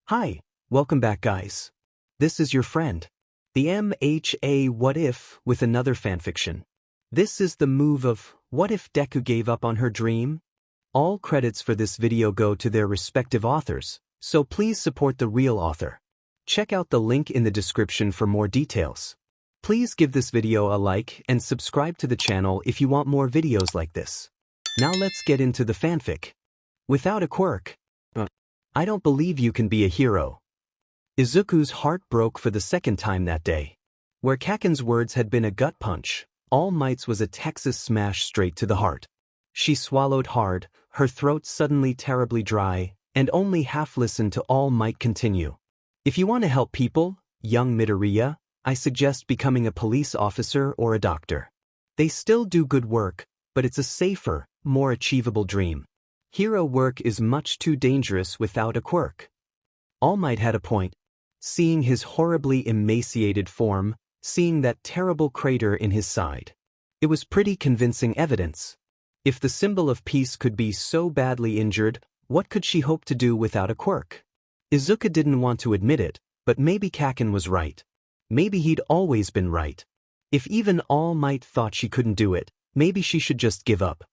Hi, welcome back guys. This is your friend, the MHA What If with another fanfiction. This is the move of what if Deku gave up on her dream? All credits for this video go to their respective authors, so please support the real author. Check out the link in the description for more details. Please give this video a like and subscribe to the channel if you want more videos like this. Now let's get into the fanfic. Without a quirk. I don't believe you can be a hero. Izuku's heart broke for the second time that day. Where Kaken's words had been a gut punch, All Might's was a Texas smash straight to the heart. She swallowed hard, her throat suddenly terribly dry, and only half listened to All Might continue. If you want to help people, young Midoriya, I suggest becoming a police officer or a doctor. They still do good work, but it's a safer, more achievable dream. Hero work is much too dangerous without a quirk. All Might had a point. Seeing his horribly emaciated form, seeing that terrible crater in his side. It was pretty convincing evidence. If the symbol of peace could be so badly injured, what could she hope to do without a quirk? Izuku didn't want to admit it, but maybe Kaken was right. Maybe he'd always been right. If even All Might thought she couldn't do it, maybe she should just give up.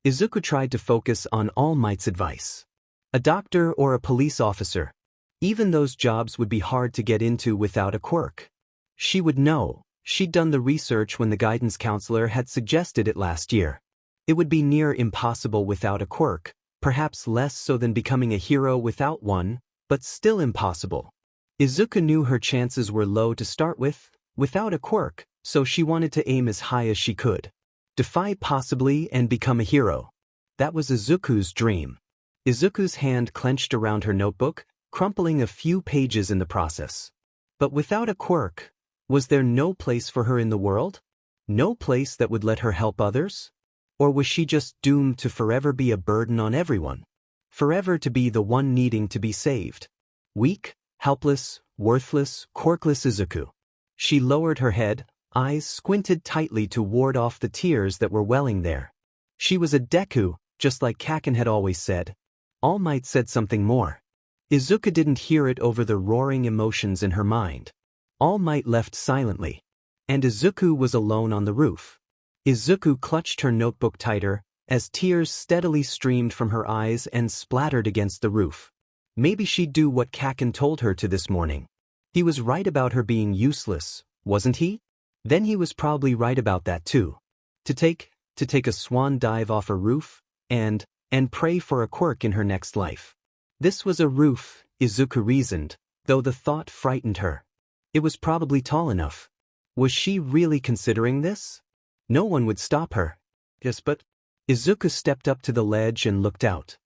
Izuku tried to focus on All Might's advice. A doctor or a police officer. Even those jobs would be hard to get into without a quirk. She would know. She'd done the research when the guidance counselor had suggested it last year. It would be near impossible without a quirk, perhaps less so than becoming a hero without one, but still impossible. Izuku knew her chances were low to start with, without a quirk, so she wanted to aim as high as she could. Defy possibly and become a hero. That was Izuku's dream. Izuku's hand clenched around her notebook, crumpling a few pages in the process. But without a quirk, was there no place for her in the world? No place that would let her help others? Or was she just doomed to forever be a burden on everyone? Forever to be the one needing to be saved? Weak, helpless, worthless, quirkless Izuku. She lowered her head, eyes squinted tightly to ward off the tears that were welling there. She was a Deku, just like Kaken had always said. All Might said something more. Izuku didn't hear it over the roaring emotions in her mind. All Might left silently. And Izuku was alone on the roof. Izuku clutched her notebook tighter, as tears steadily streamed from her eyes and splattered against the roof. Maybe she'd do what Kaken told her to this morning. He was right about her being useless, wasn't he? Then he was probably right about that too. To take a swan dive off a roof, and pray for a quirk in her next life. This was a roof, Izuku reasoned, though the thought frightened her. It was probably tall enough. Was she really considering this? No one would stop her. Yes, but... Izuku stepped up to the ledge and looked out.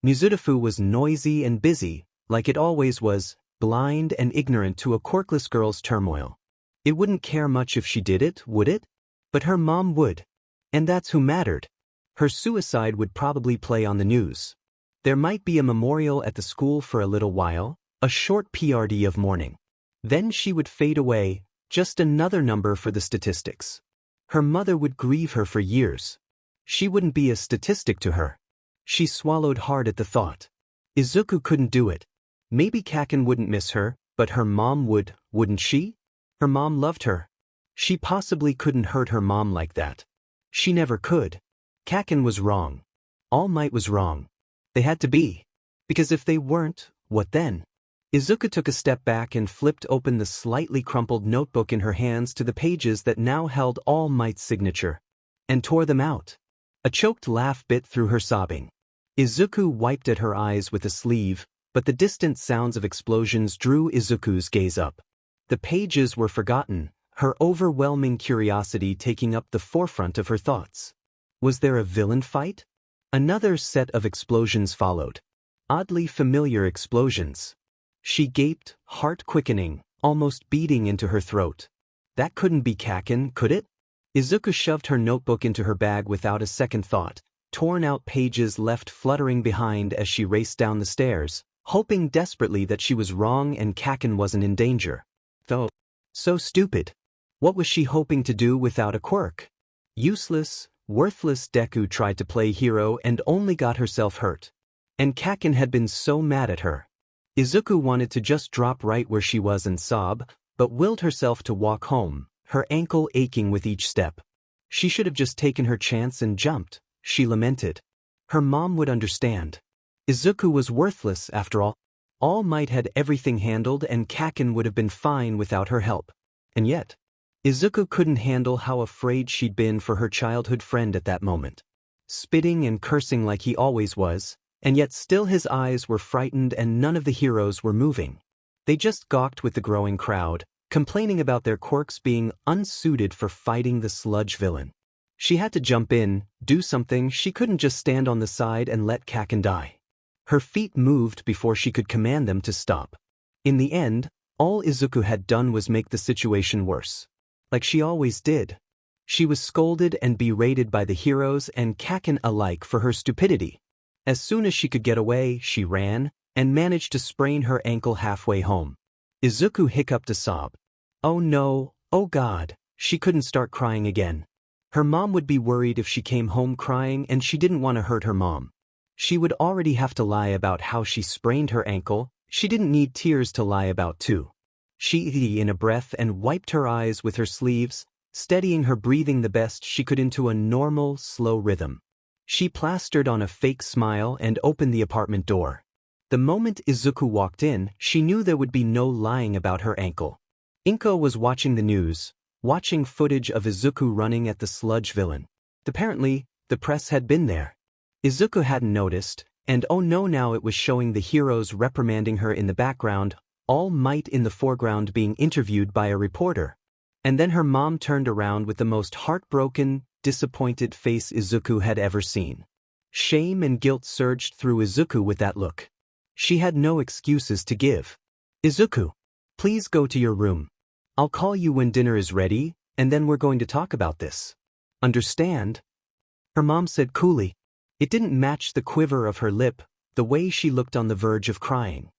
Mizudafu was noisy and busy, like it always was, blind and ignorant to a quirkless girl's turmoil. It wouldn't care much if she did it, would it? But her mom would. And that's who mattered. Her suicide would probably play on the news. There might be a memorial at the school for a little while, a short PRD of mourning. Then she would fade away, just another number for the statistics. Her mother would grieve her for years. She wouldn't be a statistic to her. She swallowed hard at the thought. Izuku couldn't do it. Maybe Kaken wouldn't miss her, but her mom would, wouldn't she? Her mom loved her. She possibly couldn't hurt her mom like that. She never could. Kaken was wrong. All Might was wrong. They had to be. Because if they weren't, what then? Izuku took a step back and flipped open the slightly crumpled notebook in her hands to the pages that now held All Might's signature. And tore them out. A choked laugh bit through her sobbing. Izuku wiped at her eyes with a sleeve, but the distant sounds of explosions drew Izuku's gaze up. The pages were forgotten, her overwhelming curiosity taking up the forefront of her thoughts. Was there a villain fight? Another set of explosions followed. Oddly familiar explosions. She gaped, heart quickening, almost beating into her throat. That couldn't be Kaken, could it? Izuku shoved her notebook into her bag without a second thought, torn-out pages left fluttering behind as she raced down the stairs, hoping desperately that she was wrong and Kaken wasn't in danger. Though, so stupid. What was she hoping to do without a quirk? Useless, worthless Deku tried to play hero and only got herself hurt. And Kaken had been so mad at her. Izuku wanted to just drop right where she was and sob, but willed herself to walk home, her ankle aching with each step. She should have just taken her chance and jumped, she lamented. Her mom would understand. Izuku was worthless after all. All Might had everything handled and Kaken would have been fine without her help. And yet, Izuku couldn't handle how afraid she'd been for her childhood friend at that moment. Spitting and cursing like he always was, and yet still his eyes were frightened and none of the heroes were moving. They just gawked with the growing crowd, complaining about their quirks being unsuited for fighting the sludge villain. She had to jump in, do something. She couldn't just stand on the side and let Kaken die. Her feet moved before she could command them to stop. In the end, all Izuku had done was make the situation worse. Like she always did. She was scolded and berated by the heroes and Kaken alike for her stupidity. As soon as she could get away, she ran, and managed to sprain her ankle halfway home. Izuku hiccuped a sob. Oh no, oh God, she couldn't start crying again. Her mom would be worried if she came home crying and she didn't want to hurt her mom. She would already have to lie about how she sprained her ankle, she didn't need tears to lie about too. She drew in a breath and wiped her eyes with her sleeves, steadying her breathing the best she could into a normal, slow rhythm. She plastered on a fake smile and opened the apartment door. The moment Izuku walked in, she knew there would be no lying about her ankle. Inko was watching the news, watching footage of Izuku running at the sludge villain. Apparently, the press had been there. Izuku hadn't noticed, and oh no, now it was showing the heroes reprimanding her in the background, All Might in the foreground being interviewed by a reporter. And then her mom turned around with the most heartbroken, disappointed face Izuku had ever seen. Shame and guilt surged through Izuku with that look. She had no excuses to give. Izuku, please go to your room. I'll call you when dinner is ready, and then we're going to talk about this. Understand? Her mom said coolly. It didn't match the quiver of her lip, the way she looked on the verge of crying.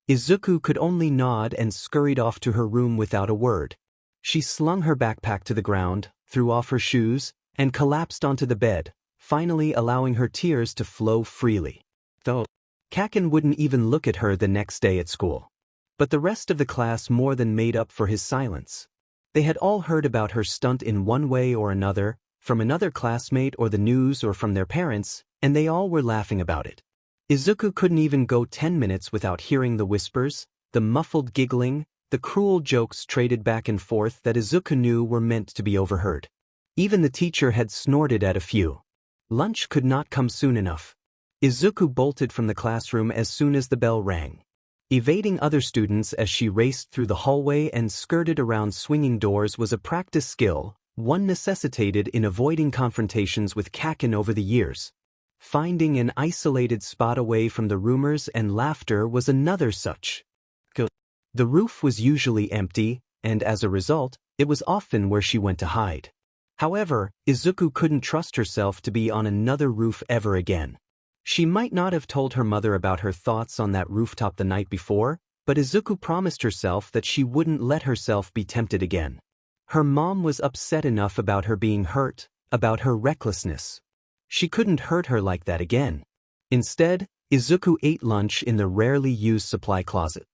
Izuku could only nod and scurried off to her room without a word. She slung her backpack to the ground, threw off her shoes, and collapsed onto the bed, finally allowing her tears to flow freely. Though Kaken wouldn't even look at her the next day at school. But the rest of the class more than made up for his silence. They had all heard about her stunt in one way or another, from another classmate or the news or from their parents, and they all were laughing about it. Izuku couldn't even go 10 minutes without hearing the whispers, the muffled giggling, the cruel jokes traded back and forth that Izuku knew were meant to be overheard. Even the teacher had snorted at a few. Lunch could not come soon enough. Izuku bolted from the classroom as soon as the bell rang. Evading other students as she raced through the hallway and skirted around swinging doors was a practice skill, one necessitated in avoiding confrontations with Kaken over the years. Finding an isolated spot away from the rumors and laughter was another such. The roof was usually empty, and as a result, it was often where she went to hide. However, Izuku couldn't trust herself to be on another roof ever again. She might not have told her mother about her thoughts on that rooftop the night before, but Izuku promised herself that she wouldn't let herself be tempted again. Her mom was upset enough about her being hurt, about her recklessness. She couldn't hurt her like that again. Instead, Izuku ate lunch in the rarely used supply closet.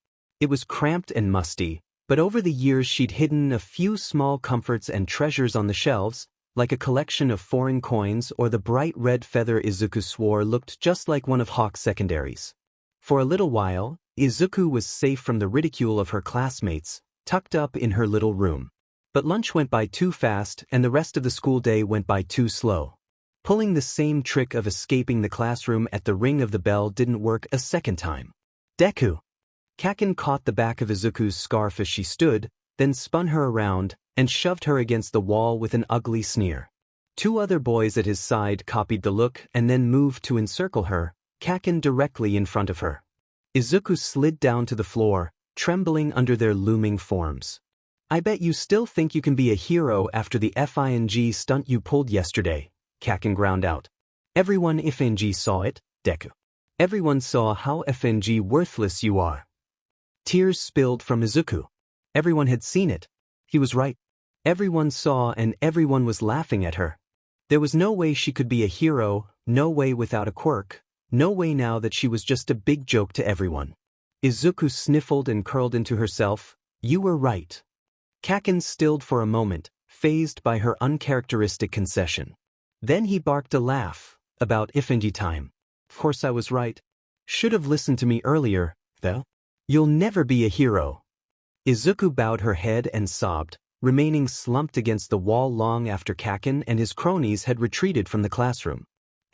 It was cramped and musty, but over the years she'd hidden a few small comforts and treasures on the shelves, like a collection of foreign coins or the bright red feather Izuku swore looked just like one of Hawk's secondaries. For a little while, Izuku was safe from the ridicule of her classmates, tucked up in her little room. But lunch went by too fast and the rest of the school day went by too slow. Pulling the same trick of escaping the classroom at the ring of the bell didn't work a second time. Deku! Kaken caught the back of Izuku's scarf as she stood, then spun her around, and shoved her against the wall with an ugly sneer. Two other boys at his side copied the look and then moved to encircle her, Kaken directly in front of her. Izuku slid down to the floor, trembling under their looming forms. I bet you still think you can be a hero after the FING stunt you pulled yesterday, Kaken ground out. Everyone FNG saw it, Deku. Everyone saw how FNG worthless you are. Tears spilled from Izuku. Everyone had seen it. He was right. Everyone saw and everyone was laughing at her. There was no way she could be a hero, no way without a quirk, no way now that she was just a big joke to everyone. Izuku sniffled and curled into herself. You were right. Kaken stilled for a moment, fazed by her uncharacteristic concession. Then he barked a laugh. About Ifenji time. Of course I was right. Should have listened to me earlier, though. You'll never be a hero. Izuku bowed her head and sobbed, remaining slumped against the wall long after Kaken and his cronies had retreated from the classroom.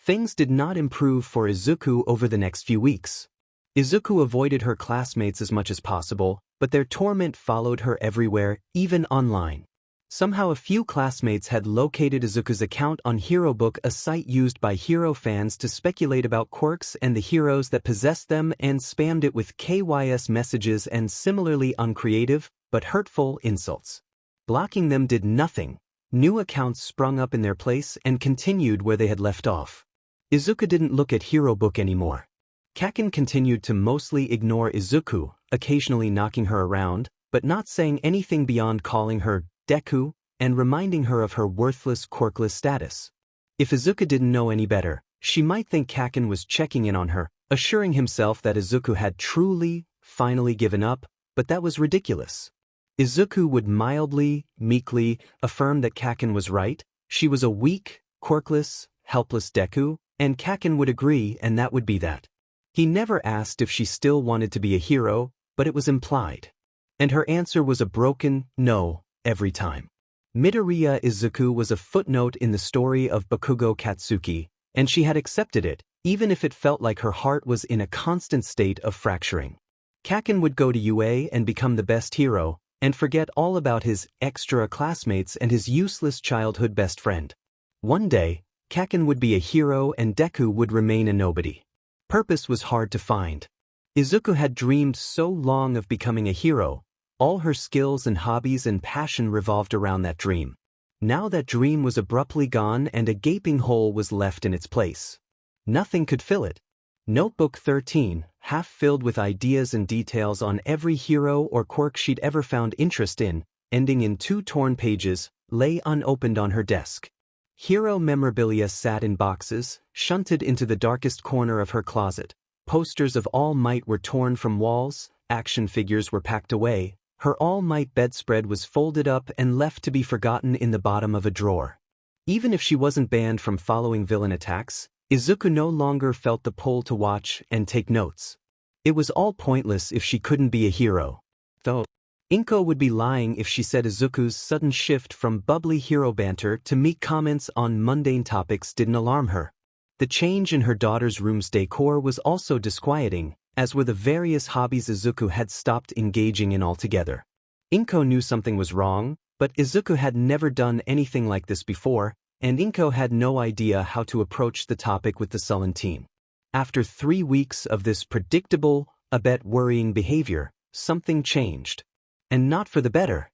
Things did not improve for Izuku over the next few weeks. Izuku avoided her classmates as much as possible, but their torment followed her everywhere, even online. Somehow a few classmates had located Izuku's account on HeroBook, a site used by hero fans to speculate about quirks and the heroes that possess them, and spammed it with KYS messages and similarly uncreative, but hurtful insults. Blocking them did nothing. New accounts sprung up in their place and continued where they had left off. Izuku didn't look at HeroBook anymore. Kaken continued to mostly ignore Izuku, occasionally knocking her around, but not saying anything beyond calling her Deku and reminding her of her worthless quirkless status. If Izuku didn't know any better, she might think Kaken was checking in on her, assuring himself that Izuku had truly, finally given up, but that was ridiculous. Izuku would mildly, meekly, affirm that Kaken was right. She was a weak, quirkless, helpless Deku, and Kaken would agree, and that would be that. He never asked if she still wanted to be a hero, but it was implied. And her answer was a broken no every time. Midoriya Izuku was a footnote in the story of Bakugo Katsuki, and she had accepted it, even if it felt like her heart was in a constant state of fracturing. Kaken would go to UA and become the best hero, and forget all about his extra classmates and his useless childhood best friend. One day, Kaken would be a hero and Deku would remain a nobody. Purpose was hard to find. Izuku had dreamed so long of becoming a hero. All her skills and hobbies and passion revolved around that dream. Now that dream was abruptly gone and a gaping hole was left in its place. Nothing could fill it. Notebook 13, half filled with ideas and details on every hero or quirk she'd ever found interest in, ending in 2 torn pages, lay unopened on her desk. Hero memorabilia sat in boxes, shunted into the darkest corner of her closet. Posters of All Might were torn from walls, action figures were packed away. Her All Might bedspread was folded up and left to be forgotten in the bottom of a drawer. Even if she wasn't banned from following villain attacks, Izuku no longer felt the pull to watch and take notes. It was all pointless if she couldn't be a hero. Though, Inko would be lying if she said Izuku's sudden shift from bubbly hero banter to meek comments on mundane topics didn't alarm her. The change in her daughter's room's decor was also disquieting, as were the various hobbies Izuku had stopped engaging in altogether. Inko knew something was wrong, but Izuku had never done anything like this before, and Inko had no idea how to approach the topic with the sullen teen. After 3 weeks of this predictable, a bit worrying behavior, something changed. And not for the better.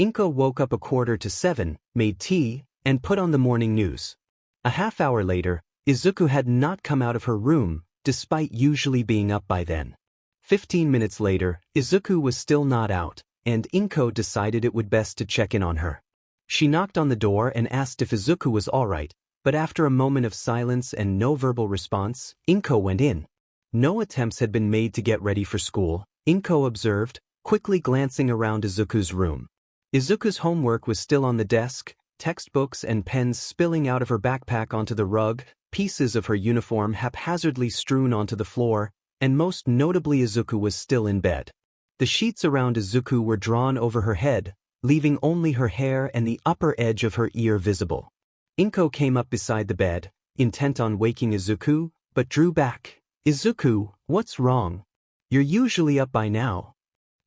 Inko woke up 6:45, made tea, and put on the morning news. A half hour later, Izuku had not come out of her room, despite usually being up by then. 15 minutes later, Izuku was still not out, and Inko decided it would best to check in on her. She knocked on the door and asked if Izuku was alright, but after a moment of silence and no verbal response, Inko went in. No attempts had been made to get ready for school, Inko observed, quickly glancing around Izuku's room. Izuku's homework was still on the desk, textbooks and pens spilling out of her backpack onto the rug, pieces of her uniform haphazardly strewn onto the floor, and most notably Izuku was still in bed. The sheets around Izuku were drawn over her head, leaving only her hair and the upper edge of her ear visible. Inko came up beside the bed, intent on waking Izuku, but drew back. "Izuku, what's wrong? You're usually up by now."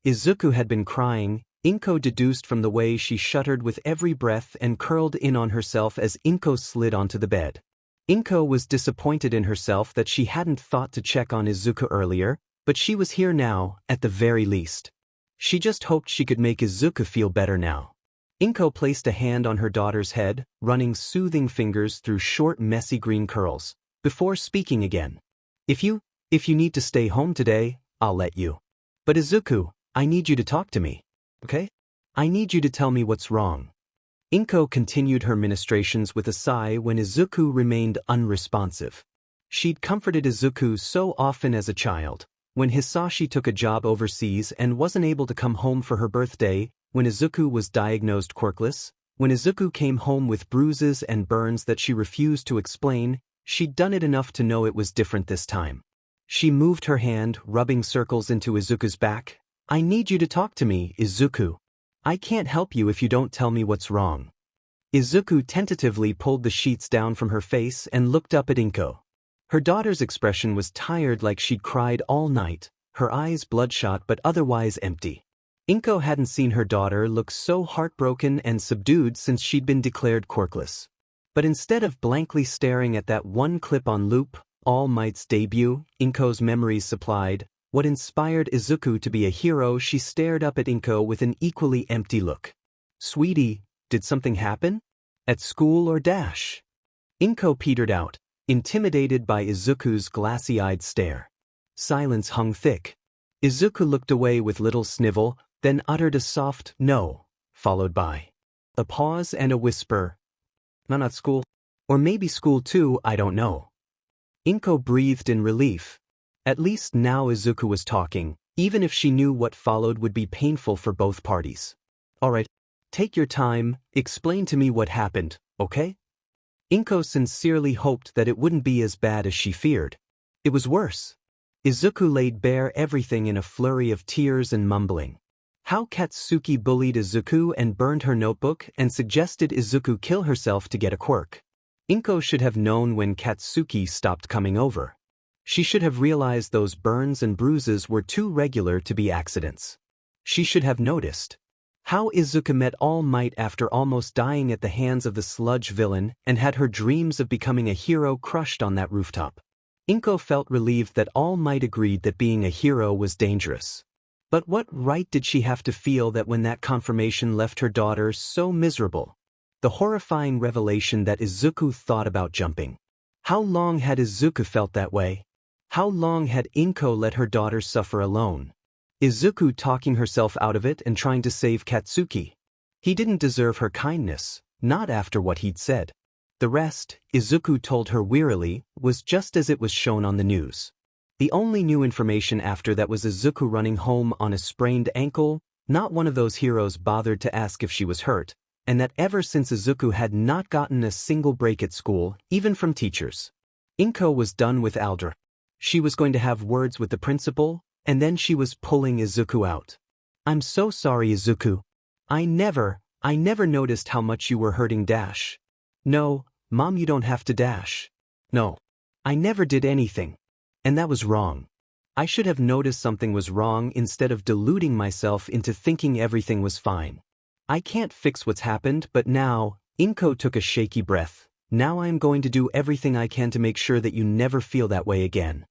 Izuku had been crying, Inko deduced from the way she shuddered with every breath and curled in on herself as Inko slid onto the bed. Inko was disappointed in herself that she hadn't thought to check on Izuku earlier, but she was here now, at the very least. She just hoped she could make Izuku feel better now. Inko placed a hand on her daughter's head, running soothing fingers through short messy green curls, before speaking again. If you need to stay home today, I'll let you. But Izuku, I need you to talk to me. Okay? I need you to tell me what's wrong." Inko continued her ministrations with a sigh when Izuku remained unresponsive. She'd comforted Izuku so often as a child, When Hisashi took a job overseas and wasn't able to come home for her birthday, when Izuku was diagnosed quirkless, when Izuku came home with bruises and burns that she refused to explain, she'd done it enough to know it was different this time. She moved her hand, rubbing circles into Izuku's back. "I need you to talk to me, Izuku. I can't help you if you don't tell me what's wrong." Izuku tentatively pulled the sheets down from her face and looked up at Inko. Her daughter's expression was tired, like she'd cried all night, her eyes bloodshot but otherwise empty. Inko hadn't seen her daughter look so heartbroken and subdued since she'd been declared quirkless. But instead of blankly staring at that one clip on loop, All Might's debut, Inko's memories supplied what inspired Izuku to be a hero. She stared up at Inko with an equally empty look. "Sweetie, did something happen? At school or dash?" Inko petered out, intimidated by Izuku's glassy-eyed stare. Silence hung thick. Izuku looked away with little snivel, then uttered a soft "no," followed by a pause and a whisper. "Not at school. Or maybe school too, I don't know." Inko breathed in relief. At least now Izuku was talking, even if she knew what followed would be painful for both parties. "All right, take your time, explain to me what happened, okay?" Inko sincerely hoped that it wouldn't be as bad as she feared. It was worse. Izuku laid bare everything in a flurry of tears and mumbling. How Katsuki bullied Izuku and burned her notebook and suggested Izuku kill herself to get a quirk. Inko should have known when Katsuki stopped coming over. She should have realized those burns and bruises were too regular to be accidents. She should have noticed how Izuku met All Might after almost dying at the hands of the sludge villain and had her dreams of becoming a hero crushed on that rooftop. Inko felt relieved that All Might agreed that being a hero was dangerous. But what right did she have to feel that when that confirmation left her daughter so miserable? The horrifying revelation that Izuku thought about jumping. How long had Izuku felt that way? How long had Inko let her daughter suffer alone? Izuku talking herself out of it and trying to save Katsuki. He didn't deserve her kindness, not after what he'd said. The rest, Izuku told her wearily, was just as it was shown on the news. The only new information after that was Izuku running home on a sprained ankle, not one of those heroes bothered to ask if she was hurt, and that ever since Izuku had not gotten a single break at school, even from teachers. Inko was done with Aldra. She was going to have words with the principal, and then she was pulling Izuku out. "I'm so sorry, Izuku. I never noticed how much you were hurting Dash." "No, Mom, you don't have to dash." "No. I never did anything. And that was wrong. I should have noticed something was wrong instead of deluding myself into thinking everything was fine. I can't fix what's happened, but now," Inko took a shaky breath, "now I am going to do everything I can to make sure that you never feel that way again."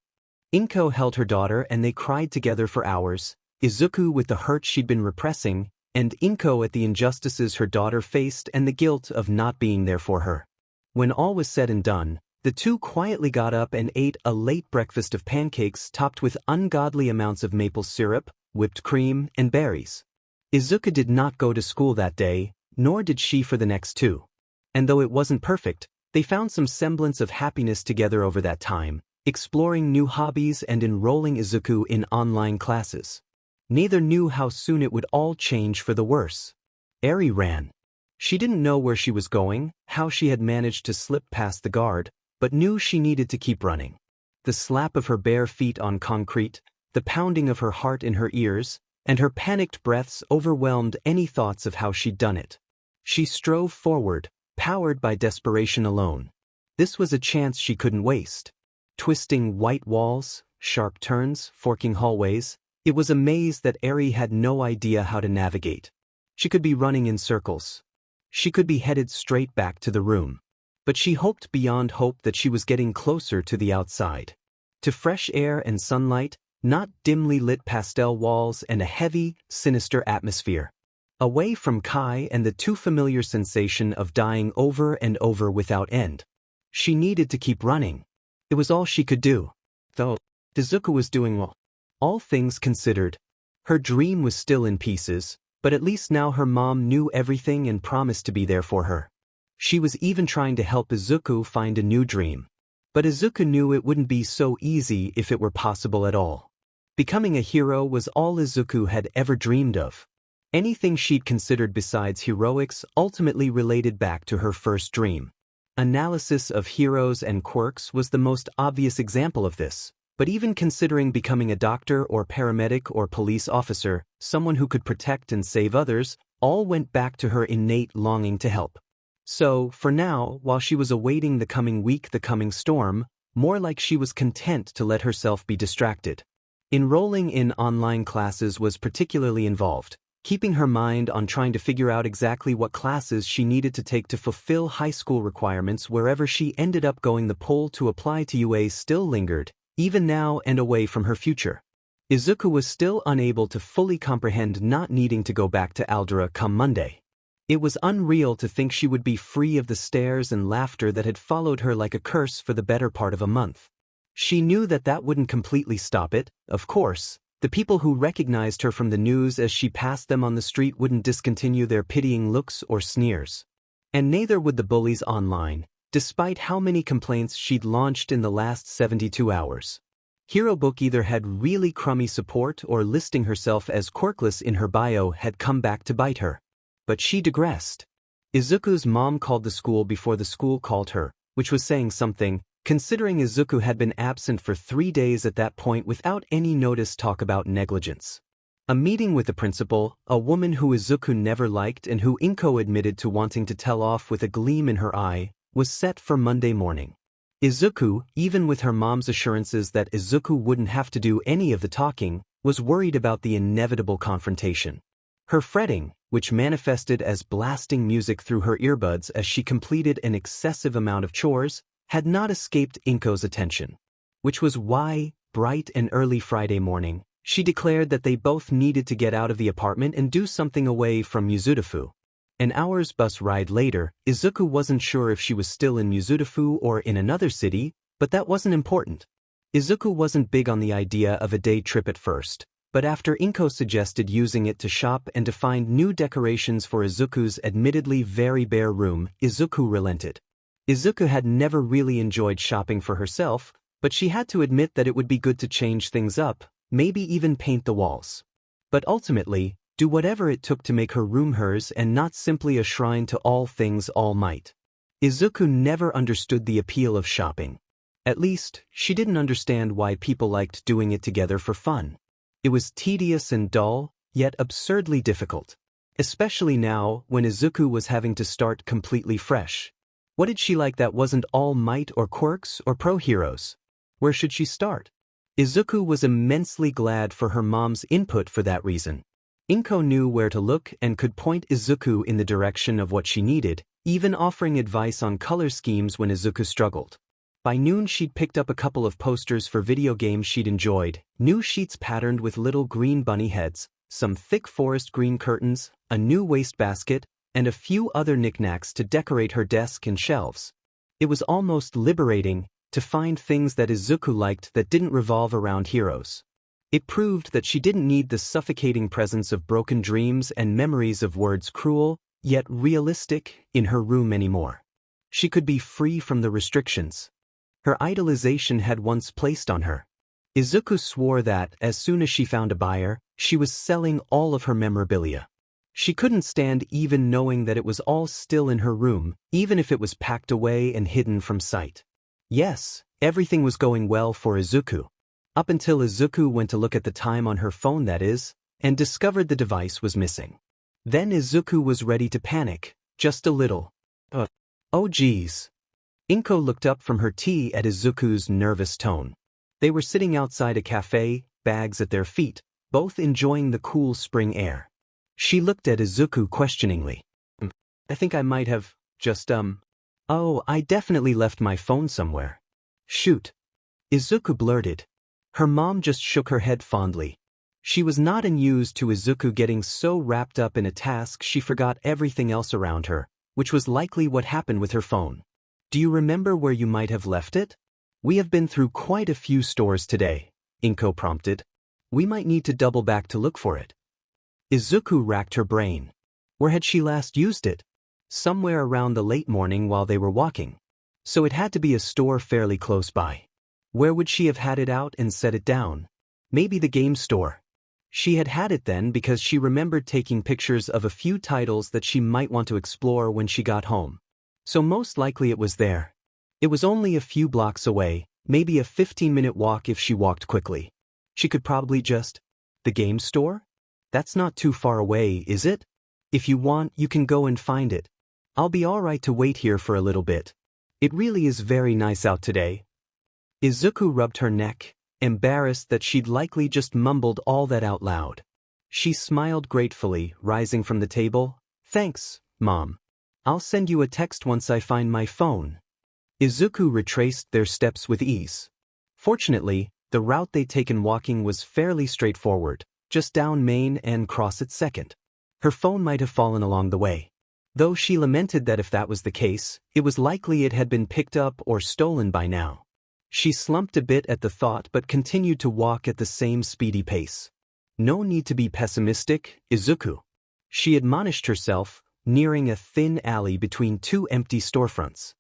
Inko held her daughter and they cried together for hours, Izuku with the hurt she'd been repressing, and Inko at the injustices her daughter faced and the guilt of not being there for her. When all was said and done, the two quietly got up and ate a late breakfast of pancakes topped with ungodly amounts of maple syrup, whipped cream, and berries. Izuku did not go to school that day, nor did she for the next two. And though it wasn't perfect, they found some semblance of happiness together over that time, exploring new hobbies and enrolling Izuku in online classes. Neither knew how soon it would all change for the worse. Eri ran. She didn't know where she was going, how she had managed to slip past the guard, but knew she needed to keep running. The slap of her bare feet on concrete, the pounding of her heart in her ears, and her panicked breaths overwhelmed any thoughts of how she'd done it. She strove forward, powered by desperation alone. This was a chance she couldn't waste. Twisting white walls, sharp turns, forking hallways, it was a maze that Eri had no idea how to navigate. She could be running in circles. She could be headed straight back to the room. But she hoped beyond hope that she was getting closer to the outside. To fresh air and sunlight, not dimly lit pastel walls and a heavy, sinister atmosphere. Away from Kai and the too familiar sensation of dying over and over without end. She needed to keep running. It was all she could do. Though Izuku was doing well. All things considered, her dream was still in pieces, but at least now her mom knew everything and promised to be there for her. She was even trying to help Izuku find a new dream. But Izuku knew it wouldn't be so easy if it were possible at all. Becoming a hero was all Izuku had ever dreamed of. Anything she'd considered besides heroics ultimately related back to her first dream. Analysis of heroes and quirks was the most obvious example of this, but even considering becoming a doctor or paramedic or police officer, someone who could protect and save others, all went back to her innate longing to help. So, for now, while she was awaiting the coming week, the coming storm, more like she was content to let herself be distracted. Enrolling in online classes was particularly involved, keeping her mind on trying to figure out exactly what classes she needed to take to fulfill high school requirements. Wherever she ended up going, the pull to apply to UA still lingered, even now and away from her future. Izuku was still unable to fully comprehend not needing to go back to Aldera come Monday. It was unreal to think she would be free of the stares and laughter that had followed her like a curse for the better part of a month. She knew that that wouldn't completely stop it, of course. The people who recognized her from the news as she passed them on the street wouldn't discontinue their pitying looks or sneers. And neither would the bullies online, despite how many complaints she'd launched in the last 72 hours. Hero Book either had really crummy support or listing herself as quirkless in her bio had come back to bite her. But she digressed. Izuku's mom called the school before the school called her, which was saying something, considering Izuku had been absent for 3 days at that point without any notice. Talk about negligence. A meeting with the principal, a woman who Izuku never liked and who Inko admitted to wanting to tell off with a gleam in her eye, was set for Monday morning. Izuku, even with her mom's assurances that Izuku wouldn't have to do any of the talking, was worried about the inevitable confrontation. Her fretting, which manifested as blasting music through her earbuds as she completed an excessive amount of chores, had not escaped Inko's attention. Which was why, bright and early Friday morning, she declared that they both needed to get out of the apartment and do something away from Mizudafu. An hour's bus ride later, Izuku wasn't sure if she was still in Mizudafu or in another city, but that wasn't important. Izuku wasn't big on the idea of a day trip at first, but after Inko suggested using it to shop and to find new decorations for Izuku's admittedly very bare room, Izuku relented. Izuku had never really enjoyed shopping for herself, but she had to admit that it would be good to change things up, maybe even paint the walls. But ultimately, do whatever it took to make her room hers and not simply a shrine to all things All Might. Izuku never understood the appeal of shopping. At least, she didn't understand why people liked doing it together for fun. It was tedious and dull, yet absurdly difficult. Especially now, when Izuku was having to start completely fresh. What did she like that wasn't All Might or quirks or pro-heroes? Where should she start? Izuku was immensely glad for her mom's input for that reason. Inko knew where to look and could point Izuku in the direction of what she needed, even offering advice on color schemes when Izuku struggled. By noon she'd picked up a couple of posters for video games she'd enjoyed, new sheets patterned with little green bunny heads, some thick forest green curtains, a new wastebasket, and a few other knickknacks to decorate her desk and shelves. It was almost liberating to find things that Izuku liked that didn't revolve around heroes. It proved that she didn't need the suffocating presence of broken dreams and memories of words cruel, yet realistic, in her room anymore. She could be free from the restrictions her idolization had once placed on her. Izuku swore that, as soon as she found a buyer, she was selling all of her memorabilia. She couldn't stand even knowing that it was all still in her room, even if it was packed away and hidden from sight. Yes, everything was going well for Izuku. Up until Izuku went to look at the time on her phone, that is, and discovered the device was missing. Then Izuku was ready to panic, just a little. Oh geez. Inko looked up from her tea at Izuku's nervous tone. They were sitting outside a cafe, bags at their feet, both enjoying the cool spring air. She looked at Izuku questioningly. I think I might have, Oh, I definitely left my phone somewhere. Shoot. Izuku blurted. Her mom just shook her head fondly. She was not unused to Izuku getting so wrapped up in a task she forgot everything else around her, which was likely what happened with her phone. Do you remember where you might have left it? We have been through quite a few stores today, Inko prompted. We might need to double back to look for it. Izuku racked her brain. Where had she last used it? Somewhere around the late morning while they were walking. So it had to be a store fairly close by. Where would she have had it out and set it down? Maybe the game store. She had had it then because she remembered taking pictures of a few titles that she might want to explore when she got home. So most likely it was there. It was only a few blocks away, maybe a 15-minute walk if she walked quickly. She could probably just... The game store? That's not too far away, is it? If you want, you can go and find it. I'll be alright to wait here for a little bit. It really is very nice out today. Izuku rubbed her neck, embarrassed that she'd likely just mumbled all that out loud. She smiled gratefully, rising from the table. Thanks, Mom. I'll send you a text once I find my phone. Izuku retraced their steps with ease. Fortunately, the route they'd taken walking was fairly straightforward, just down Main and cross at 2nd. Her phone might have fallen along the way. Though she lamented that if that was the case, it was likely it had been picked up or stolen by now. She slumped a bit at the thought but continued to walk at the same speedy pace. No need to be pessimistic, Izuku. She admonished herself, nearing a thin alley between two empty storefronts.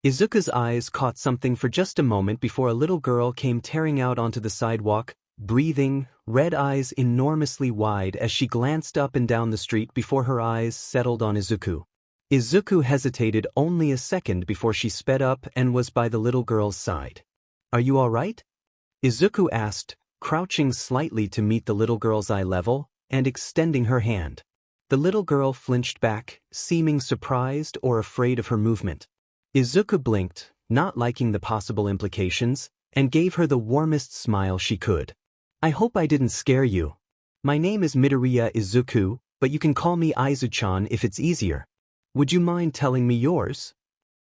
Izuku's eyes caught something for just a moment before a little girl came tearing out onto the sidewalk, breathing, red eyes enormously wide as she glanced up and down the street before her eyes settled on Izuku. Izuku hesitated only a second before she sped up and was by the little girl's side. Are you all right? Izuku asked, crouching slightly to meet the little girl's eye level, and extending her hand. The little girl flinched back, seeming surprised or afraid of her movement. Izuku blinked, not liking the possible implications, and gave her the warmest smile she could. I hope I didn't scare you. My name is Midoriya Izuku, but you can call me Aizu-chan if it's easier. Would you mind telling me yours?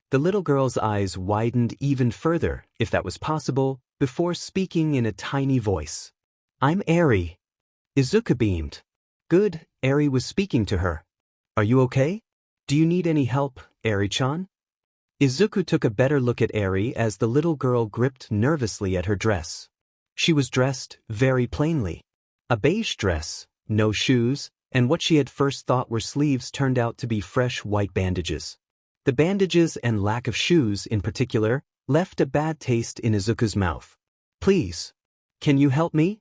The little girl's eyes widened even further, if that was possible, before speaking in a tiny voice. I'm Eri. Izuku beamed. Good, Eri was speaking to her. Are you okay? Do you need any help, Eri-chan? Izuku took a better look at Eri as the little girl gripped nervously at her dress. She was dressed very plainly. A beige dress, no shoes, and what she had first thought were sleeves turned out to be fresh white bandages. The bandages and lack of shoes, in particular, left a bad taste in Izuku's mouth. Please. Can you help me?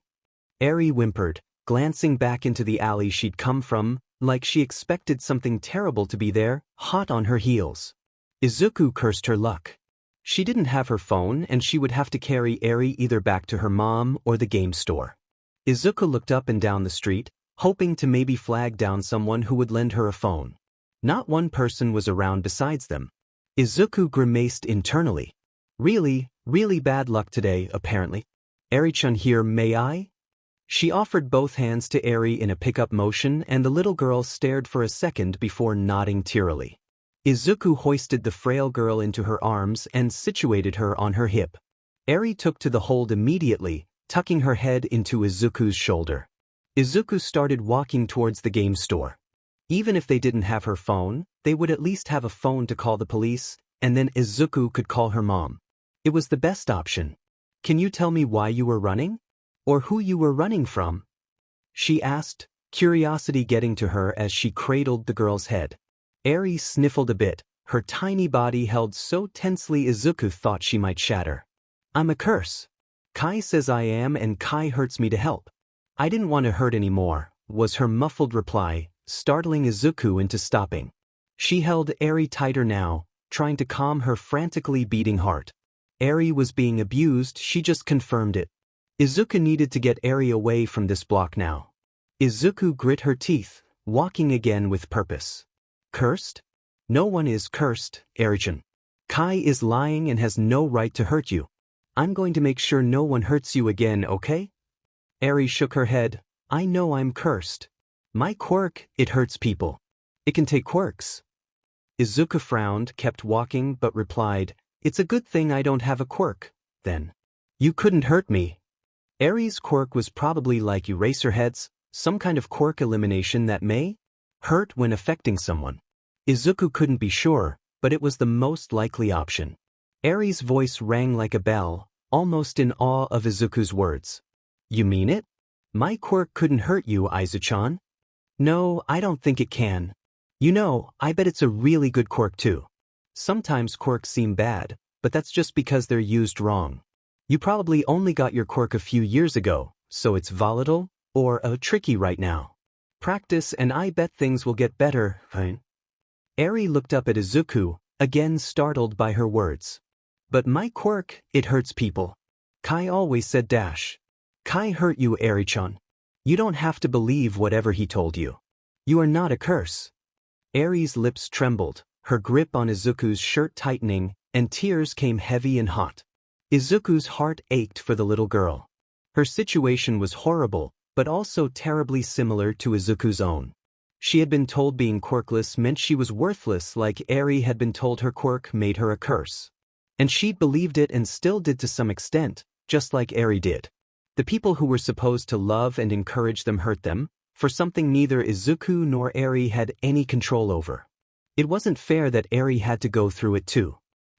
Eri whimpered, glancing back into the alley she'd come from, like she expected something terrible to be there, hot on her heels. Izuku cursed her luck. She didn't have her phone and she would have to carry Eri either back to her mom or the game store. Izuku looked up and down the street, hoping to maybe flag down someone who would lend her a phone. Not one person was around besides them. Izuku grimaced internally. Really bad luck today, apparently. Eri-chan here, may I? She offered both hands to Eri in a pickup motion and the little girl stared for a second before nodding tearily. Izuku hoisted the frail girl into her arms and situated her on her hip. Eri took to the hold immediately, tucking her head into Izuku's shoulder. Izuku started walking towards the game store. Even if they didn't have her phone, they would at least have a phone to call the police, and then Izuku could call her mom. It was the best option. Can you tell me why you were running? Or who you were running from? She asked, curiosity getting to her as she cradled the girl's head. Eri sniffled a bit, her tiny body held so tensely Izuku thought she might shatter. I'm a curse. Kai says I am and Kai hurts me to help. I didn't want to hurt anymore, was her muffled reply, startling Izuku into stopping. She held Eri tighter now, trying to calm her frantically beating heart. Eri was being abused, she just confirmed it. Izuku needed to get Eri away from this block now. Izuku grit her teeth, walking again with purpose. Cursed? No one is cursed, Eri-chan. Kai is lying and has no right to hurt you. I'm going to make sure no one hurts you again, okay? Eri shook her head. I know I'm cursed. My quirk, it hurts people. It can take quirks. Izuku frowned, kept walking, but replied, It's a good thing I don't have a quirk, then. You couldn't hurt me. Eri's quirk was probably like Eraserhead's, some kind of quirk elimination that may hurt when affecting someone. Izuku couldn't be sure, but it was the most likely option. Eri's voice rang like a bell, almost in awe of Izuku's words. You mean it? My quirk couldn't hurt you, Aizu-chan? No, I don't think it can. You know, I bet it's a really good quirk too. Sometimes quirks seem bad, but that's just because they're used wrong. You probably only got your quirk a few years ago, So it's volatile, or tricky right now. Practice and I bet things will get better, right? Eri looked up at Izuku, again startled by her words. But my quirk, it hurts people. Kai always said dash. Kai hurt you, Eri-chan. You don't have to believe whatever he told you. You are not a curse. Eri's lips trembled, her grip on Izuku's shirt tightening, and tears came heavy and hot. Izuku's heart ached for the little girl. Her situation was horrible, but also terribly similar to Izuku's own. She had been told being quirkless meant she was worthless, like Eri had been told her quirk made her a curse. And she'd believed it and still did to some extent, just like Eri did. The people who were supposed to love and encourage them hurt them, for something neither Izuku nor Eri had any control over. It wasn't fair that Eri had to go through it too.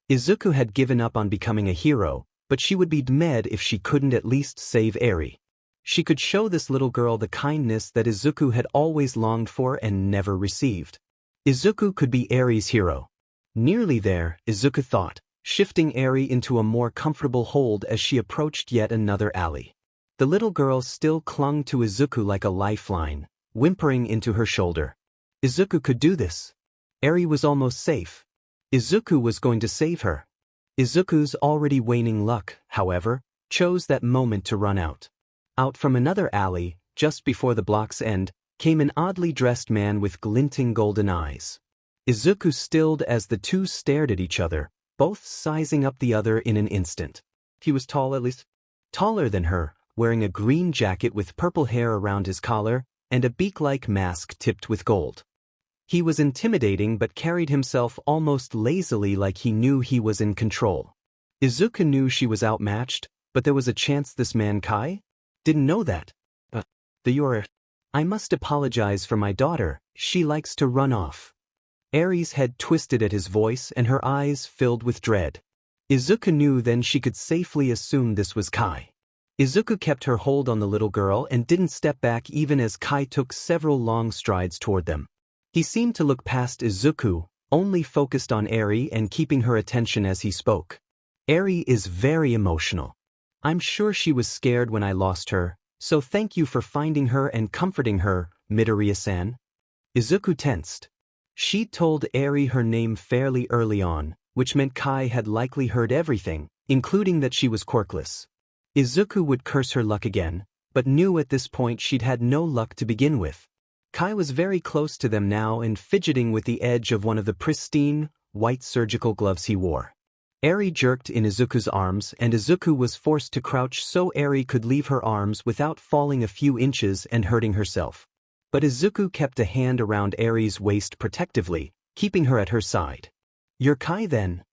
Izuku had given up on becoming a hero, but she would be mad if she couldn't at least save Eri. She could show this little girl the kindness that Izuku had always longed for and never received. Izuku could be Eri's hero. Nearly there, Izuku thought, shifting Eri into a more comfortable hold as she approached yet another alley. The little girl still clung to Izuku like a lifeline, whimpering into her shoulder. Izuku could do this. Eri was almost safe. Izuku was going to save her. Izuku's already waning luck, however, chose that moment to run out. Out from another alley, just before the block's end, came an oddly dressed man with glinting golden eyes. Izuku stilled as the two stared at each other, both sizing up the other in an instant. He was tall, at least taller than her, wearing a green jacket with purple hair around his collar, and a beak-like mask tipped with gold. He was intimidating but carried himself almost lazily like he knew he was in control. Izuku knew she was outmatched, but there was a chance this man Kai didn't know that. I must apologize for my daughter, she likes to run off. Eri's head twisted at his voice and her eyes filled with dread. Izuku knew then she could safely assume this was Kai. Izuku kept her hold on the little girl and didn't step back even as Kai took several long strides toward them. He seemed to look past Izuku, only focused on Eri and keeping her attention as he spoke. Eri is very emotional. I'm sure she was scared when I lost her, so thank you for finding her and comforting her, Midoriya-san. Izuku tensed. She'd told Eri her name fairly early on, which meant Kai had likely heard everything, including that she was quirkless. Izuku would curse her luck again, but knew at this point she'd had no luck to begin with. Kai was very close to them now and fidgeting with the edge of one of the pristine, white surgical gloves he wore. Eri jerked in Izuku's arms and Izuku was forced to crouch so Eri could leave her arms without falling a few inches and hurting herself. But Izuku kept a hand around Eri's waist protectively, keeping her at her side. You're Kai then?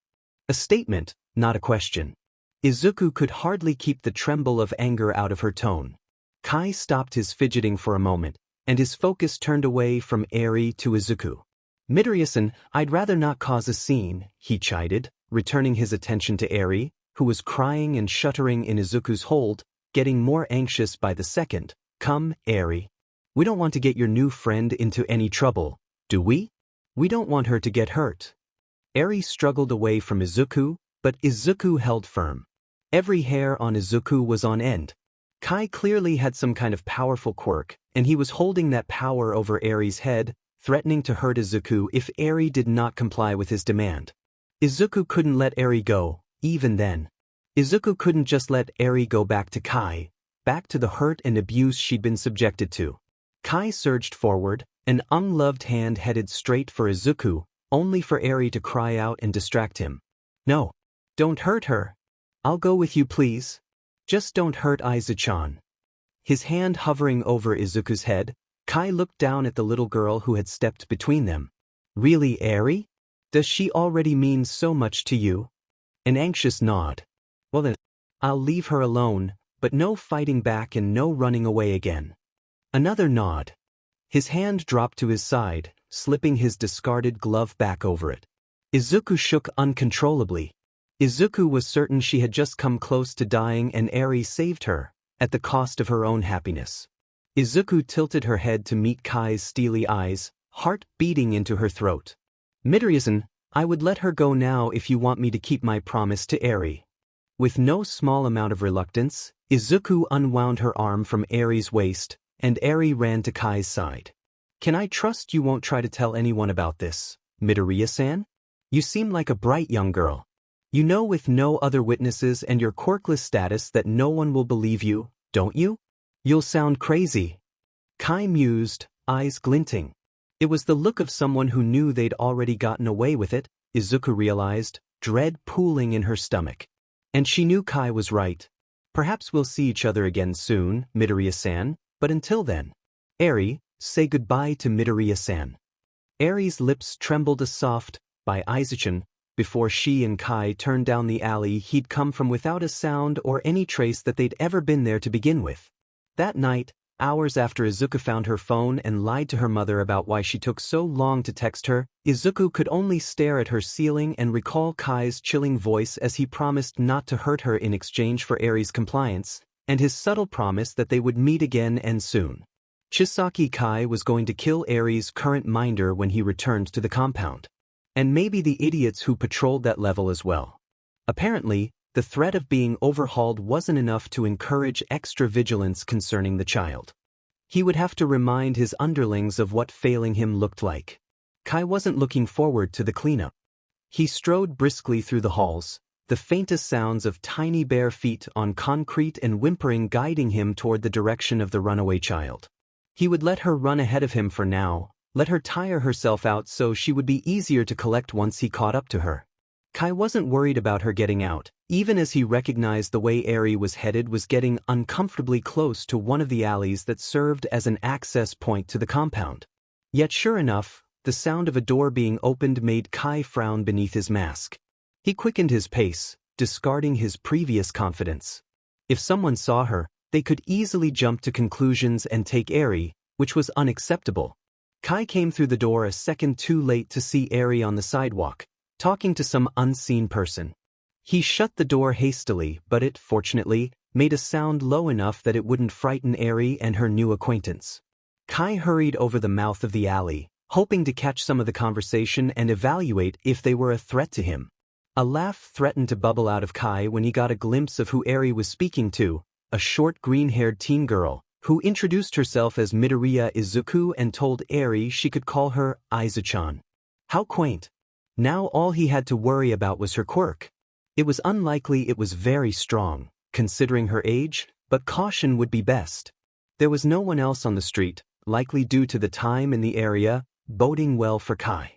A statement, not a question. Izuku could hardly keep the tremble of anger out of her tone. Kai stopped his fidgeting for a moment, and his focus turned away from Eri to Izuku. Midoriya-san, I'd rather not cause a scene, he chided, returning his attention to Eri, who was crying and shuddering in Izuku's hold, getting more anxious by the second. Come, Eri. We don't want to get your new friend into any trouble, do we? We don't want her to get hurt. Eri struggled away from Izuku, but Izuku held firm. Every hair on Izuku was on end. Kai clearly had some kind of powerful quirk, and he was holding that power over Eri's head, threatening to hurt Izuku if Eri did not comply with his demand. Izuku couldn't let Eri go, even then. Izuku couldn't just let Eri go back to Kai, back to the hurt and abuse she'd been subjected to. Kai surged forward, an ungloved hand headed straight for Izuku, only for Eri to cry out and distract him. No. Don't hurt her. I'll go with you please. Just don't hurt Izu-chan. His hand hovering over Izuku's head, Kai looked down at the little girl who had stepped between them. Really, Eri? Does she already mean so much to you? An anxious nod. Well then, I'll leave her alone, but no fighting back and no running away again. Another nod. His hand dropped to his side, slipping his discarded glove back over it. Izuku shook uncontrollably. Izuku was certain she had just come close to dying and Eri saved her, at the cost of her own happiness. Izuku tilted her head to meet Kai's steely eyes, heart beating into her throat. Midoriya-san, I would let her go now if you want me to keep my promise to Eri. With no small amount of reluctance, Izuku unwound her arm from Eri's waist, and Eri ran to Kai's side. "Can I trust you won't try to tell anyone about this, Midoriya-san? You seem like a bright young girl. You know with no other witnesses and your quirkless status that no one will believe you, don't you? You'll sound crazy." Kai mused, eyes glinting. It was the look of someone who knew they'd already gotten away with it, Izuku realized, dread pooling in her stomach. And she knew Kai was right. "Perhaps we'll see each other again soon, Midoriya-san, but until then. Eri, say goodbye to Midoriya-san." Eri's lips trembled a soft, "Bye Aizachan," before she and Kai turned down the alley he'd come from without a sound or any trace that they'd ever been there to begin with. That night, hours after Izuku found her phone and lied to her mother about why she took so long to text her, Izuku could only stare at her ceiling and recall Kai's chilling voice as he promised not to hurt her in exchange for Eri's compliance, and his subtle promise that they would meet again and soon. Chisaki Kai was going to kill Eri's current minder when he returned to the compound. And maybe the idiots who patrolled that level as well. Apparently, the threat of being overhauled wasn't enough to encourage extra vigilance concerning the child. He would have to remind his underlings of what failing him looked like. Kai wasn't looking forward to the cleanup. He strode briskly through the halls, the faintest sounds of tiny bare feet on concrete and whimpering guiding him toward the direction of the runaway child. He would let her run ahead of him for now, let her tire herself out so she would be easier to collect once he caught up to her. Kai wasn't worried about her getting out, even as he recognized the way Eri was headed was getting uncomfortably close to one of the alleys that served as an access point to the compound. Yet sure enough, the sound of a door being opened made Kai frown beneath his mask. He quickened his pace, discarding his previous confidence. If someone saw her, they could easily jump to conclusions and take Eri, which was unacceptable. Kai came through the door a second too late to see Eri on the sidewalk, talking to some unseen person. He shut the door hastily, but it, fortunately, made a sound low enough that it wouldn't frighten Eri and her new acquaintance. Kai hurried over the mouth of the alley, hoping to catch some of the conversation and evaluate if they were a threat to him. A laugh threatened to bubble out of Kai when he got a glimpse of who Eri was speaking to, a short green-haired teen girl, who introduced herself as Midoriya Izuku and told Eri she could call her Aizachan. How quaint. Now all he had to worry about was her quirk. It was unlikely it was very strong, considering her age, but caution would be best. There was no one else on the street, likely due to the time in the area, boding well for Kai.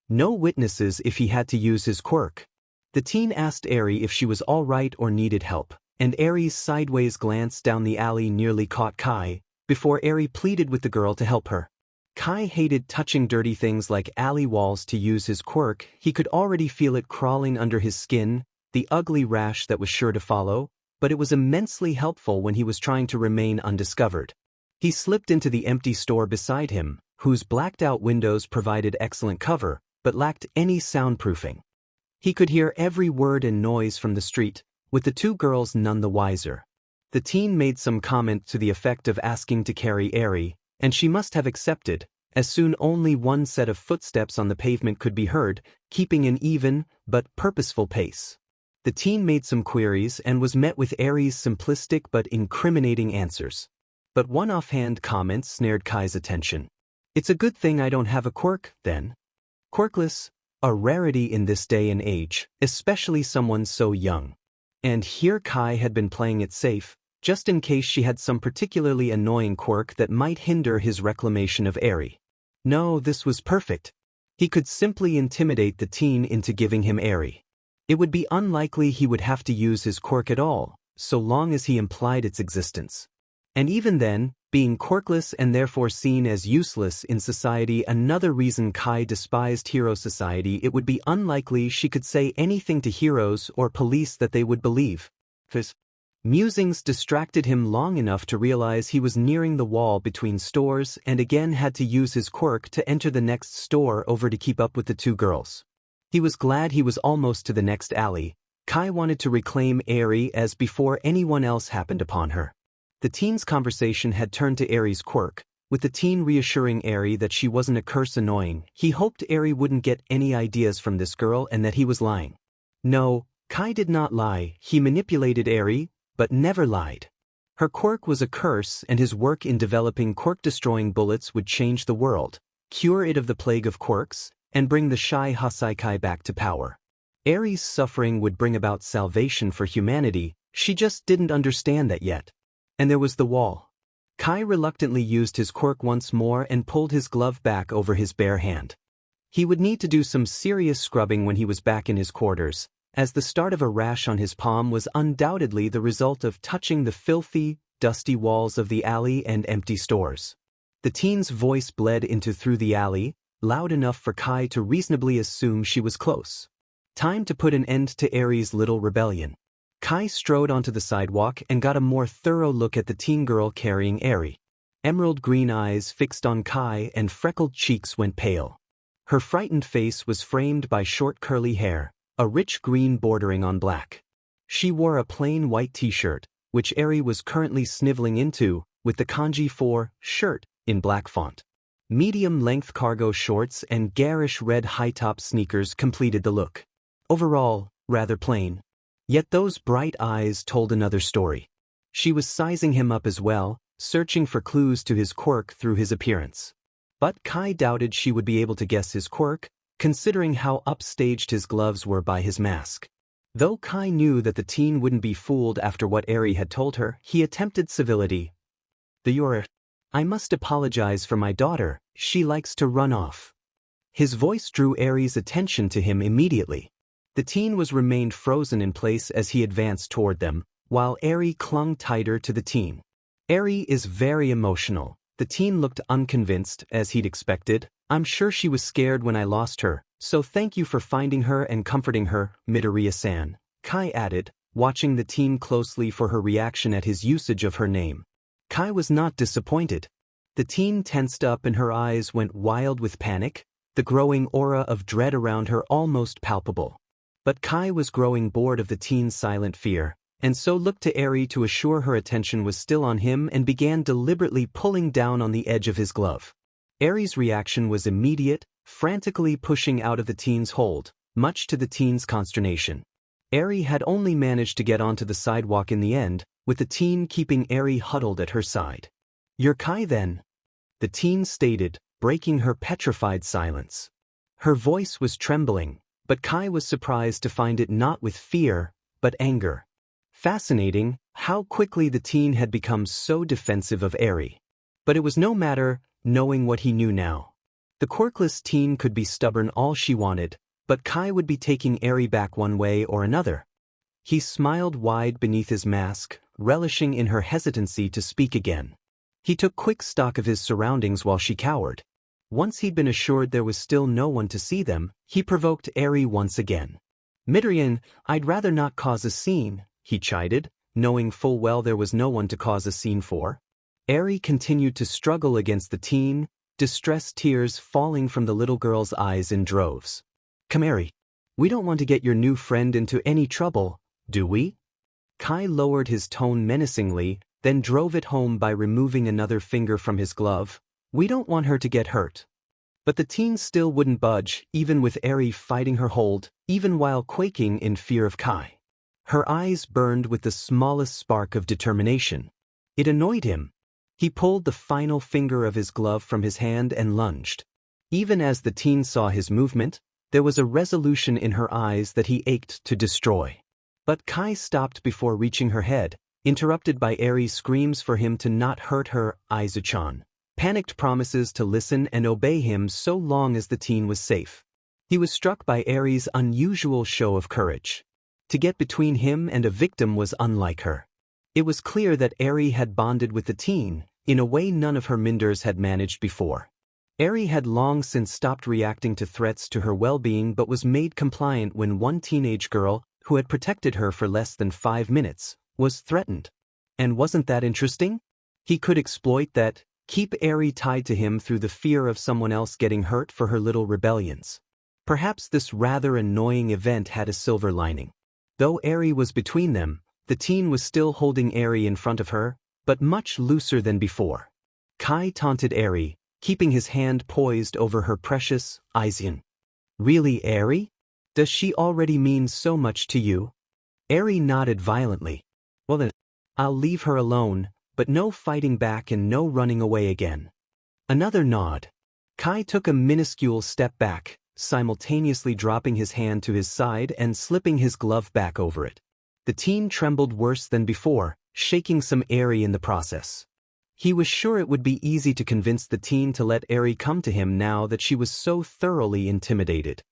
No witnesses if he had to use his quirk. The teen asked Eri if she was all right or needed help, and Eri's sideways glance down the alley nearly caught Kai, before Eri pleaded with the girl to help her. Kai hated touching dirty things like alley walls to use his quirk. He could already feel it crawling under his skin, the ugly rash that was sure to follow, but it was immensely helpful when he was trying to remain undiscovered. He slipped into the empty store beside him, whose blacked-out windows provided excellent cover, but lacked any soundproofing. He could hear every word and noise from the street, with the two girls none the wiser. The teen made some comment to the effect of asking to carry Eri, and she must have accepted, as soon only one set of footsteps on the pavement could be heard, keeping an even, but purposeful pace. The teen made some queries and was met with Eri's simplistic but incriminating answers. But one offhand comment snared Kai's attention. "It's a good thing I don't have a quirk, then." Quirkless, a rarity in this day and age, especially someone so young. And here Kai had been playing it safe, just in case she had some particularly annoying quirk that might hinder his reclamation of Eri. No, this was perfect. He could simply intimidate the teen into giving him Eri. It would be unlikely he would have to use his quirk at all, so long as he implied its existence. And even then, being quirkless and therefore seen as useless in society, another reason Kai despised hero society, it would be unlikely she could say anything to heroes or police that they would believe. His musings distracted him long enough to realize he was nearing the wall between stores and again had to use his quirk to enter the next store over to keep up with the two girls. He was glad he was almost to the next alley. Kai wanted to reclaim Eri as before anyone else happened upon her. The teen's conversation had turned to Eri's quirk, with the teen reassuring Eri that she wasn't a curse annoying. He hoped Eri wouldn't get any ideas from this girl and that he was lying. No, Kai did not lie, he manipulated Eri, but never lied. Her quirk was a curse, and his work in developing quirk-destroying bullets would change the world, cure it of the plague of quirks, and bring the shy Hasaikai back to power. Eri's suffering would bring about salvation for humanity, she just didn't understand that yet. And there was the wall. Kai reluctantly used his quirk once more and pulled his glove back over his bare hand. He would need to do some serious scrubbing when he was back in his quarters, as the start of a rash on his palm was undoubtedly the result of touching the filthy, dusty walls of the alley and empty stores. The teen's voice bled into through the alley, loud enough for Kai to reasonably assume she was close. Time to put an end to Eri's little rebellion. Kai strode onto the sidewalk and got a more thorough look at the teen girl carrying Eri. Emerald green eyes fixed on Kai and freckled cheeks went pale. Her frightened face was framed by short curly hair, a rich green bordering on black. She wore a plain white t-shirt, which Eri was currently sniveling into, with the kanji for shirt in black font. Medium-length cargo shorts and garish red high-top sneakers completed the look. Overall, rather plain. Yet those bright eyes told another story. She was sizing him up as well, searching for clues to his quirk through his appearance. But Kai doubted she would be able to guess his quirk, considering how upstaged his gloves were by his mask. Though Kai knew that the teen wouldn't be fooled after what Eri had told her, he attempted civility. I must apologize for my daughter, she likes to run off. His voice drew Eri's attention to him immediately. The teen remained frozen in place as he advanced toward them, while Eri clung tighter to the teen. Eri is very emotional. The teen looked unconvinced, as he'd expected. I'm sure she was scared when I lost her, so thank you for finding her and comforting her, Midoriya-san, Kai added, watching the teen closely for her reaction at his usage of her name. Kai was not disappointed. The teen tensed up and her eyes went wild with panic, the growing aura of dread around her almost palpable. But Kai was growing bored of the teen's silent fear, and so looked to Eri to assure her attention was still on him and began deliberately pulling down on the edge of his glove. Eri's reaction was immediate, frantically pushing out of the teen's hold, much to the teen's consternation. Eri had only managed to get onto the sidewalk in the end, with the teen keeping Eri huddled at her side. You're Kai then? The teen stated, breaking her petrified silence. Her voice was trembling, but Kai was surprised to find it not with fear, but anger. Fascinating, how quickly the teen had become so defensive of Eri. But it was no matter, knowing what he knew now. The quirkless teen could be stubborn all she wanted, but Kai would be taking Eri back one way or another. He smiled wide beneath his mask, relishing in her hesitancy to speak again. He took quick stock of his surroundings while she cowered. Once he'd been assured there was still no one to see them, he provoked Eri once again. Midoriya, I'd rather not cause a scene, he chided, knowing full well there was no one to cause a scene for. Eri continued to struggle against the teen, distressed tears falling from the little girl's eyes in droves. Come Eri, we don't want to get your new friend into any trouble, do we? Kai lowered his tone menacingly, then drove it home by removing another finger from his glove. We don't want her to get hurt. But the teen still wouldn't budge, even with Eri fighting her hold, even while quaking in fear of Kai. Her eyes burned with the smallest spark of determination. It annoyed him. He pulled the final finger of his glove from his hand and lunged. Even as the teen saw his movement, there was a resolution in her eyes that he ached to destroy. But Kai stopped before reaching her head, interrupted by Eri's screams for him to not hurt her, Aizu-chan. Panicked promises to listen and obey him so long as the teen was safe. He was struck by Eri's unusual show of courage. To get between him and a victim was unlike her. It was clear that Eri had bonded with the teen, in a way none of her minders had managed before. Eri had long since stopped reacting to threats to her well-being but was made compliant when one teenage girl, who had protected her for less than 5 minutes, was threatened. And wasn't that interesting? He could exploit that, keep Eri tied to him through the fear of someone else getting hurt for her little rebellions. Perhaps this rather annoying event had a silver lining. Though Eri was between them, the teen was still holding Eri in front of her, but much looser than before. Kai taunted Eri, keeping his hand poised over her precious Aizen. Really, Eri? Does she already mean so much to you? Eri nodded violently. Well then, I'll leave her alone, but no fighting back and no running away again. Another nod. Kai took a minuscule step back, simultaneously dropping his hand to his side and slipping his glove back over it. The teen trembled worse than before, shaking some Eri in the process. He was sure it would be easy to convince the teen to let Eri come to him now that she was so thoroughly intimidated.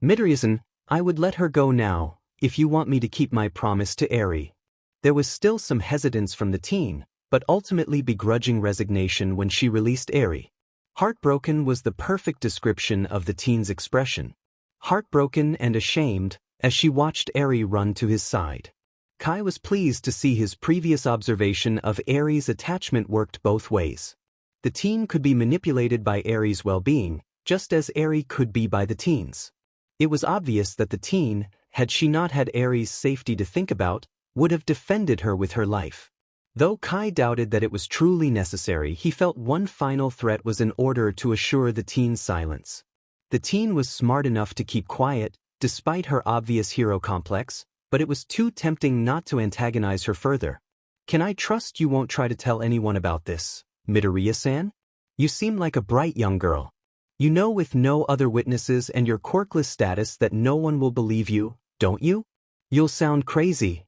Midoriya-san, I would let her go now, if you want me to keep my promise to Eri. There was still some hesitance from the teen, but ultimately begrudging resignation when she released Eri. Heartbroken was the perfect description of the teen's expression. Heartbroken and ashamed, as she watched Eri run to his side. Kai was pleased to see his previous observation of Eri's attachment worked both ways. The teen could be manipulated by Eri's well-being, just as Eri could be by the teen's. It was obvious that the teen, had she not had Eri's safety to think about, would have defended her with her life. Though Kai doubted that it was truly necessary, he felt one final threat was in order to assure the teen's silence. The teen was smart enough to keep quiet, despite her obvious hero complex, but it was too tempting not to antagonize her further. Can I trust you won't try to tell anyone about this, Midoriya-san? You seem like a bright young girl. You know with no other witnesses and your quirkless status that no one will believe you, don't you? You'll sound crazy.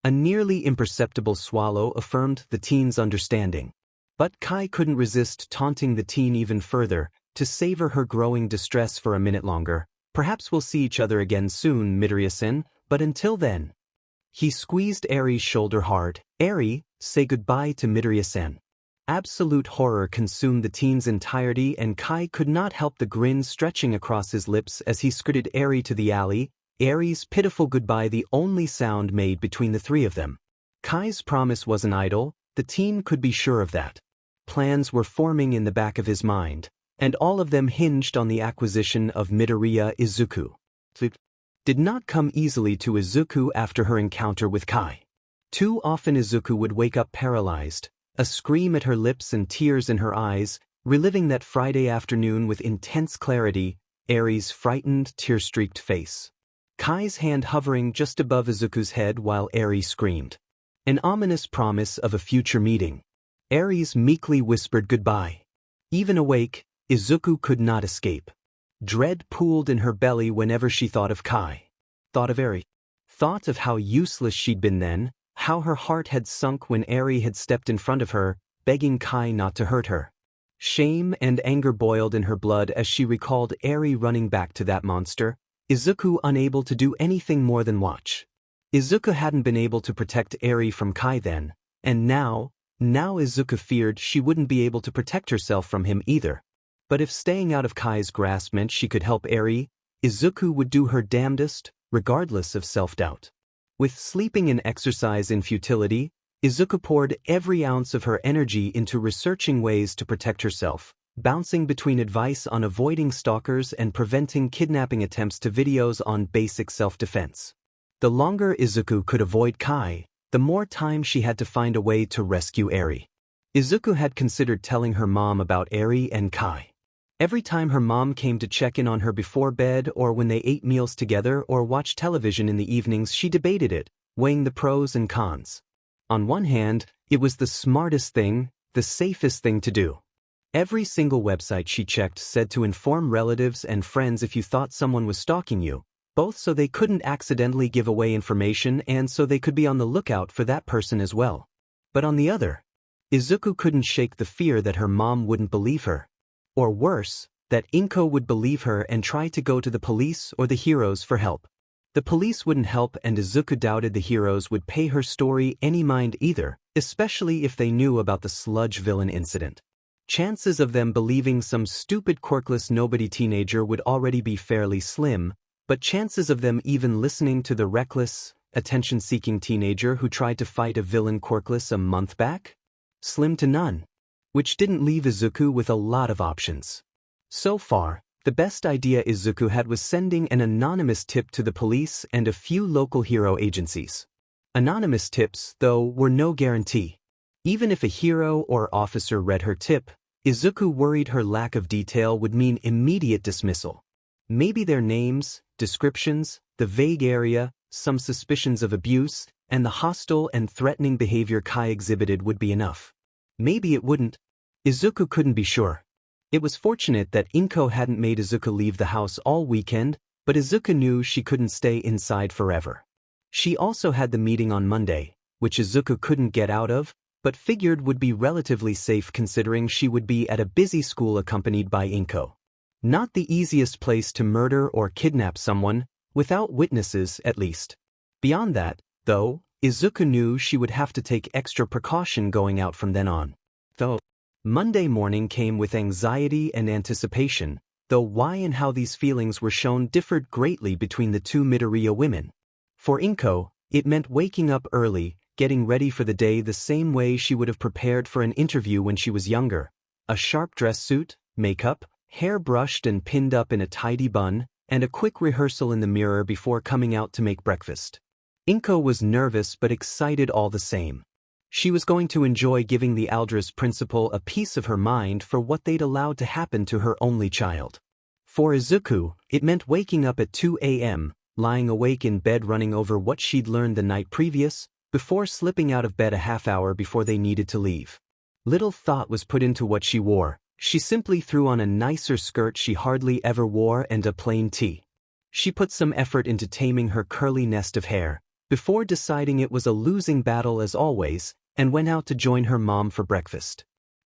A nearly imperceptible swallow affirmed the teen's understanding. But Kai couldn't resist taunting the teen even further, to savor her growing distress for a minute longer. Perhaps we'll see each other again soon, Midoriya-san, but until then. He squeezed Eri's shoulder hard. Eri, say goodbye to Midoriya-san. Absolute horror consumed the teen's entirety and Kai could not help the grin stretching across his lips as he skirted Eri to the alley, Eri's pitiful goodbye the only sound made between the three of them. Kai's promise wasn't idle, the teen could be sure of that. Plans were forming in the back of his mind, and all of them hinged on the acquisition of Midoriya Izuku. Did not come easily to Izuku after her encounter with Kai. Too often Izuku would wake up paralyzed, a scream at her lips and tears in her eyes, reliving that Friday afternoon with intense clarity, Eri's frightened, tear-streaked face. Kai's hand hovering just above Izuku's head while Eri screamed. An ominous promise of a future meeting. Eri's meekly whispered goodbye. Even awake, Izuku could not escape. Dread pooled in her belly whenever she thought of Kai. Thought of Eri. Thought of how useless she'd been then, how her heart had sunk when Eri had stepped in front of her, begging Kai not to hurt her. Shame and anger boiled in her blood as she recalled Eri running back to that monster, Izuku unable to do anything more than watch. Izuku hadn't been able to protect Eri from Kai then, and now Izuku feared she wouldn't be able to protect herself from him either. But if staying out of Kai's grasp meant she could help Eri, Izuku would do her damnedest, regardless of self-doubt. With sleeping and exercise in futility, Izuku poured every ounce of her energy into researching ways to protect herself, bouncing between advice on avoiding stalkers and preventing kidnapping attempts to videos on basic self-defense. The longer Izuku could avoid Kai, the more time she had to find a way to rescue Eri. Izuku had considered telling her mom about Eri and Kai. Every time her mom came to check in on her before bed or when they ate meals together or watched television in the evenings, she debated it, weighing the pros and cons. On one hand, it was the smartest thing, the safest thing to do. Every single website she checked said to inform relatives and friends if you thought someone was stalking you, both so they couldn't accidentally give away information and so they could be on the lookout for that person as well. But on the other, Izuku couldn't shake the fear that her mom wouldn't believe her. Or worse, that Inko would believe her and try to go to the police or the heroes for help. The police wouldn't help and Izuku doubted the heroes would pay her story any mind either, especially if they knew about the sludge villain incident. Chances of them believing some stupid quirkless nobody teenager would already be fairly slim, but chances of them even listening to the reckless, attention-seeking teenager who tried to fight a villain quirkless a month back? Slim to none. Which didn't leave Izuku with a lot of options. So far, the best idea Izuku had was sending an anonymous tip to the police and a few local hero agencies. Anonymous tips, though, were no guarantee. Even if a hero or officer read her tip, Izuku worried her lack of detail would mean immediate dismissal. Maybe their names, descriptions, the vague area, some suspicions of abuse, and the hostile and threatening behavior Kai exhibited would be enough. Maybe it wouldn't. Izuku couldn't be sure. It was fortunate that Inko hadn't made Izuku leave the house all weekend, but Izuku knew she couldn't stay inside forever. She also had the meeting on Monday, which Izuku couldn't get out of, but figured would be relatively safe considering she would be at a busy school accompanied by Inko. Not the easiest place to murder or kidnap someone, without witnesses at least. Beyond that, though, Izuku knew she would have to take extra precaution going out from then on. Monday morning came with anxiety and anticipation, though why and how these feelings were shown differed greatly between the two Midoriya women. For Inko, it meant waking up early, getting ready for the day the same way she would have prepared for an interview when she was younger. A sharp dress suit, makeup, hair brushed and pinned up in a tidy bun, and a quick rehearsal in the mirror before coming out to make breakfast. Inko was nervous but excited all the same. She was going to enjoy giving the Aldris principal a piece of her mind for what they'd allowed to happen to her only child. For Izuku, it meant waking up at 2 a.m., lying awake in bed running over what she'd learned the night previous, before slipping out of bed a half hour before they needed to leave. Little thought was put into what she wore. She simply threw on a nicer skirt she hardly ever wore and a plain tee. She put some effort into taming her curly nest of hair, before deciding it was a losing battle as always, and went out to join her mom for breakfast.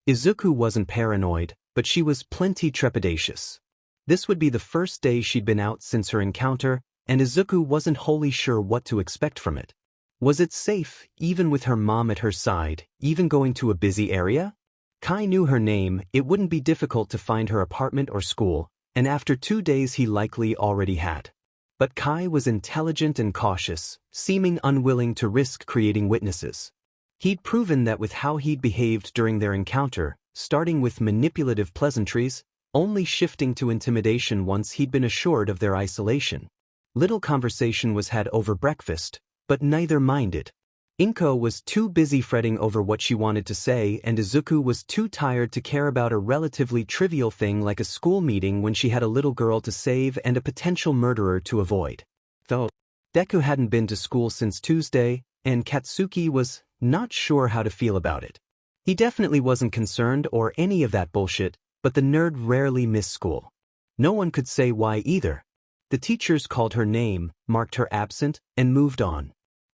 Izuku wasn't paranoid, but she was plenty trepidatious. This would be the first day she'd been out since her encounter, and Izuku wasn't wholly sure what to expect from it. Was it safe, even with her mom at her side, even going to a busy area? Kai knew her name, it wouldn't be difficult to find her apartment or school, and after 2 days he likely already had. But Kai was intelligent and cautious, seeming unwilling to risk creating witnesses. He'd proven that with how he'd behaved during their encounter, starting with manipulative pleasantries, only shifting to intimidation once he'd been assured of their isolation. Little conversation was had over breakfast, but neither minded. Inko was too busy fretting over what she wanted to say, and Izuku was too tired to care about a relatively trivial thing like a school meeting when she had a little girl to save and a potential murderer to avoid. Though Deku hadn't been to school since Tuesday, and Katsuki was not sure how to feel about it. He definitely wasn't concerned or any of that bullshit, but the nerd rarely missed school. No one could say why either. The teachers called her name, marked her absent, and moved on.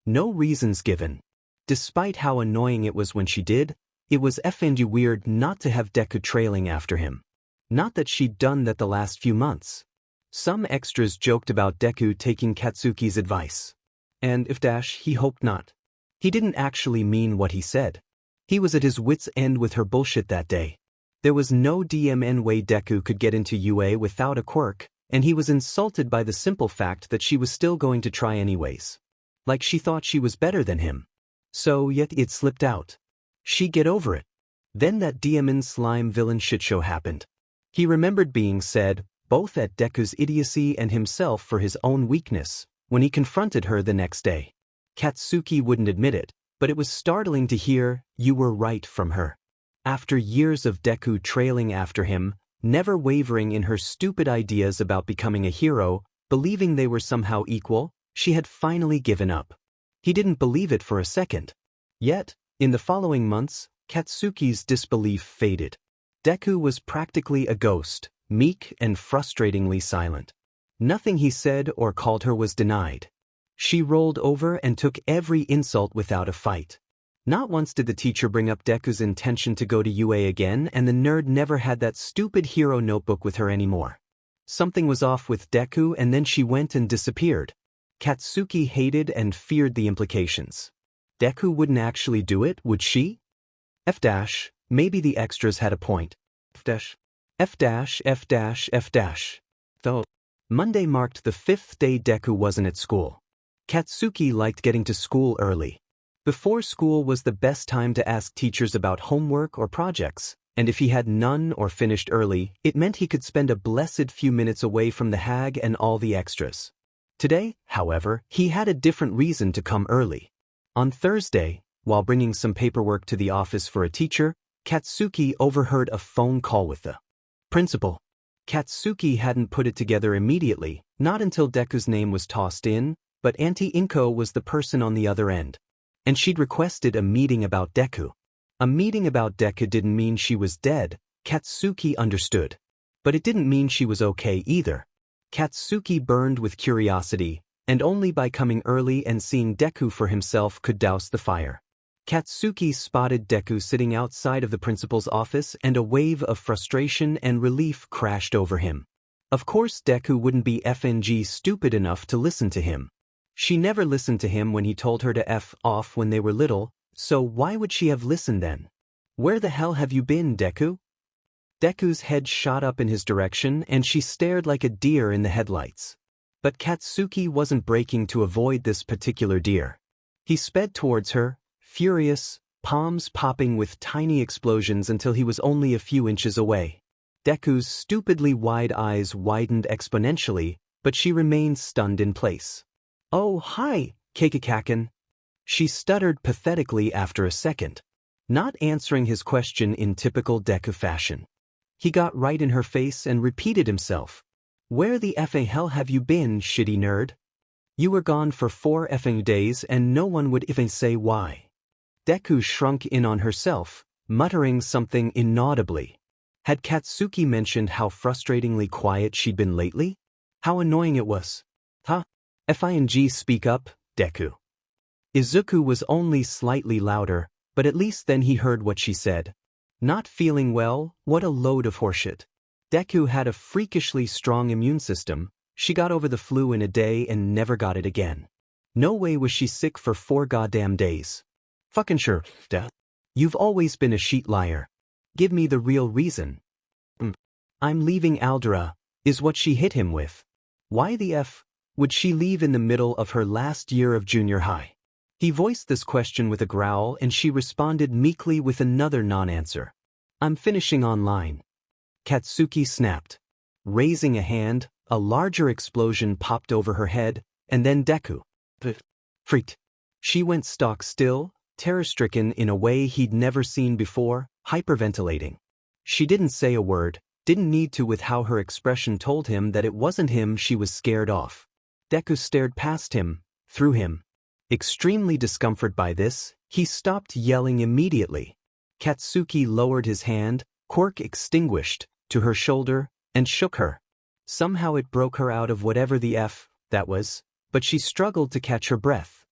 No reasons given. Despite how annoying it was when she did, it was effing weird not to have Deku trailing after him. Not that she'd done that the last few months. Some extras joked about Deku taking Katsuki's advice. And he hoped not. He didn't actually mean what he said. He was at his wit's end with her bullshit that day. There was no DMN way Deku could get into UA without a quirk, and he was insulted by the simple fact that she was still going to try anyways. Like she thought she was better than him. So yet it slipped out. She'd get over it. Then that DMN slime villain shitshow happened. He remembered being said, both at Deku's idiocy and himself for his own weakness, when he confronted her the next day. Katsuki wouldn't admit it, but it was startling to hear, "You were right," from her. After years of Deku trailing after him, never wavering in her stupid ideas about becoming a hero, believing they were somehow equal, she had finally given up. He didn't believe it for a second. Yet, in the following months, Katsuki's disbelief faded. Deku was practically a ghost, meek and frustratingly silent. Nothing he said or called her was denied. She rolled over and took every insult without a fight. Not once did the teacher bring up Deku's intention to go to UA again, and the nerd never had that stupid hero notebook with her anymore. Something was off with Deku, and then she went and disappeared. Katsuki hated and feared the implications. Deku wouldn't actually do it, would she? Maybe the extras had a point. Though Monday marked the 5th day Deku wasn't at school. Katsuki liked getting to school early. Before school was the best time to ask teachers about homework or projects, and if he had none or finished early, it meant he could spend a blessed few minutes away from the hag and all the extras. Today, however, he had a different reason to come early. On Thursday, while bringing some paperwork to the office for a teacher, Katsuki overheard a phone call with the principal. Katsuki hadn't put it together immediately, not until Deku's name was tossed in, but Auntie Inko was the person on the other end. And she'd requested a meeting about Deku. A meeting about Deku didn't mean she was dead, Katsuki understood. But it didn't mean she was okay either. Katsuki burned with curiosity, and only by coming early and seeing Deku for himself could douse the fire. Katsuki spotted Deku sitting outside of the principal's office, and a wave of frustration and relief crashed over him. Of course Deku wouldn't be FNG stupid enough to listen to him. She never listened to him when he told her to F off when they were little, so why would she have listened then? Where the hell have you been, Deku? Deku's head shot up in his direction and she stared like a deer in the headlights. But Katsuki wasn't braking to avoid this particular deer. He sped towards her, furious, palms popping with tiny explosions until he was only a few inches away. Deku's stupidly wide eyes widened exponentially, but she remained stunned in place. "Oh, hi, Keikikaken." She stuttered pathetically after a second, not answering his question in typical Deku fashion. He got right in her face and repeated himself. "Where the effing hell have you been, shitty nerd? You were gone for 4 effing days and no one would even say why." Deku shrunk in on herself, muttering something inaudibly. Had Katsuki mentioned how frustratingly quiet she'd been lately? How annoying it was. "Huh? FING speak up, Deku." Izuku was only slightly louder, but at least then he heard what she said. Not feeling well? What a load of horseshit. Deku had a freakishly strong immune system. She got over the flu in a day and never got it again. No way was she sick for 4 goddamn days. "Fucking sure, duh. You've always been a sheet liar. Give me the real reason." "I'm leaving Aldera," is what she hit him with. Why the F would she leave in the middle of her last year of junior high? He voiced this question with a growl and she responded meekly with another non-answer. "I'm finishing online." Katsuki snapped. Raising a hand, a larger explosion popped over her head, and then Deku freaked. She went stock still, terror-stricken in a way he'd never seen before, hyperventilating. She didn't say a word, didn't need to, with how her expression told him that it wasn't him she was scared off. Deku stared past him, through him. Extremely discomforted by this, he stopped yelling immediately. Katsuki lowered his hand, quirk extinguished, to her shoulder, and shook her. Somehow it broke her out of whatever the F that was, but she struggled to catch her breath.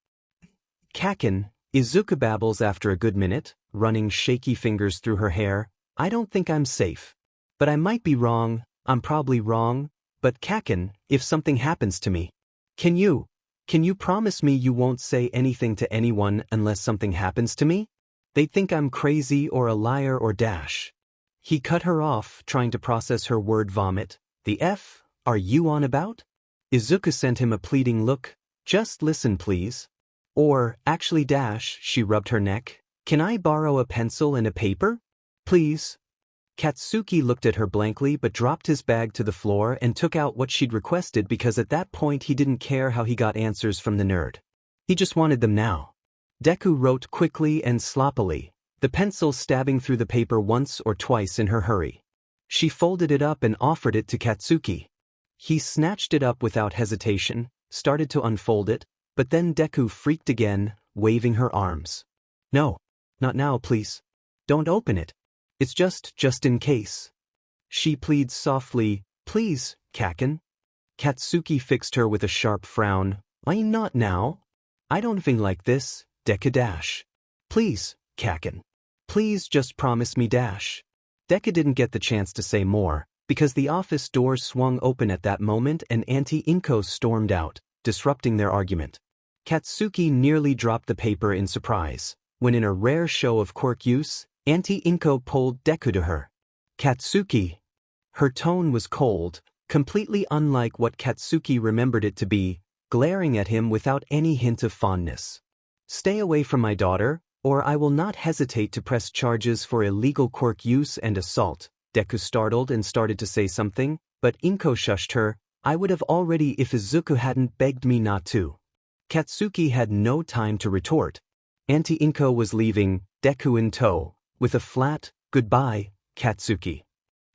"Kaken," Izuku babbles after a good minute, running shaky fingers through her hair, "I don't think I'm safe. But I might be wrong, I'm probably wrong, but Kaken, if something happens to me, Can you promise me you won't say anything to anyone unless something happens to me? They'd think I'm crazy or a liar or dash." He cut her off, trying to process her word vomit. "The F are you on about?" Izuku sent him a pleading look. "Just listen, please." "Or, actually dash," she rubbed her neck. "Can I borrow a pencil and a paper? Please?" Katsuki looked at her blankly but dropped his bag to the floor and took out what she'd requested because at that point he didn't care how he got answers from the nerd. He just wanted them now. Deku wrote quickly and sloppily, the pencil stabbing through the paper once or twice in her hurry. She folded it up and offered it to Katsuki. He snatched it up without hesitation, started to unfold it, but then Deku freaked again, waving her arms. "No, not now, please. Don't open it. It's just in case." She pleads softly, "Please, Kaken." Katsuki fixed her with a sharp frown. "Why not now? I don't think like this, Deku dash. Please, Kaken. Please just promise me dash." Deku didn't get the chance to say more, because the office door swung open at that moment and Auntie Inko stormed out, disrupting their argument. Katsuki nearly dropped the paper in surprise, when in a rare show of quirk use, Auntie Inko pulled Deku to her. "Katsuki." Her tone was cold, completely unlike what Katsuki remembered it to be, glaring at him without any hint of fondness. "Stay away from my daughter, or I will not hesitate to press charges for illegal quirk use and assault." Deku startled and started to say something, but Inko shushed her. "I would have already if Izuku hadn't begged me not to." Katsuki had no time to retort. Auntie Inko was leaving, Deku in tow, with a flat, "Goodbye, Katsuki."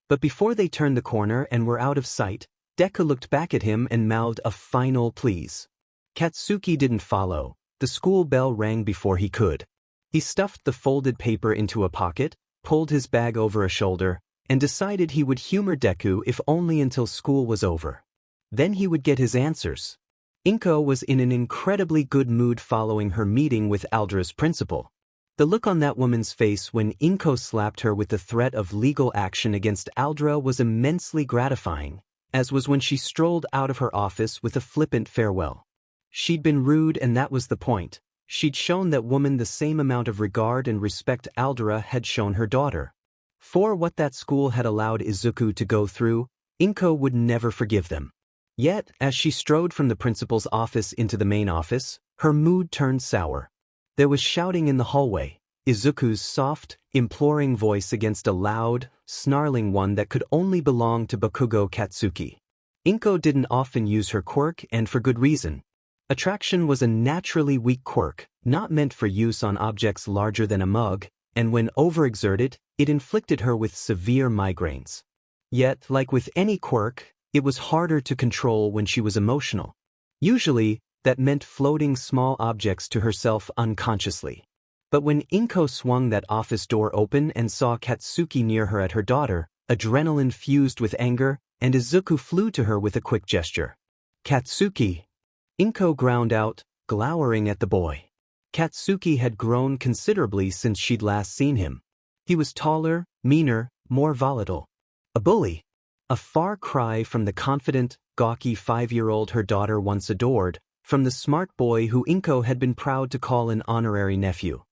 But before they turned the corner and were out of sight, Deku looked back at him and mouthed a final please. Katsuki didn't follow. The school bell rang before he could. He stuffed the folded paper into a pocket, pulled his bag over a shoulder, and decided he would humor Deku if only until school was over. Then he would get his answers. Inko was in an incredibly good mood following her meeting with Aldra's principal. The look on that woman's face when Inko slapped her with the threat of legal action against Aldra was immensely gratifying, as was when she strolled out of her office with a flippant farewell. She'd been rude and that was the point. She'd shown that woman the same amount of regard and respect Aldra had shown her daughter. For what that school had allowed Izuku to go through, Inko would never forgive them. Yet, as she strode from the principal's office into the main office, her mood turned sour. There was shouting in the hallway, Izuku's soft, imploring voice against a loud, snarling one that could only belong to Bakugo Katsuki. Inko didn't often use her quirk, and for good reason. Attraction was a naturally weak quirk, not meant for use on objects larger than a mug, and when overexerted, it inflicted her with severe migraines. Yet, like with any quirk, it was harder to control when she was emotional. Usually, that meant floating small objects to herself unconsciously. But when Inko swung that office door open and saw Katsuki near her at her daughter, adrenaline fused with anger, and Izuku flew to her with a quick gesture. "Katsuki!" Inko ground out, glowering at the boy. Katsuki had grown considerably since she'd last seen him. He was taller, meaner, more volatile. A bully. A far cry from the confident, gawky 5-year-old her daughter once adored, from the smart boy who Inko had been proud to call an honorary nephew.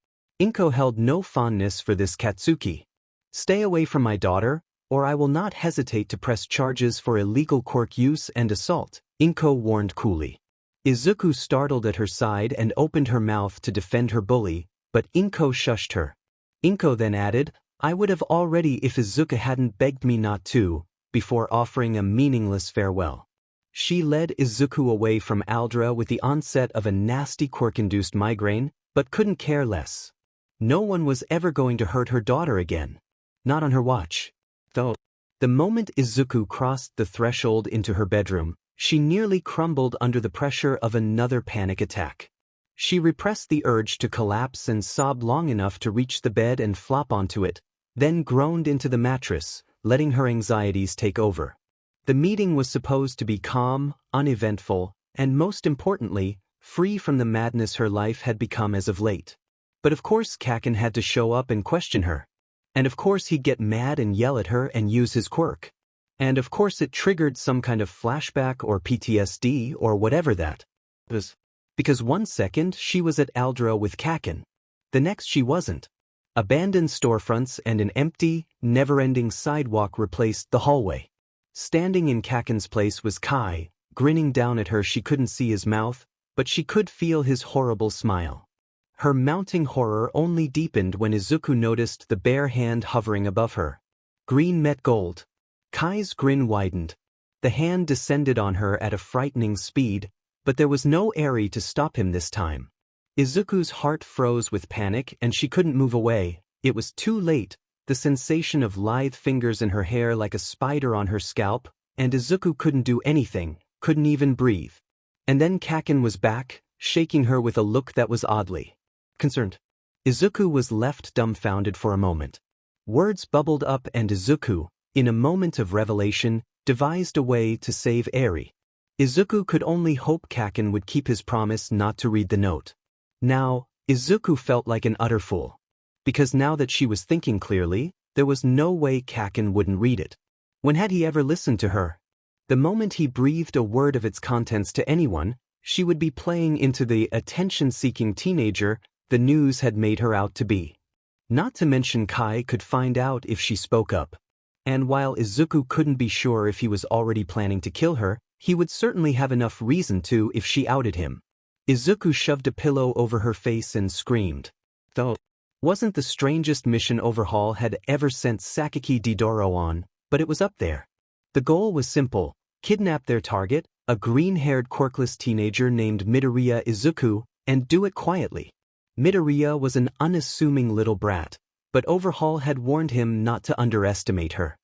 Inko held no fondness for this Katsuki. "Stay away from my daughter, or I will not hesitate to press charges for illegal quirk use and assault," Inko warned coolly. Izuku startled at her side and opened her mouth to defend her bully, but Inko shushed her. Inko then added, "I would have already if Izuku hadn't begged me not to," before offering a meaningless farewell. She led Izuku away from Aldra with the onset of a nasty quirk-induced migraine, but couldn't care less. No one was ever going to hurt her daughter again. Not on her watch. Though, the moment Izuku crossed the threshold into her bedroom, she nearly crumbled under the pressure of another panic attack. She repressed the urge to collapse and sobbed long enough to reach the bed and flop onto it, then groaned into the mattress, letting her anxieties take over. The meeting was supposed to be calm, uneventful, and most importantly, free from the madness her life had become as of late. But of course Kaken had to show up and question her. And of course he'd get mad and yell at her and use his quirk. And of course it triggered some kind of flashback or PTSD or whatever that was. Because one second she was at Aldra with Kaken. The next she wasn't. Abandoned storefronts and an empty, never-ending sidewalk replaced the hallway. Standing in Kaken's place was Kai, grinning down at her. She couldn't see his mouth, but she could feel his horrible smile. Her mounting horror only deepened when Izuku noticed the bare hand hovering above her. Green met gold. Kai's grin widened. The hand descended on her at a frightening speed, but there was no Eri to stop him this time. Izuku's heart froze with panic and she couldn't move away. It was too late, the sensation of lithe fingers in her hair like a spider on her scalp, and Izuku couldn't do anything, couldn't even breathe. And then Kaken was back, shaking her with a look that was oddly concerned. Izuku was left dumbfounded for a moment. Words bubbled up and Izuku, in a moment of revelation, devised a way to save Eri. Izuku could only hope Kaken would keep his promise not to read the note. Now, Izuku felt like an utter fool. Because now that she was thinking clearly, there was no way Kaken wouldn't read it. When had he ever listened to her? The moment he breathed a word of its contents to anyone, she would be playing into the attention-seeking teenager the news had made her out to be. Not to mention Kai could find out if she spoke up. And while Izuku couldn't be sure if he was already planning to kill her, he would certainly have enough reason to if she outed him. Izuku shoved a pillow over her face and screamed. Though, wasn't the strangest mission Overhaul had ever sent Sakaki Didoro on, but it was up there. The goal was simple: kidnap their target, a green-haired quirkless teenager named Midoriya Izuku, and do it quietly. Midoriya was an unassuming little brat, but Overhaul had warned him not to underestimate her.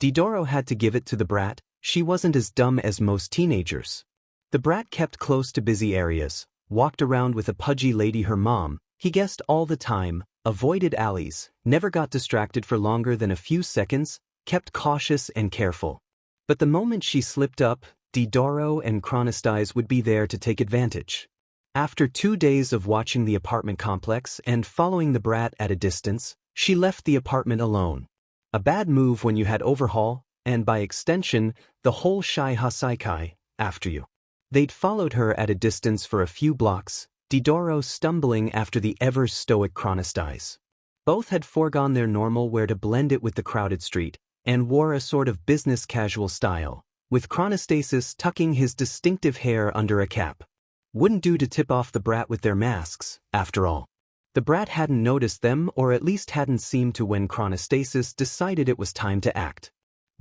Didoro had to give it to the brat, she wasn't as dumb as most teenagers. The brat kept close to busy areas, walked around with a pudgy lady her mom, he guessed all the time, avoided alleys, never got distracted for longer than a few seconds, kept cautious and careful. But the moment she slipped up, Didoro and Chronostais would be there to take advantage. After 2 days of watching the apartment complex and following the brat at a distance, she left the apartment alone. A bad move when you had Overhaul, and by extension, the whole Shai Hasaikai, after you. They'd followed her at a distance for a few blocks, Didoro stumbling after the ever-stoic Chronostais. Both had foregone their normal wear to blend it with the crowded street, and wore a sort of business-casual style, with Chronostasis tucking his distinctive hair under a cap. Wouldn't do to tip off the brat with their masks, after all. The brat hadn't noticed them, or at least hadn't seemed to when Chronostasis decided it was time to act.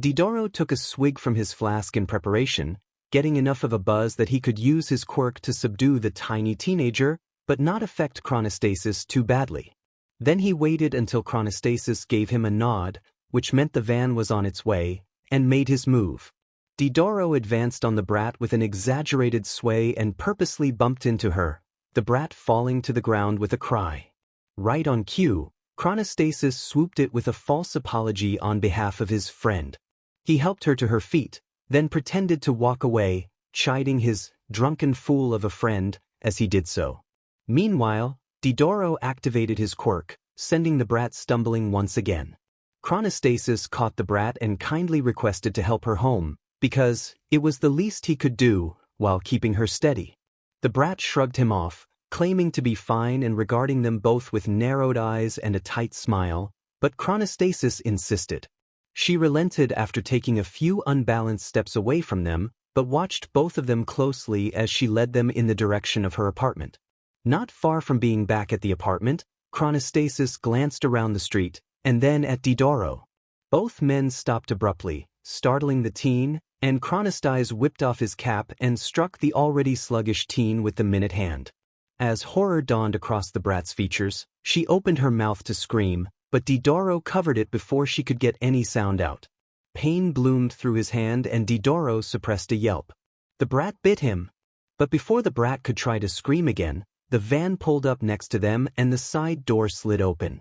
Didoro took a swig from his flask in preparation, getting enough of a buzz that he could use his quirk to subdue the tiny teenager, but not affect Chronostasis too badly. Then he waited until Chronostasis gave him a nod, which meant the van was on its way, and made his move. Didoro advanced on the brat with an exaggerated sway and purposely bumped into her, the brat falling to the ground with a cry. Right on cue, Chronostasis swooped it with a false apology on behalf of his friend. He helped her to her feet, then pretended to walk away, chiding his drunken fool of a friend as he did so. Meanwhile, Didoro activated his quirk, sending the brat stumbling once again. Chronostasis caught the brat and kindly requested to help her home, because it was the least he could do, while keeping her steady. The brat shrugged him off, claiming to be fine and regarding them both with narrowed eyes and a tight smile, but Chronostasis insisted. She relented after taking a few unbalanced steps away from them, but watched both of them closely as she led them in the direction of her apartment. Not far from being back at the apartment, Chronostasis glanced around the street, and then at Didoro. Both men stopped abruptly, startling the teen, and Chronostais whipped off his cap and struck the already sluggish teen with the minute hand. As horror dawned across the brat's features, she opened her mouth to scream, but Didoro covered it before she could get any sound out. Pain bloomed through his hand and Didoro suppressed a yelp. The brat bit him. But before the brat could try to scream again, the van pulled up next to them and the side door slid open.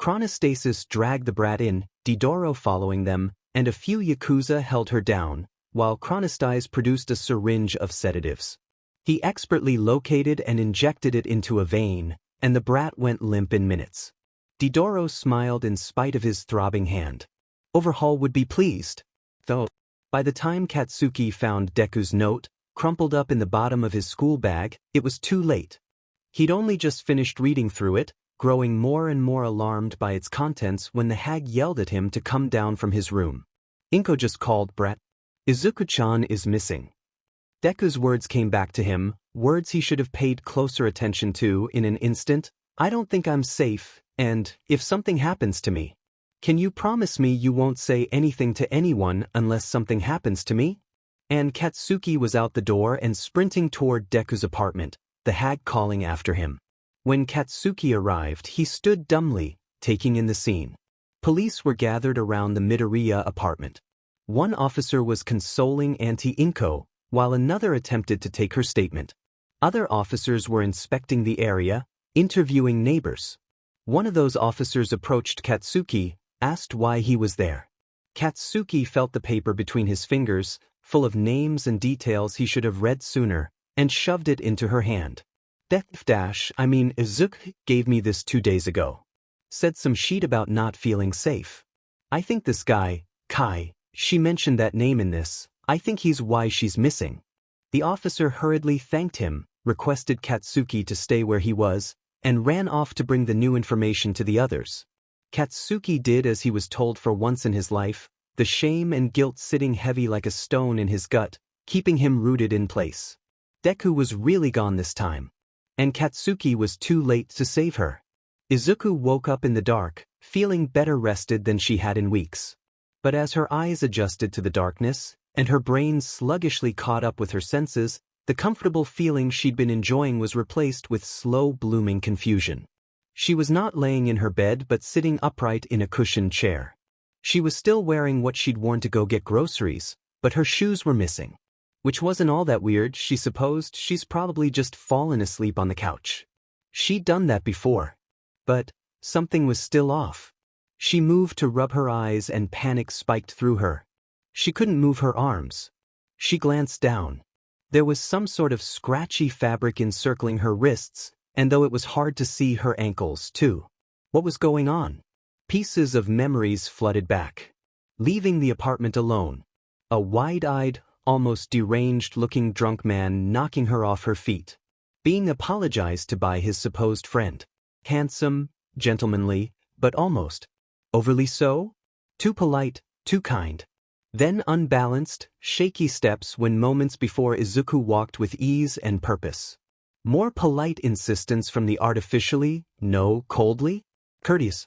Chronostasis dragged the brat in, Didoro following them, and a few Yakuza held her down, while Chronostais produced a syringe of sedatives. He expertly located and injected it into a vein, and the brat went limp in minutes. Didoro smiled in spite of his throbbing hand. Overhaul would be pleased. Though, by the time Katsuki found Deku's note, crumpled up in the bottom of his school bag, it was too late. He'd only just finished reading through it, growing more and more alarmed by its contents when the hag yelled at him to come down from his room. Inko just called, "Brat. Izuku-chan is missing." Deku's words came back to him, words he should have paid closer attention to in an instant. "I don't think I'm safe. And, if something happens to me, can you promise me you won't say anything to anyone unless something happens to me?" And Katsuki was out the door and sprinting toward Deku's apartment, the hag calling after him. When Katsuki arrived, he stood dumbly, taking in the scene. Police were gathered around the Midoriya apartment. One officer was consoling Auntie Inko, while another attempted to take her statement. Other officers were inspecting the area, interviewing neighbors. One of those officers approached Katsuki, asked why he was there. Katsuki felt the paper between his fingers, full of names and details he should have read sooner, and shoved it into her hand. Izuku gave me this 2 days ago. Said some sheet about not feeling safe. I think this guy, Kai, she mentioned that name in this, I think he's why she's missing. The officer hurriedly thanked him, requested Katsuki to stay where he was, and ran off to bring the new information to the others. Katsuki did as he was told for once in his life, the shame and guilt sitting heavy like a stone in his gut, keeping him rooted in place. Deku was really gone this time. And Katsuki was too late to save her. Izuku woke up in the dark, feeling better rested than she had in weeks. But as her eyes adjusted to the darkness, and her brain sluggishly caught up with her senses, the comfortable feeling she'd been enjoying was replaced with slow-blooming confusion. She was not laying in her bed but sitting upright in a cushioned chair. She was still wearing what she'd worn to go get groceries, but her shoes were missing. Which wasn't all that weird. She supposed she's probably just fallen asleep on the couch. She'd done that before. But something was still off. She moved to rub her eyes and panic spiked through her. She couldn't move her arms. She glanced down. There was some sort of scratchy fabric encircling her wrists, and though it was hard to see, her ankles too. What was going on? Pieces of memories flooded back. Leaving the apartment alone. A wide-eyed, almost deranged-looking drunk man knocking her off her feet. Being apologized to by his supposed friend. Handsome, gentlemanly, but almost overly so? Too polite, too kind. Then unbalanced, shaky steps when moments before Izuku walked with ease and purpose. More polite insistence from the artificially, no, coldly, courteous.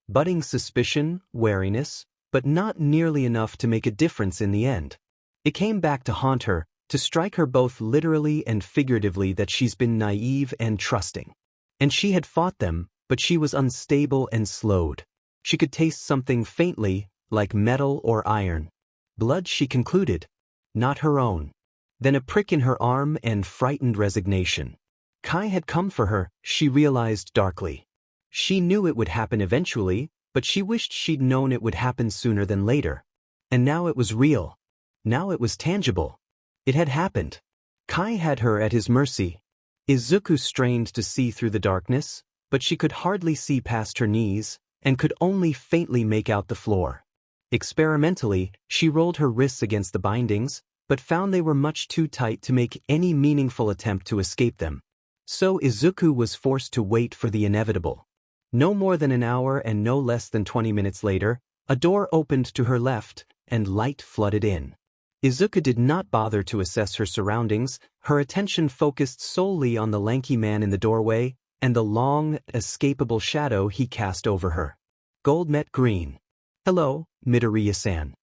Budding suspicion, wariness, but not nearly enough to make a difference in the end. It came back to haunt her, to strike her both literally and figuratively that she's been naive and trusting. And she had fought them, but she was unstable and slowed. She could taste something faintly, like metal or iron. Blood, she concluded. Not her own. Then a prick in her arm and frightened resignation. Kai had come for her, she realized darkly. She knew it would happen eventually, but she wished she'd known it would happen sooner than later. And now it was real. Now it was tangible. It had happened. Kai had her at his mercy. Izuku strained to see through the darkness, but she could hardly see past her knees, and could only faintly make out the floor. Experimentally, she rolled her wrists against the bindings, but found they were much too tight to make any meaningful attempt to escape them. So Izuku was forced to wait for the inevitable. No more than an hour and no less than 20 minutes later, a door opened to her left, and light flooded in. Izuku did not bother to assess her surroundings, her attention focused solely on the lanky man in the doorway, and the long, escapable shadow he cast over her. Gold met green. Hello, Midoriya-san.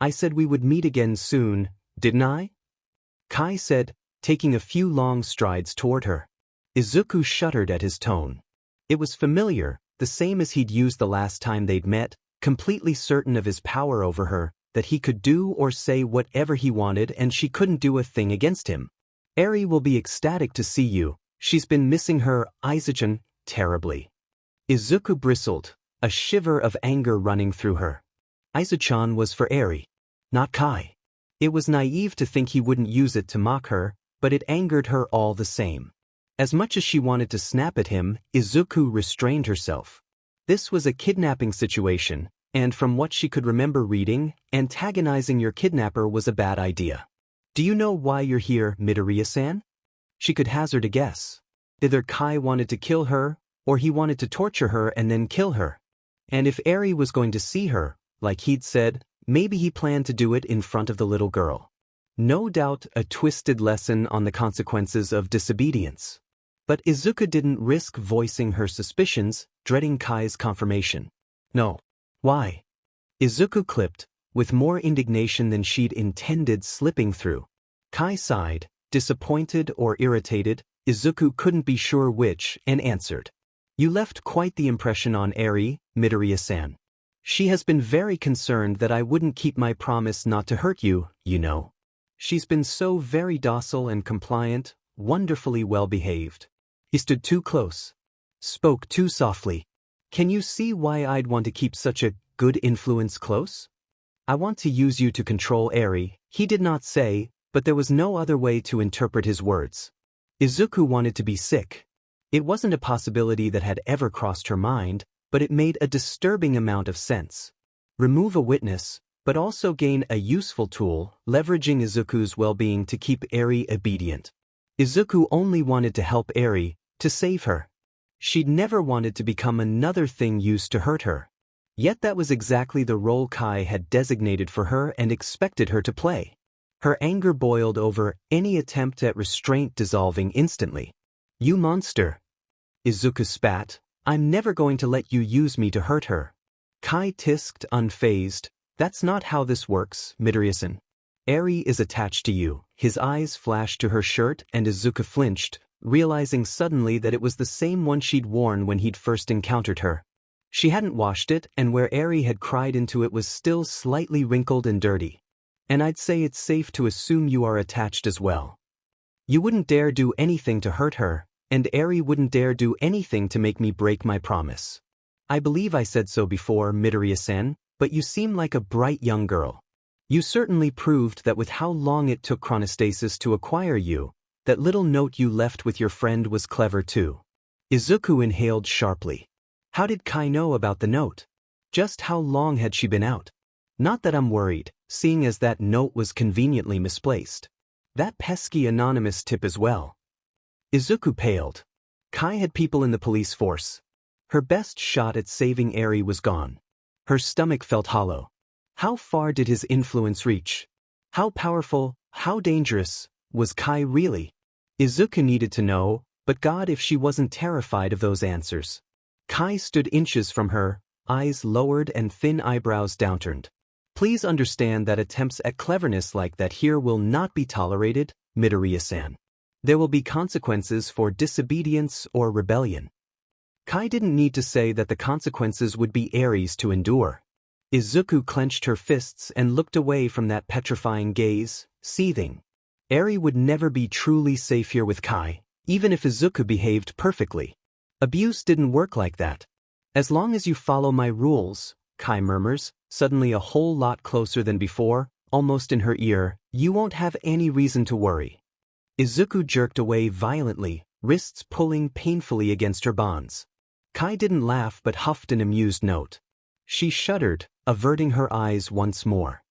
I said we would meet again soon, didn't I? Kai said, taking a few long strides toward her. Izuku shuddered at his tone. It was familiar, the same as he'd used the last time they'd met, completely certain of his power over her, that he could do or say whatever he wanted and she couldn't do a thing against him. Eri will be ecstatic to see you. She's been missing her, Aizachan, terribly. Izuku bristled, a shiver of anger running through her. Aizachan was for Eri, not Kai. It was naive to think he wouldn't use it to mock her, but it angered her all the same. As much as she wanted to snap at him, Izuku restrained herself. This was a kidnapping situation, and from what she could remember reading, antagonizing your kidnapper was a bad idea. Do you know why you're here, Midoriya-san? She could hazard a guess. Either Kai wanted to kill her, or he wanted to torture her and then kill her. And if Eri was going to see her, like he'd said, maybe he planned to do it in front of the little girl. No doubt a twisted lesson on the consequences of disobedience. But Izuku didn't risk voicing her suspicions, dreading Kai's confirmation. No. Why? Izuku clipped, with more indignation than she'd intended slipping through. Kai sighed, disappointed or irritated, Izuku couldn't be sure which, and answered. You left quite the impression on Eri, Midoriya-san. She has been very concerned that I wouldn't keep my promise not to hurt you, you know. She's been so very docile and compliant, wonderfully well-behaved. He stood too close. Spoke too softly. Can you see why I'd want to keep such a good influence close? I want to use you to control Eri, he did not say, but there was no other way to interpret his words. Izuku wanted to be sick. It wasn't a possibility that had ever crossed her mind, but it made a disturbing amount of sense. Remove a witness, but also gain a useful tool, leveraging Izuku's well-being to keep Eri obedient. Izuku only wanted to help Eri, to save her. She'd never wanted to become another thing used to hurt her. Yet that was exactly the role Kai had designated for her and expected her to play. Her anger boiled over, any attempt at restraint dissolving instantly. You monster. Izuku spat. I'm never going to let you use me to hurt her. Kai tisked, unfazed. That's not how this works, Midoriya-san. Eri is attached to you. His eyes flashed to her shirt and Izuku flinched, realizing suddenly that it was the same one she'd worn when he'd first encountered her. She hadn't washed it, and where Eri had cried into it was still slightly wrinkled and dirty. And I'd say it's safe to assume you are attached as well. You wouldn't dare do anything to hurt her, and Eri wouldn't dare do anything to make me break my promise. I believe I said so before, Midoriya-san, but you seem like a bright young girl. You certainly proved that with how long it took chronostasis to acquire you, that little note you left with your friend was clever too. Izuku inhaled sharply. How did Kai know about the note? Just how long had she been out? Not that I'm worried, seeing as that note was conveniently misplaced. That pesky anonymous tip as well. Izuku paled. Kai had people in the police force. Her best shot at saving Eri was gone. Her stomach felt hollow. How far did his influence reach? How powerful, how dangerous, was Kai really? Izuku needed to know, but God, if she wasn't terrified of those answers. Kai stood inches from her, eyes lowered and thin eyebrows downturned. Please understand that attempts at cleverness like that here will not be tolerated, Midoriya-san. There will be consequences for disobedience or rebellion. Kai didn't need to say that the consequences would be Eri's to endure. Izuku clenched her fists and looked away from that petrifying gaze, seething. Eri would never be truly safe here with Kai, even if Izuku behaved perfectly. Abuse didn't work like that. As long as you follow my rules, Kai murmurs, suddenly a whole lot closer than before, almost in her ear, you won't have any reason to worry. Izuku jerked away violently, wrists pulling painfully against her bonds. Kai didn't laugh but huffed an amused note. She shuddered, averting her eyes once more.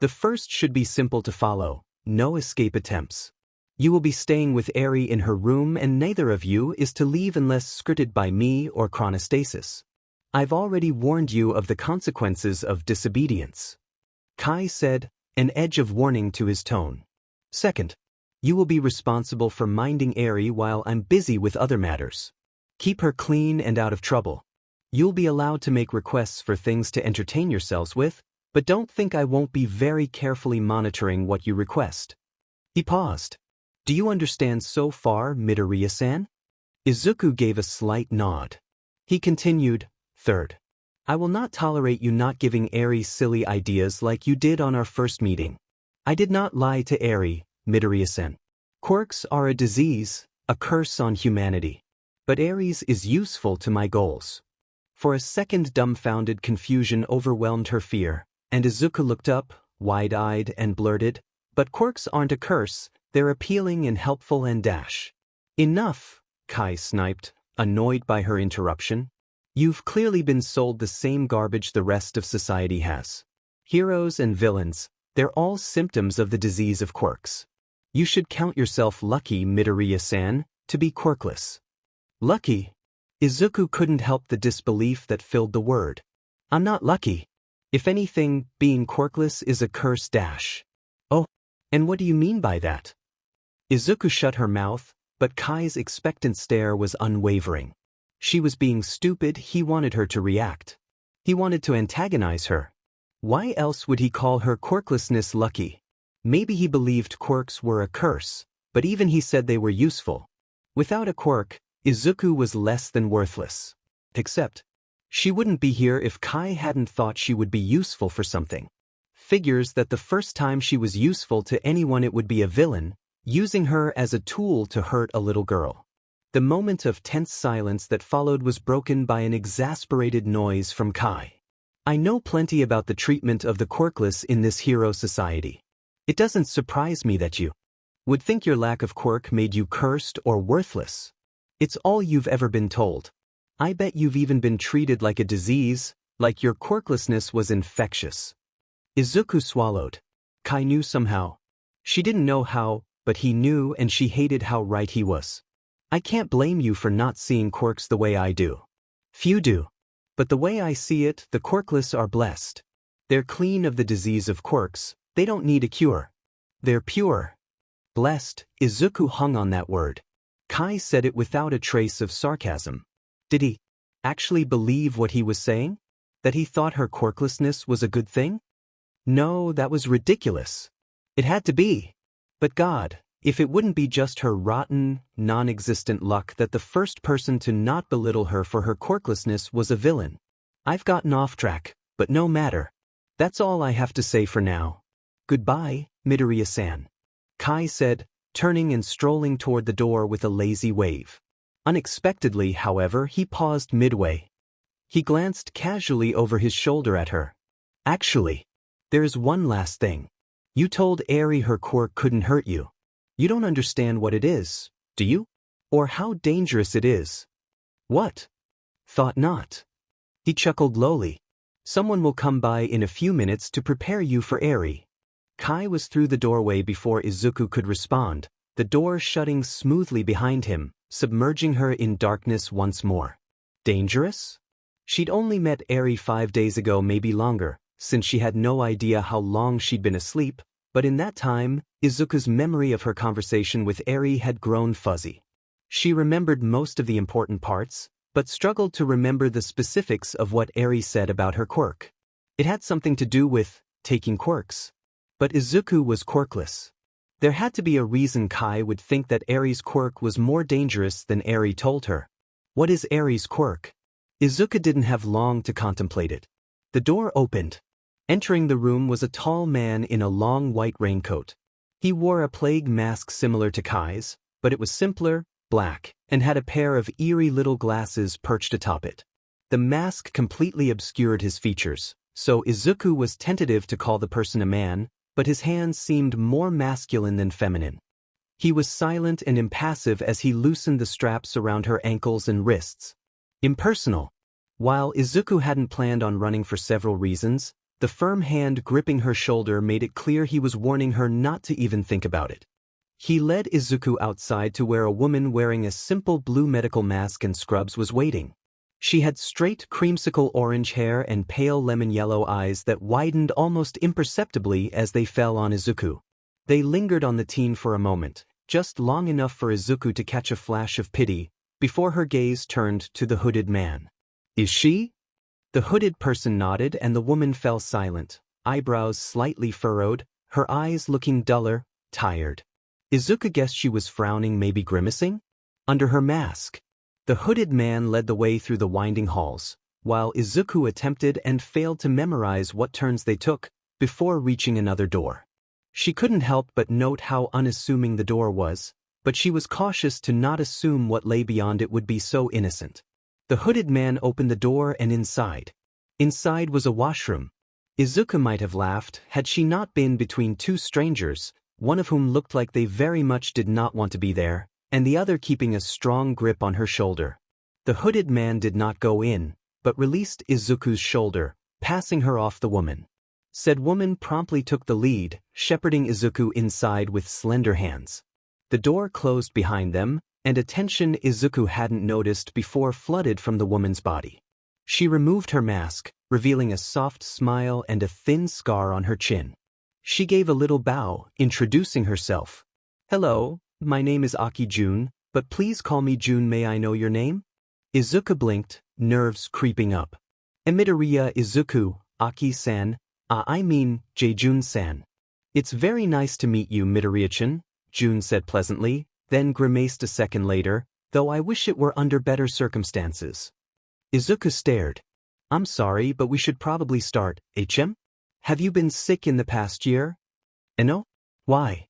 The first should be simple to follow, no escape attempts. You will be staying with Eri in her room and neither of you is to leave unless skirted by me or chronostasis. I've already warned you of the consequences of disobedience. Kai said, an edge of warning to his tone. Second, you will be responsible for minding Eri while I'm busy with other matters. Keep her clean and out of trouble. You'll be allowed to make requests for things to entertain yourselves with, but don't think I won't be very carefully monitoring what you request. He paused. Do you understand so far, Midoriya-san? Izuku gave a slight nod. He continued, third, I will not tolerate you not giving Eri silly ideas like you did on our first meeting. I did not lie to Eri, Midoriya-san. Quirks are a disease, a curse on humanity. But Eri's is useful to my goals. For a second dumbfounded confusion overwhelmed her fear, and Izuku looked up, wide-eyed and blurted, but quirks aren't a curse, they're appealing and helpful and dash. Enough, Kai sniped, annoyed by her interruption. You've clearly been sold the same garbage the rest of society has. Heroes and villains, they're all symptoms of the disease of quirks. You should count yourself lucky, Midoriya-san, to be quirkless. Lucky? Izuku couldn't help the disbelief that filled the word. I'm not lucky. If anything, being quirkless is a curse dash. Oh, and what do you mean by that? Izuku shut her mouth, but Kai's expectant stare was unwavering. She was being stupid, he wanted her to react. He wanted to antagonize her. Why else would he call her quirklessness lucky? Maybe he believed quirks were a curse, but even he said they were useful. Without a quirk, Izuku was less than worthless. Except, she wouldn't be here if Kai hadn't thought she would be useful for something. Figures that the first time she was useful to anyone it would be a villain, using her as a tool to hurt a little girl. The moment of tense silence that followed was broken by an exasperated noise from Kai. I know plenty about the treatment of the quirkless in this hero society. It doesn't surprise me that you would think your lack of quirk made you cursed or worthless. It's all you've ever been told. I bet you've even been treated like a disease, like your quirklessness was infectious. Izuku swallowed. Kai knew somehow. She didn't know how, but he knew and she hated how right he was. I can't blame you for not seeing quirks the way I do. Few do. But the way I see it, the quirkless are blessed. They're clean of the disease of quirks, they don't need a cure. They're pure. Blessed, Izuku hung on that word. Kai said it without a trace of sarcasm. Did he actually believe what he was saying? That he thought her quirklessness was a good thing? No, that was ridiculous. It had to be. But God, if it wouldn't be just her rotten, non-existent luck that the first person to not belittle her for her quirklessness was a villain. I've gotten off track, but no matter. That's all I have to say for now. Goodbye, Midoriya-san. Kai said, turning and strolling toward the door with a lazy wave. Unexpectedly, however, he paused midway. He glanced casually over his shoulder at her. Actually, there's one last thing. You told Eri her quirk couldn't hurt you. You don't understand what it is, do you? Or how dangerous it is? What? Thought not. He chuckled lowly. Someone will come by in a few minutes to prepare you for Eri. Kai was through the doorway before Izuku could respond, the door shutting smoothly behind him, submerging her in darkness once more. Dangerous? She'd only met Eri 5 days ago, maybe longer, since she had no idea how long she'd been asleep, but in that time, Izuku's memory of her conversation with Eri had grown fuzzy. She remembered most of the important parts, but struggled to remember the specifics of what Eri said about her quirk. It had something to do with taking quirks. But Izuku was quirkless. There had to be a reason Kai would think that Eri's quirk was more dangerous than Eri told her. What is Eri's quirk? Izuku didn't have long to contemplate it. The door opened. Entering the room was a tall man in a long white raincoat. He wore a plague mask similar to Kai's, but it was simpler, black, and had a pair of eerie little glasses perched atop it. The mask completely obscured his features, so Izuku was tentative to call the person a man, but his hands seemed more masculine than feminine. He was silent and impassive as he loosened the straps around her ankles and wrists. Impersonal. While Izuku hadn't planned on running for several reasons, the firm hand gripping her shoulder made it clear he was warning her not to even think about it. He led Izuku outside to where a woman wearing a simple blue medical mask and scrubs was waiting. She had straight creamsicle orange hair and pale lemon yellow eyes that widened almost imperceptibly as they fell on Izuku. They lingered on the teen for a moment, just long enough for Izuku to catch a flash of pity, before her gaze turned to the hooded man. Is she? The hooded person nodded and the woman fell silent, eyebrows slightly furrowed, her eyes looking duller, tired. Izuku guessed she was frowning, maybe grimacing? Under her mask. The hooded man led the way through the winding halls, while Izuku attempted and failed to memorize what turns they took, before reaching another door. She couldn't help but note how unassuming the door was, but she was cautious to not assume what lay beyond it would be so innocent. The hooded man opened the door and inside. Inside was a washroom. Izuku might have laughed had she not been between two strangers, one of whom looked like they very much did not want to be there, and the other keeping a strong grip on her shoulder. The hooded man did not go in, but released Izuku's shoulder, passing her off the woman. Said woman promptly took the lead, shepherding Izuku inside with slender hands. The door closed behind them, and a tension Izuku hadn't noticed before flooded from the woman's body. She removed her mask, revealing a soft smile and a thin scar on her chin. She gave a little bow, introducing herself. Hello, my name is Aki Jun, but please call me Jun. May I know your name? Izuku blinked, nerves creeping up. Midoriya Izuku, Aki-san, I mean, Jae-jun-san. It's very nice to meet you, Midoriya-chan, Jun said pleasantly, then grimaced a second later, though I wish it were under better circumstances. Izuku stared. I'm sorry, but we should probably start, HM? Have you been sick in the past year? No? Why?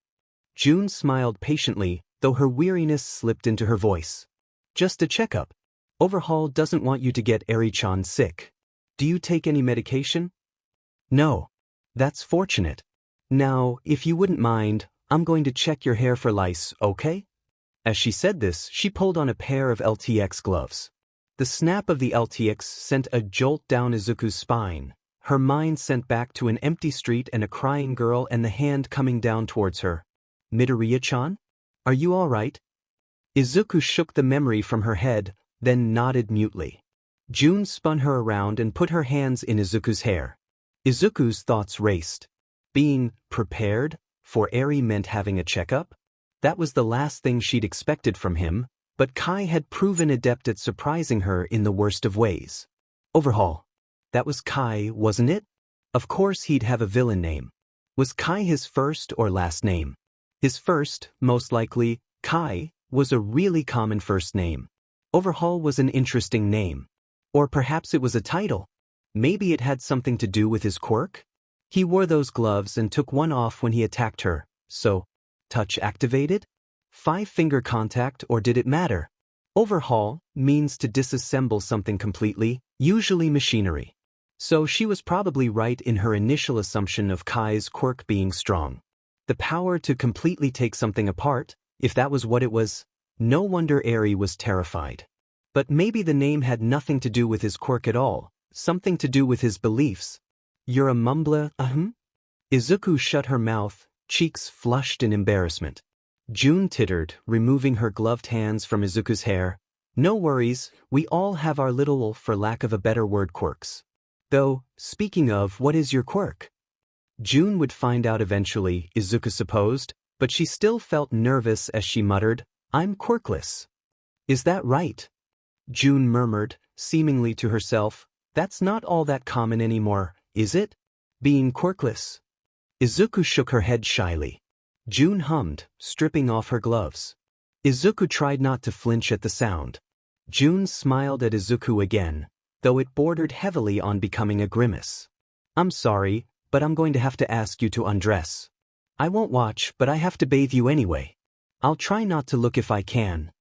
Jun smiled patiently, though her weariness slipped into her voice. Just a checkup. Overhaul doesn't want you to get Eri-chan sick. Do you take any medication? No. That's fortunate. Now, if you wouldn't mind, I'm going to check your hair for lice, okay? As she said this, she pulled on a pair of LTX gloves. The snap of the LTX sent a jolt down Izuku's spine, her mind sent back to an empty street and a crying girl and the hand coming down towards her. Midoriya-chan? Are you all right? Izuku shook the memory from her head, then nodded mutely. Jun spun her around and put her hands in Izuku's hair. Izuku's thoughts raced. Being prepared for Eri meant having a checkup? That was the last thing she'd expected from him, but Kai had proven adept at surprising her in the worst of ways. Overhaul. That was Kai, wasn't it? Of course he'd have a villain name. Was Kai his first or last name? His first, most likely. Kai was a really common first name. Overhaul was an interesting name. Or perhaps it was a title. Maybe it had something to do with his quirk? He wore those gloves and took one off when he attacked her, so, touch activated? 5-finger contact, or did it matter? Overhaul means to disassemble something completely, usually machinery. So she was probably right in her initial assumption of Kai's quirk being strong. The power to completely take something apart, if that was what it was. No wonder Eri was terrified. But maybe the name had nothing to do with his quirk at all, something to do with his beliefs. You're a mumbler, Izuku shut her mouth, cheeks flushed in embarrassment. June tittered, removing her gloved hands from Izuku's hair. No worries, we all have our little, for lack of a better word, quirks. Though, speaking of, what is your quirk? June would find out eventually, Izuku supposed, but she still felt nervous as she muttered, I'm quirkless. Is that right? June murmured, seemingly to herself, that's not all that common anymore, is it? Being quirkless. Izuku shook her head shyly. June hummed, stripping off her gloves. Izuku tried not to flinch at the sound. June smiled at Izuku again, though it bordered heavily on becoming a grimace. I'm sorry, but I'm going to have to ask you to undress. I won't watch, but I have to bathe you anyway. I'll try not to look if I can.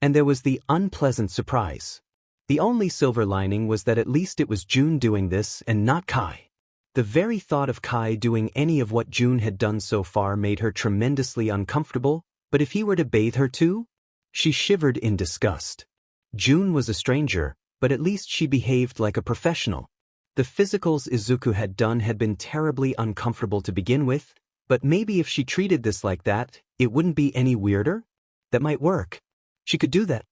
And there was the unpleasant surprise. The only silver lining was that at least it was June doing this and not Kai. The very thought of Kai doing any of what June had done so far made her tremendously uncomfortable, but if he were to bathe her too? She shivered in disgust. June was a stranger, but at least she behaved like a professional. The physicals Izuku had done had been terribly uncomfortable to begin with, but maybe if she treated this like that, it wouldn't be any weirder? That might work. She could do that.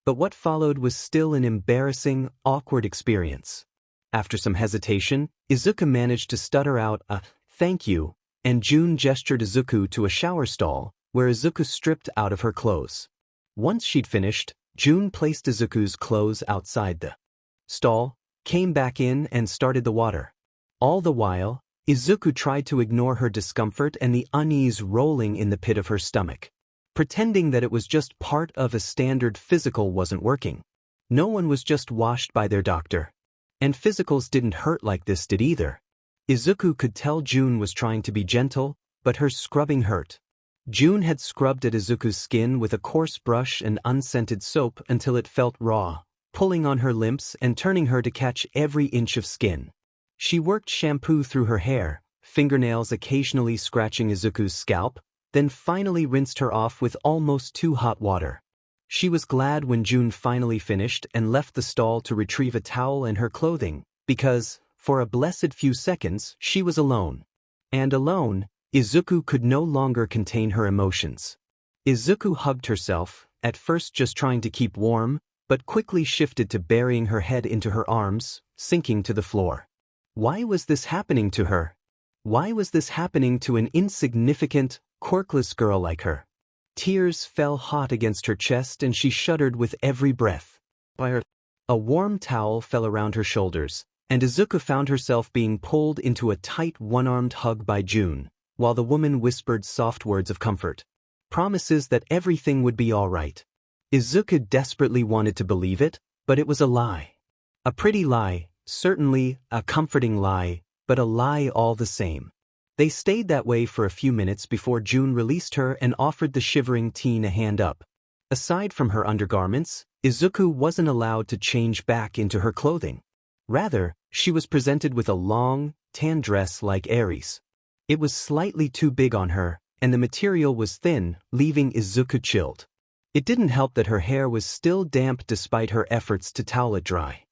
But what followed was still an embarrassing, awkward experience. After some hesitation, Izuku managed to stutter out a thank you, and June gestured Izuku to a shower stall, where Izuku stripped out of her clothes. Once she'd finished, June placed Izuku's clothes outside the stall, came back in and started the water. All the while, Izuku tried to ignore her discomfort and the unease rolling in the pit of her stomach. Pretending that it was just part of a standard physical wasn't working. No one was just washed by their doctor. And physicals didn't hurt like this did either. Izuku could tell June was trying to be gentle, but her scrubbing hurt. June had scrubbed at Izuku's skin with a coarse brush and unscented soap until it felt raw, pulling on her limbs and turning her to catch every inch of skin. She worked shampoo through her hair, fingernails occasionally scratching Izuku's scalp, then finally rinsed her off with almost too hot water. She was glad when June finally finished and left the stall to retrieve a towel and her clothing, because, for a blessed few seconds, she was alone. And alone, Izuku could no longer contain her emotions. Izuku hugged herself, at first just trying to keep warm, but quickly shifted to burying her head into her arms, sinking to the floor. Why was this happening to her? Why was this happening to an insignificant, quirkless girl like her? Tears fell hot against her chest and she shuddered with every breath. A warm towel fell around her shoulders, and Izuku found herself being pulled into a tight one-armed hug by June, while the woman whispered soft words of comfort. Promises that everything would be all right. Izuku desperately wanted to believe it, but it was a lie. A pretty lie, certainly a comforting lie, but a lie all the same. They stayed that way for a few minutes before June released her and offered the shivering teen a hand up. Aside from her undergarments, Izuku wasn't allowed to change back into her clothing. Rather, she was presented with a long, tan dress like Eri's. It was slightly too big on her, and the material was thin, leaving Izuku chilled. It didn't help that her hair was still damp despite her efforts to towel it dry.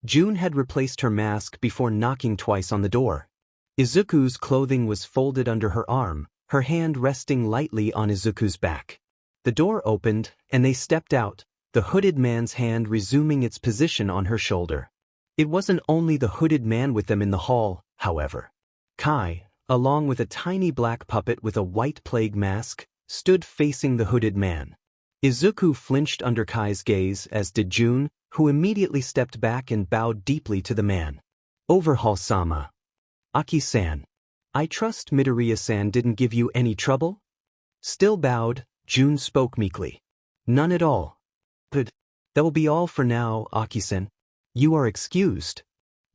June had replaced her mask before knocking twice on the door. Izuku's clothing was folded under her arm, her hand resting lightly on Izuku's back. The door opened, and they stepped out, the hooded man's hand resuming its position on her shoulder. It wasn't only the hooded man with them in the hall, however. Kai, along with a tiny black puppet with a white plague mask, stood facing the hooded man. Izuku flinched under Kai's gaze, as did June, who immediately stepped back and bowed deeply to the man. Overhaul-sama. Aki-san. I trust Midoriya-san didn't give you any trouble? Still bowed, June spoke meekly. None at all. Good. That will be all for now, Aki-san. You are excused.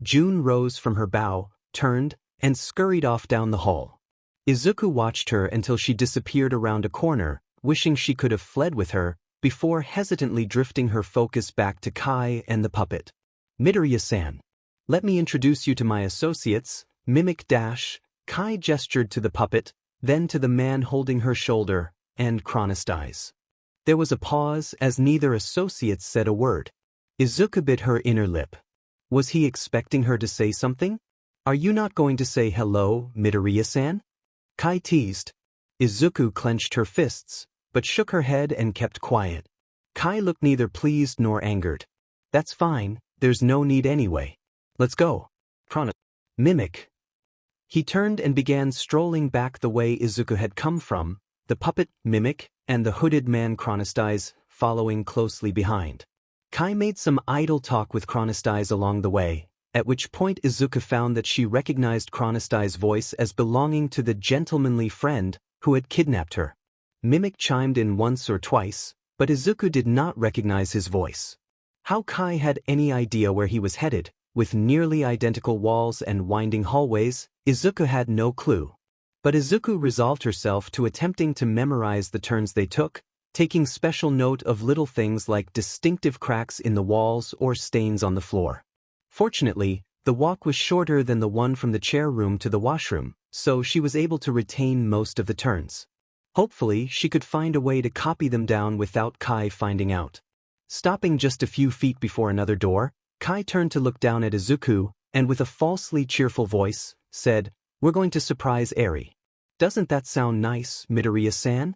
June rose from her bow, turned, and scurried off down the hall. Izuku watched her until she disappeared around a corner, wishing she could have fled with her, before hesitantly drifting her focus back to Kai and the puppet. Midoriya-san. Let me introduce you to my associates, Mimic Dash. Kai gestured to the puppet, then to the man holding her shoulder, and Chronist Eyes. There was a pause as neither associate said a word. Izuku bit her inner lip. Was he expecting her to say something? Are you not going to say hello, Midoriya-san? Kai teased. Izuku clenched her fists, but shook her head and kept quiet. Kai looked neither pleased nor angered. That's fine, there's no need anyway. Let's go. Mimic. He turned and began strolling back the way Izuku had come from, the puppet, Mimic, and the hooded man Chronist Eyes following closely behind. Kai made some idle talk with Chronist Eyes along the way, at which point Izuku found that she recognized Chronist Eyes' voice as belonging to the gentlemanly friend who had kidnapped her. Mimic chimed in once or twice, but Izuku did not recognize his voice. How Kai had any idea where he was headed, with nearly identical walls and winding hallways, Izuku had no clue. But Izuku resolved herself to attempting to memorize the turns they took, taking special note of little things like distinctive cracks in the walls or stains on the floor. Fortunately, the walk was shorter than the one from the chair room to the washroom, so she was able to retain most of the turns. Hopefully, she could find a way to copy them down without Kai finding out. Stopping just a few feet before another door, Kai turned to look down at Izuku, and with a falsely cheerful voice, said, "We're going to surprise Eri. Doesn't that sound nice, Midoriya-san?"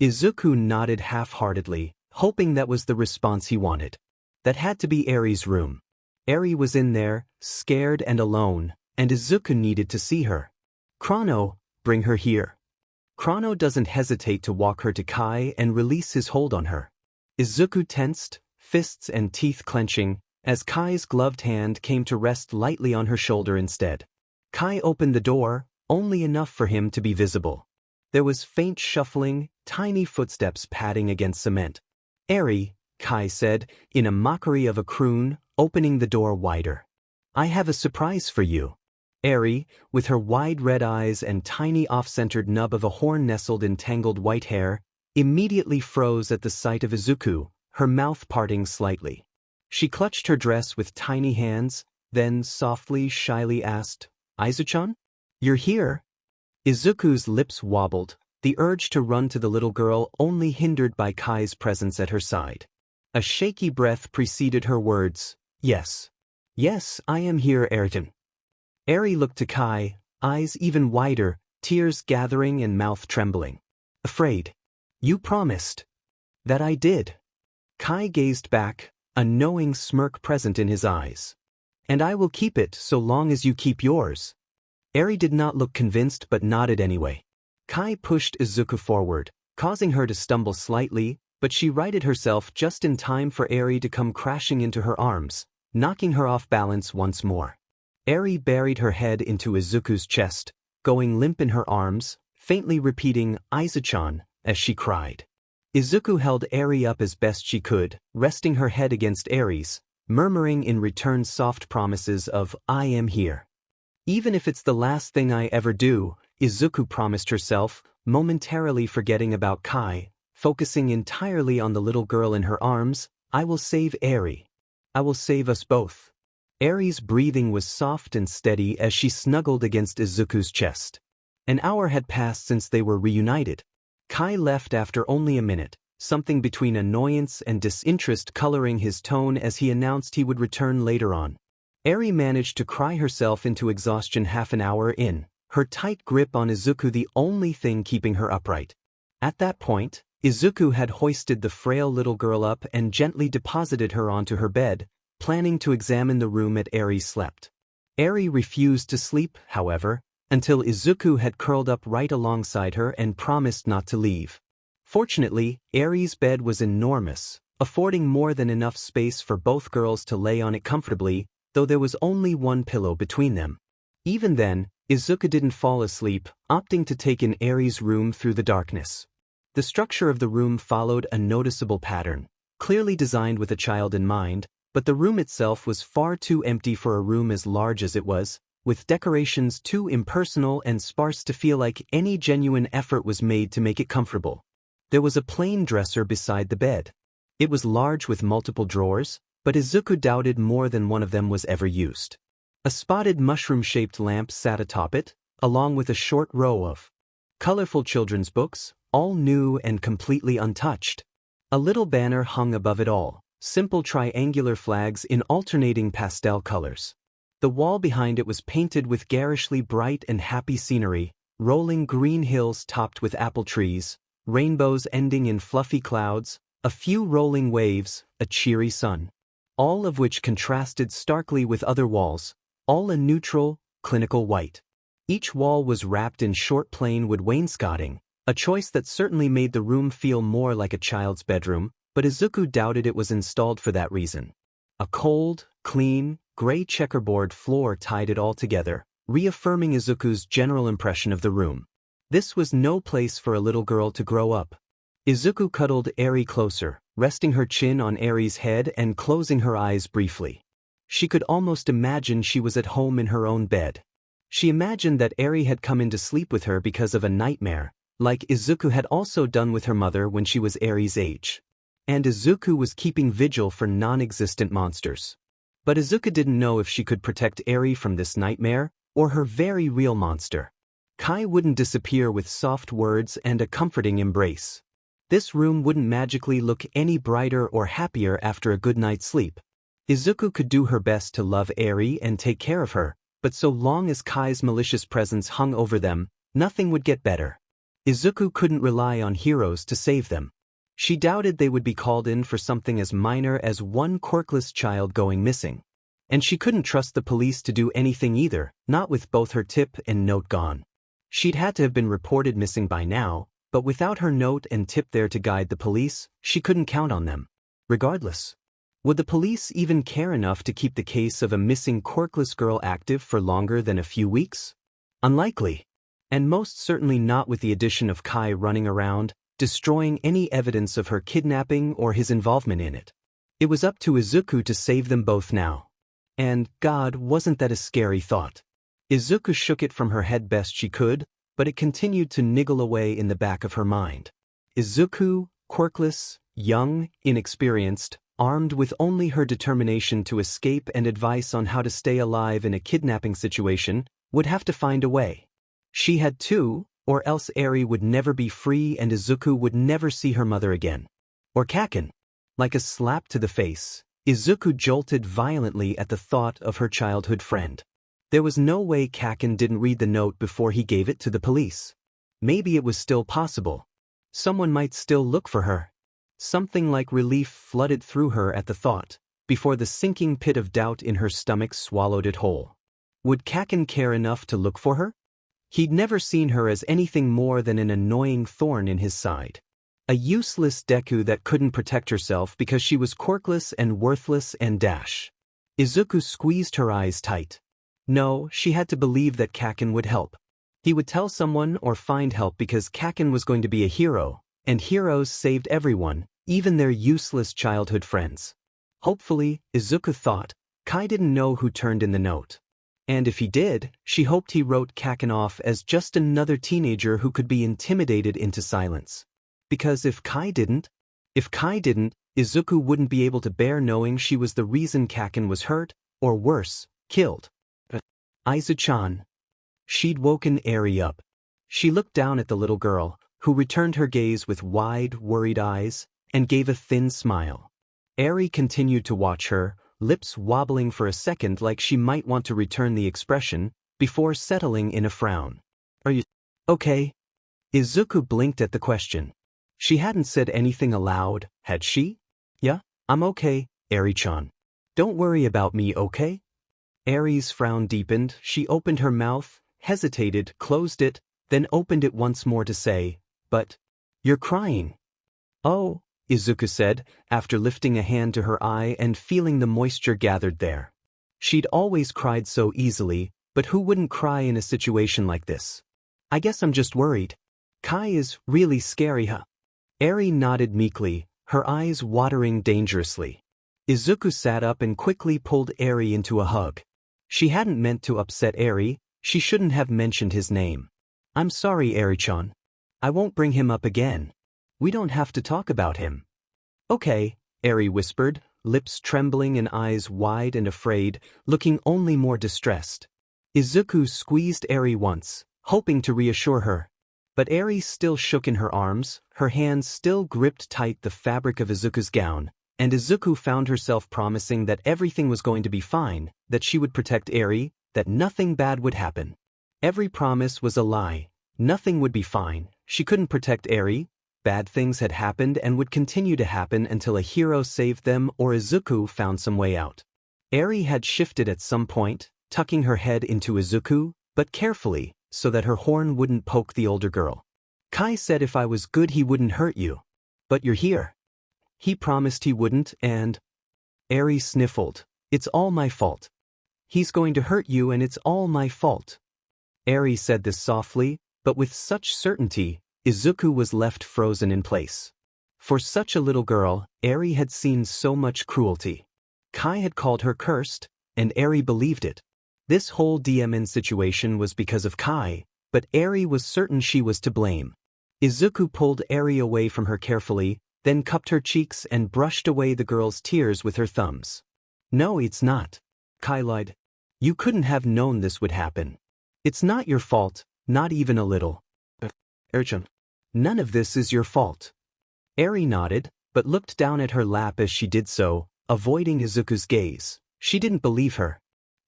Izuku nodded half-heartedly, hoping that was the response he wanted. That had to be Eri's room. Eri was in there, scared and alone, and Izuku needed to see her. "Chrono, bring her here." Chrono doesn't hesitate to walk her to Kai and release his hold on her. Izuku tensed, fists and teeth clenching, as Kai's gloved hand came to rest lightly on her shoulder instead. Kai opened the door, only enough for him to be visible. There was faint shuffling, tiny footsteps padding against cement. "Eri," Kai said, in a mockery of a croon, opening the door wider. "I have a surprise for you." Eri, with her wide red eyes and tiny off-centered nub of a horn nestled in tangled white hair, immediately froze at the sight of Izuku, her mouth parting slightly. She clutched her dress with tiny hands, then softly, shyly asked, "Aizu-chan? You're here?" Izuku's lips wobbled, the urge to run to the little girl only hindered by Kai's presence at her side. A shaky breath preceded her words, "Yes. Yes, I am here, Eri-chan." Eri looked to Kai, eyes even wider, tears gathering and mouth trembling. "Afraid. You promised." "That I did." Kai gazed back, a knowing smirk present in his eyes. "And I will keep it so long as you keep yours." Eri did not look convinced but nodded anyway. Kai pushed Izuku forward, causing her to stumble slightly, but she righted herself just in time for Eri to come crashing into her arms, knocking her off balance once more. Eri buried her head into Izuku's chest, going limp in her arms, faintly repeating "Aizu-chan" as she cried. Izuku held Eri up as best she could, resting her head against Eri's, murmuring in return soft promises of "I am here." "Even if it's the last thing I ever do," Izuku promised herself, momentarily forgetting about Kai, focusing entirely on the little girl in her arms, "I will save Eri. I will save us both." Eri's breathing was soft and steady as she snuggled against Izuku's chest. An hour had passed since they were reunited. Kai left after only a minute, something between annoyance and disinterest coloring his tone as he announced he would return later on. Eri managed to cry herself into exhaustion half an hour in, her tight grip on Izuku the only thing keeping her upright. At that point, Izuku had hoisted the frail little girl up and gently deposited her onto her bed, planning to examine the room Eri slept. Eri refused to sleep, however, until Izuku had curled up right alongside her and promised not to leave. Fortunately, Eri's bed was enormous, affording more than enough space for both girls to lay on it comfortably, though there was only one pillow between them. Even then, Izuku didn't fall asleep, opting to take in Eri's room through the darkness. The structure of the room followed a noticeable pattern, clearly designed with a child in mind, but the room itself was far too empty for a room as large as it was, with decorations too impersonal and sparse to feel like any genuine effort was made to make it comfortable. There was a plain dresser beside the bed. It was large with multiple drawers, but Izuku doubted more than one of them was ever used. A spotted mushroom-shaped lamp sat atop it, along with a short row of colorful children's books, all new and completely untouched. A little banner hung above it all, simple triangular flags in alternating pastel colors. The wall behind it was painted with garishly bright and happy scenery, rolling green hills topped with apple trees, rainbows ending in fluffy clouds, a few rolling waves, a cheery sun. All of which contrasted starkly with other walls, all a neutral, clinical white. Each wall was wrapped in short plain wood wainscoting, a choice that certainly made the room feel more like a child's bedroom, but Izuku doubted it was installed for that reason. A cold, clean, gray checkerboard floor tied it all together, reaffirming Izuku's general impression of the room. This was no place for a little girl to grow up. Izuku cuddled Eri closer, resting her chin on Eri's head and closing her eyes briefly. She could almost imagine she was at home in her own bed. She imagined that Eri had come in to sleep with her because of a nightmare, like Izuku had also done with her mother when she was Eri's age. And Izuku was keeping vigil for non-existent monsters. But Izuku didn't know if she could protect Eri from this nightmare, or her very real monster. Kai wouldn't disappear with soft words and a comforting embrace. This room wouldn't magically look any brighter or happier after a good night's sleep. Izuku could do her best to love Eri and take care of her, but so long as Kai's malicious presence hung over them, nothing would get better. Izuku couldn't rely on heroes to save them. She doubted they would be called in for something as minor as one quirkless child going missing. And she couldn't trust the police to do anything either, not with both her tip and note gone. She'd had to have been reported missing by now, but without her note and tip there to guide the police, she couldn't count on them. Regardless, would the police even care enough to keep the case of a missing quirkless girl active for longer than a few weeks? Unlikely. And most certainly not with the addition of Kai running around, destroying any evidence of her kidnapping or his involvement in it. It was up to Izuku to save them both now. And, God, wasn't that a scary thought? Izuku shook it from her head best she could, but it continued to niggle away in the back of her mind. Izuku, quirkless, young, inexperienced, armed with only her determination to escape and advice on how to stay alive in a kidnapping situation, would have to find a way. She had to, or else Eri would never be free and Izuku would never see her mother again. Or Kaken. Like a slap to the face, Izuku jolted violently at the thought of her childhood friend. There was no way Kaken didn't read the note before he gave it to the police. Maybe it was still possible. Someone might still look for her. Something like relief flooded through her at the thought, before the sinking pit of doubt in her stomach swallowed it whole. Would Kaken care enough to look for her? He'd never seen her as anything more than an annoying thorn in his side. A useless Deku that couldn't protect herself because she was quirkless and worthless and dash. Izuku squeezed her eyes tight. No, she had to believe that Kaken would help. He would tell someone or find help because Kaken was going to be a hero, and heroes saved everyone, even their useless childhood friends. Hopefully, Izuku thought, Kai didn't know who turned in the note. And if he did, she hoped he wrote Kaken off as just another teenager who could be intimidated into silence. Because if Kai didn't, Izuku wouldn't be able to bear knowing she was the reason Kaken was hurt, or worse, killed. Aizu-chan. She'd woken Eri up. She looked down at the little girl, who returned her gaze with wide, worried eyes, and gave a thin smile. Eri continued to watch her, lips wobbling for a second like she might want to return the expression, before settling in a frown. Are you okay? Izuku blinked at the question. She hadn't said anything aloud, had she? Yeah, I'm okay, Eri-chan. Don't worry about me, okay? Eri's frown deepened, she opened her mouth, hesitated, closed it, then opened it once more to say, but, you're crying. Oh, Izuku said, after lifting a hand to her eye and feeling the moisture gathered there. She'd always cried so easily, but who wouldn't cry in a situation like this? I guess I'm just worried. Kai is really scary, huh? Eri nodded meekly, her eyes watering dangerously. Izuku sat up and quickly pulled Eri into a hug. She hadn't meant to upset Eri, she shouldn't have mentioned his name. I'm sorry, Eri-chan. I won't bring him up again. We don't have to talk about him. Okay, Eri whispered, lips trembling and eyes wide and afraid, looking only more distressed. Izuku squeezed Eri once, hoping to reassure her. But Eri still shook in her arms, her hands still gripped tight the fabric of Izuku's gown, and Izuku found herself promising that everything was going to be fine, that she would protect Eri, that nothing bad would happen. Every promise was a lie. Nothing would be fine, she couldn't protect Eri, bad things had happened and would continue to happen until a hero saved them or Izuku found some way out. Eri had shifted at some point, tucking her head into Izuku, but carefully, so that her horn wouldn't poke the older girl. Kai said if I was good he wouldn't hurt you. But you're here. He promised he wouldn't and… Eri sniffled. It's all my fault. He's going to hurt you and it's all my fault. Eri said this softly, but with such certainty, Izuku was left frozen in place. For such a little girl, Eri had seen so much cruelty. Kai had called her cursed, and Eri believed it. This whole DMN situation was because of Kai, but Eri was certain she was to blame. Izuku pulled Eri away from her carefully, then cupped her cheeks and brushed away the girl's tears with her thumbs. No, it's not. Kai lied. You couldn't have known this would happen. It's not your fault, not even a little. Eri-chan. None of this is your fault. Eri nodded, but looked down at her lap as she did so, avoiding Izuku's gaze. She didn't believe her.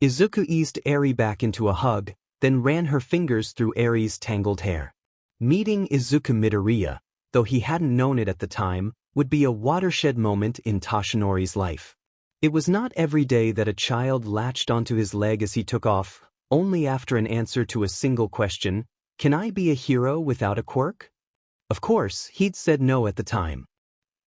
Izuku eased Eri back into a hug, then ran her fingers through Eri's tangled hair. Meeting Izuku Midoriya, though he hadn't known it at the time, would be a watershed moment in Toshinori's life. It was not every day that a child latched onto his leg as he took off, only after an answer to a single question, "Can I be a hero without a quirk?" Of course, he'd said no at the time.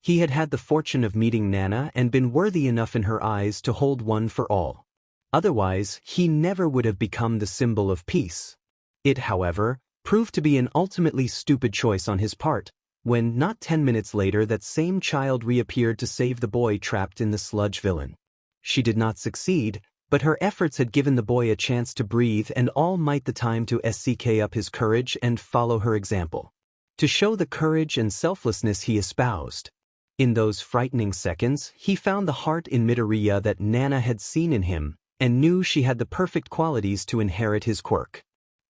He had had the fortune of meeting Nana and been worthy enough in her eyes to hold one for all. Otherwise, he never would have become the symbol of peace. It, however, proved to be an ultimately stupid choice on his part, when not 10 minutes later that same child reappeared to save the boy trapped in the sludge villain. She did not succeed, but her efforts had given the boy a chance to breathe and all might the time to SCK up his courage and follow her example. To show the courage and selflessness he espoused. In those frightening seconds, he found the heart in Midoriya that Nana had seen in him, and knew she had the perfect qualities to inherit his quirk.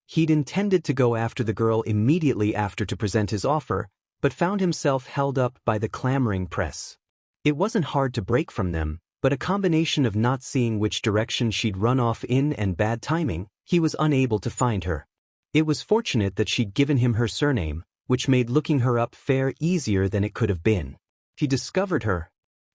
He'd intended to go after the girl immediately after to present his offer, but found himself held up by the clamoring press. It wasn't hard to break from them, but a combination of not seeing which direction she'd run off in and bad timing, he was unable to find her. It was fortunate that she'd given him her surname, which made looking her up fair easier than it could have been. He discovered her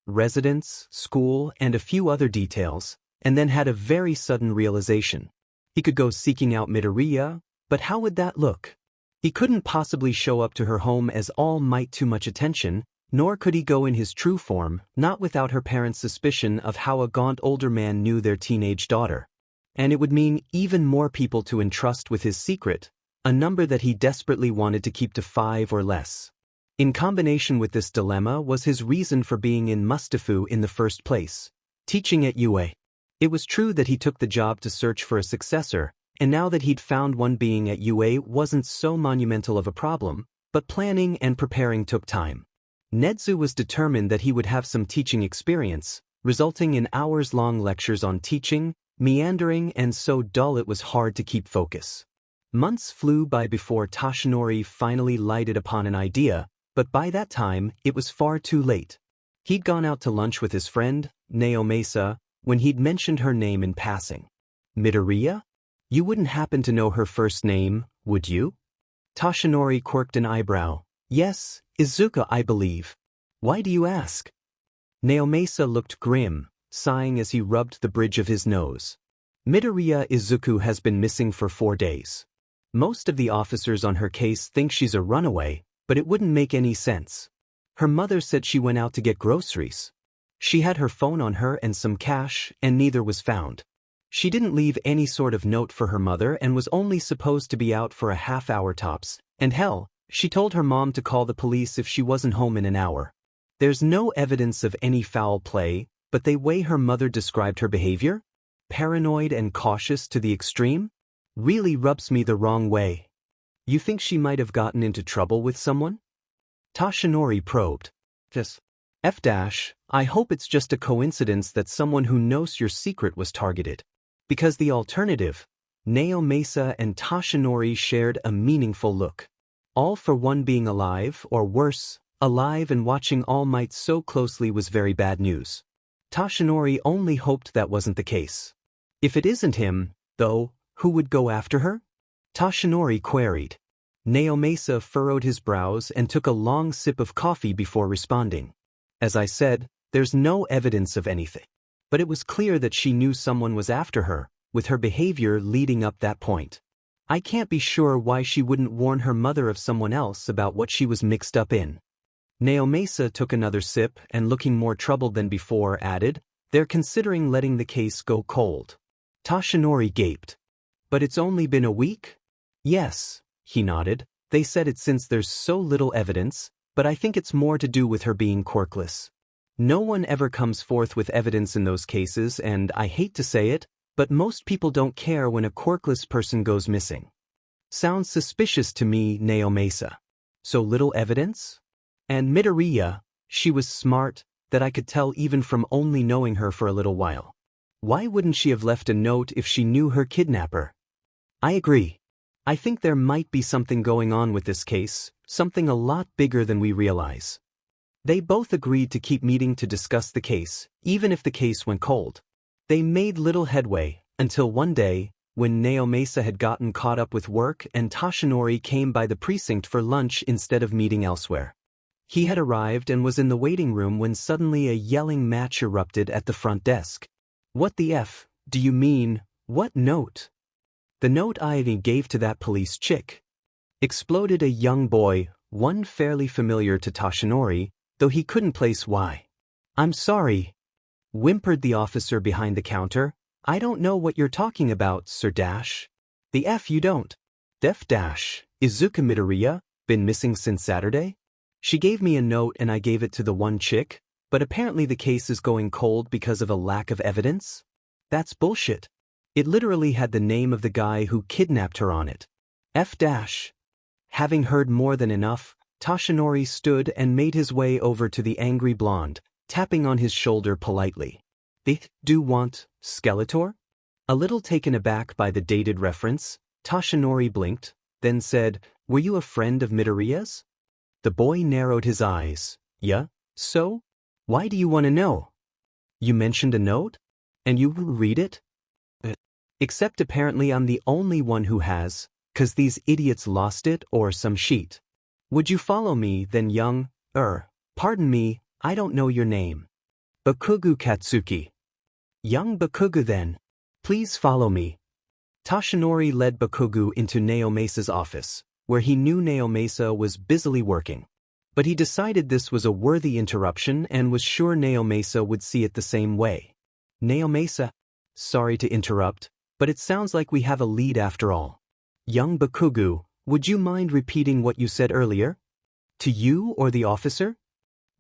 residence, school, and a few other details, and then had a very sudden realization. He could go seeking out Midoriya, but how would that look? He couldn't possibly show up to her home as All Might too much attention, nor could he go in his true form, not without her parents' suspicion of how a gaunt older man knew their teenage daughter. And it would mean even more people to entrust with his secret, a number that he desperately wanted to keep to 5 or less. In combination with this dilemma was his reason for being in Mustafu in the first place, teaching at UA. It was true that he took the job to search for a successor, and now that he'd found one, being at UA wasn't so monumental of a problem, but planning and preparing took time. Nedzu was determined that he would have some teaching experience, resulting in hours-long lectures on teaching, meandering and so dull it was hard to keep focus. Months flew by before Toshinori finally lighted upon an idea, but by that time it was far too late. He'd gone out to lunch with his friend, Naomasa, when he'd mentioned her name in passing. Midoriya? You wouldn't happen to know her first name, would you? Toshinori quirked an eyebrow. Yes, Izuku, I believe. Why do you ask? Naomasa looked grim, sighing as he rubbed the bridge of his nose. Midoriya Izuku has been missing for 4 days. Most of the officers on her case think she's a runaway, but it wouldn't make any sense. Her mother said she went out to get groceries. She had her phone on her and some cash, and neither was found. She didn't leave any sort of note for her mother and was only supposed to be out for a half-hour tops, and hell, she told her mom to call the police if she wasn't home in an hour. There's no evidence of any foul play, but the way her mother described her behavior? paranoid and cautious to the extreme? Really rubs me the wrong way. You think she might have gotten into trouble with someone? Toshinori probed. Yes. I hope it's just a coincidence that someone who knows your secret was targeted. Because the alternative, Naomasa and Toshinori shared a meaningful look. All for one being alive, or worse, alive and watching All Might so closely was very bad news. Toshinori only hoped that wasn't the case. If it isn't him, though, who would go after her? Toshinori queried. Naomasa furrowed his brows and took a long sip of coffee before responding. As I said, there's no evidence of anything. But it was clear that she knew someone was after her, with her behavior leading up that point. I can't be sure why she wouldn't warn her mother of someone else about what she was mixed up in. Naomasa took another sip and, looking more troubled than before, added, "They're considering letting the case go cold." Toshinori gaped. "But it's only been a week?" "Yes," he nodded. "They said it since there's so little evidence, but I think it's more to do with her being quirkless. No one ever comes forth with evidence in those cases, and I hate to say it, but most people don't care when a quirkless person goes missing." "Sounds suspicious to me, Naomasa. So little evidence?" "And Midoriya, she was smart, that I could tell even from only knowing her for a little while. Why wouldn't she have left a note if she knew her kidnapper?" "I agree. I think there might be something going on with this case, something a lot bigger than we realize." They both agreed to keep meeting to discuss the case, even if the case went cold. They made little headway, until one day, when Naomasa had gotten caught up with work and Toshinori came by the precinct for lunch instead of meeting elsewhere. He had arrived and was in the waiting room when suddenly a yelling match erupted at the front desk. "What the F, do you mean, what note?" "The note I gave to that police chick," exploded a young boy, one fairly familiar to Toshinori, though he couldn't place why. "I'm sorry," whimpered the officer behind the counter. "I don't know what you're talking about, Sir Dash." "The F you don't." "Izuku Midoriya, been missing since Saturday? She gave me a note and I gave it to the one chick, but apparently the case is going cold because of a lack of evidence? That's bullshit. It literally had the name of the guy who kidnapped her on it." Having heard more than enough, Toshinori stood and made his way over to the angry blonde, tapping on his shoulder politely. "They do want Skeletor?" A little taken aback by the dated reference, Toshinori blinked, then said, "Were you a friend of Midoriya's?" The boy narrowed his eyes. "Yeah, so? Why do you want to know?" "You mentioned a note? And you read it?" "Except apparently I'm the only one who has, 'cause these idiots lost it or some sheet. Would you follow me then, young, pardon me, I don't know your name." "Bakugu Katsuki." "Young Bakugu then. Please follow me." Toshinori led Bakugu into Naomasa's office, where he knew Naomasa was busily working. But he decided this was a worthy interruption and was sure Naomasa would see it the same way. "Naomasa, sorry to interrupt, but it sounds like we have a lead after all. Young Bakugu, would you mind repeating what you said earlier? To you or the officer?"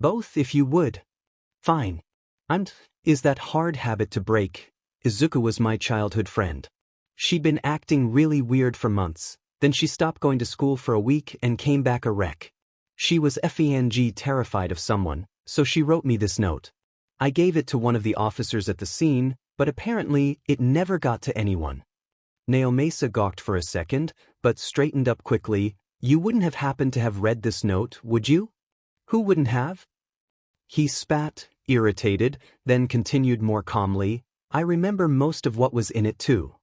"Both if you would." "Fine. Is that hard habit to break. Izuku was my childhood friend. She'd been acting really weird for months, then she stopped going to school for a week and came back a wreck. She was terrified of someone, so she wrote me this note. I gave it to one of the officers at the scene, but apparently it never got to anyone." Naomasa gawked for a second, but straightened up quickly. "You wouldn't have happened to have read this note, would you?" "Who wouldn't have?" He spat, irritated, then continued more calmly, "I remember most of what was in it too."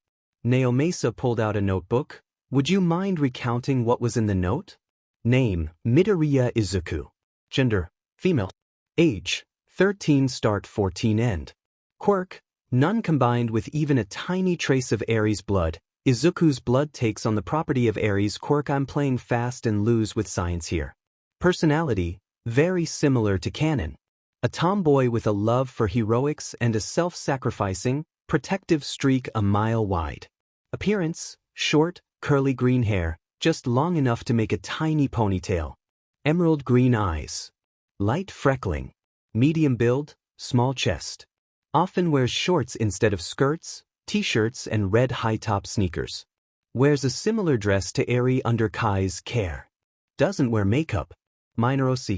Naomasa pulled out a notebook. "Would you mind recounting what was in the note?" "Name, Midoriya Izuku. Gender, female. Age, 13 start 14 end. Quirk, none combined with even a tiny trace of Aries blood. Izuku's blood takes on the property of Aries. Quirk, I'm playing fast and loose with science here. Personality, very similar to canon. A tomboy with a love for heroics and a self-sacrificing, protective streak a mile wide. Appearance, short, curly green hair, just long enough to make a tiny ponytail. Emerald green eyes. Light freckling. Medium build, small chest. Often wears shorts instead of skirts, t-shirts and red high-top sneakers. Wears a similar dress to Eri under Kai's care. Doesn't wear makeup. Minor OC.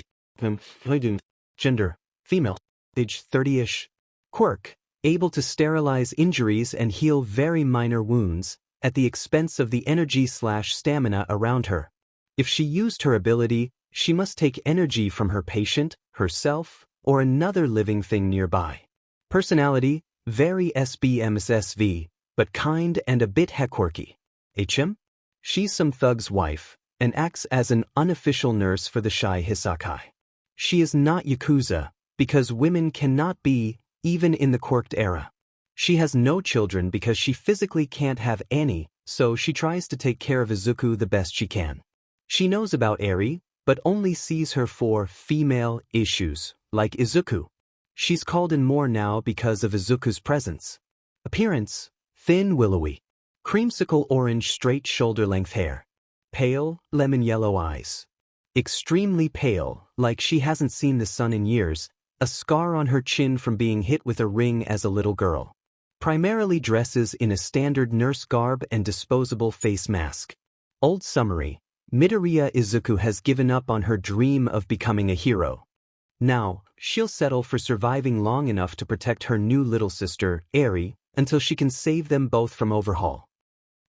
Gender. Female. Age 30-ish. Quirk. Able to sterilize injuries and heal very minor wounds, at the expense of the energy/stamina around her. If she used her ability, she must take energy from her patient, herself, or another living thing nearby. Personality, very SBMSSV, but kind and a bit quirky. HM? She's some thug's wife, and acts as an unofficial nurse for the shy Hisakai. She is not Yakuza, because women cannot be, even in the quirked era. She has no children because she physically can't have any, so she tries to take care of Izuku the best she can. She knows about Eri, but only sees her for female issues, like Izuku. She's called in more now because of Izuku's presence. Appearance, thin willowy. Creamsicle orange straight shoulder-length hair. Pale, lemon yellow eyes. Extremely pale, like she hasn't seen the sun in years, a scar on her chin from being hit with a ring as a little girl. Primarily dresses in a standard nurse garb and disposable face mask. Old summary, Midoriya Izuku has given up on her dream of becoming a hero. Now, she'll settle for surviving long enough to protect her new little sister, Eri, until she can save them both from overhaul.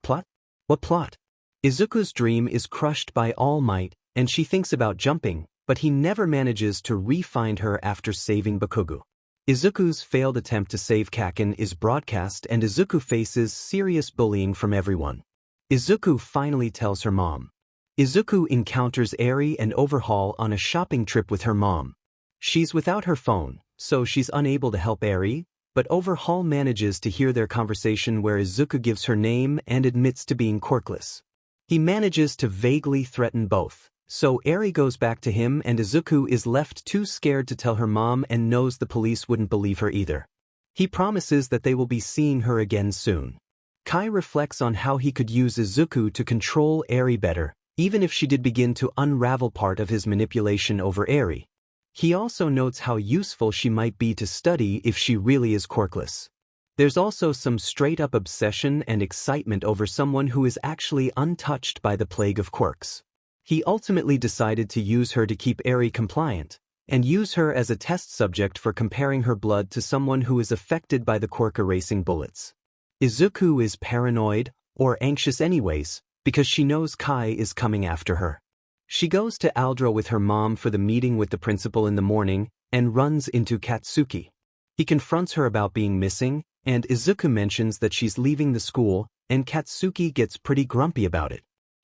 Plot? What plot? Izuku's dream is crushed by All Might, and she thinks about jumping, but he never manages to re-find her after saving Bakugo. Izuku's failed attempt to save Kaken is broadcast and Izuku faces serious bullying from everyone. Izuku finally tells her mom. Izuku encounters Eri and Overhaul on a shopping trip with her mom. She's without her phone, so she's unable to help Eri, but Overhaul manages to hear their conversation where Izuku gives her name and admits to being quirkless. He manages to vaguely threaten both, so Eri goes back to him and Izuku is left too scared to tell her mom and knows the police wouldn't believe her either. He promises that they will be seeing her again soon. Kai reflects on how he could use Izuku to control Eri better, even if she did begin to unravel part of his manipulation over Eri. He also notes how useful she might be to study if she really is quirkless. There's also some straight-up obsession and excitement over someone who is actually untouched by the plague of quirks. He ultimately decided to use her to keep Eri compliant, and use her as a test subject for comparing her blood to someone who is affected by the quirk-erasing bullets. Izuku is paranoid, or anxious anyways, because she knows Kai is coming after her. She goes to Aldro with her mom for the meeting with the principal in the morning, and runs into Katsuki. He confronts her about being missing, and Izuku mentions that she's leaving the school, and Katsuki gets pretty grumpy about it.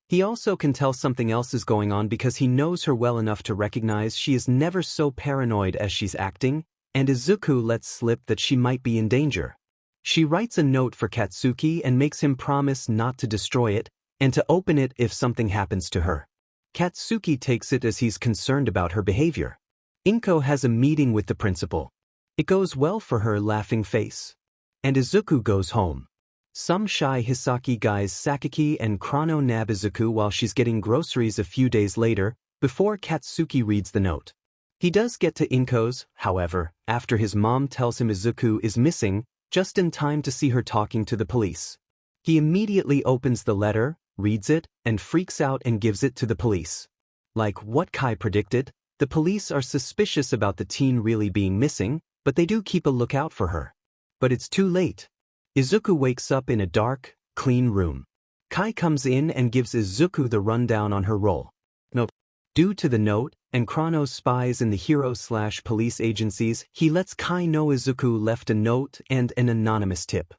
He also can tell something else is going on because he knows her well enough to recognize she is never so paranoid as she's acting, and Izuku lets slip that she might be in danger. She writes a note for Katsuki and makes him promise not to destroy it, and to open it if something happens to her. Katsuki takes it as he's concerned about her behavior. Inko has a meeting with the principal. It goes well for her laughing face. And Izuku goes home. Some shy Hisaki guys Sakaki and Chrono nab Izuku while she's getting groceries a few days later, before Katsuki reads the note. He does get to Inko's, however, after his mom tells him Izuku is missing, just in time to see her talking to the police. He immediately opens the letter, reads it, and freaks out and gives it to the police. Like what Kai predicted, the police are suspicious about the teen really being missing, but they do keep a lookout for her. But it's too late. Izuku wakes up in a dark, clean room. Kai comes in and gives Izuku the rundown on her role. Note. Due to the note, and Chrono's spies in the hero/police agencies, he lets Kai know Izuku left a note and an anonymous tip.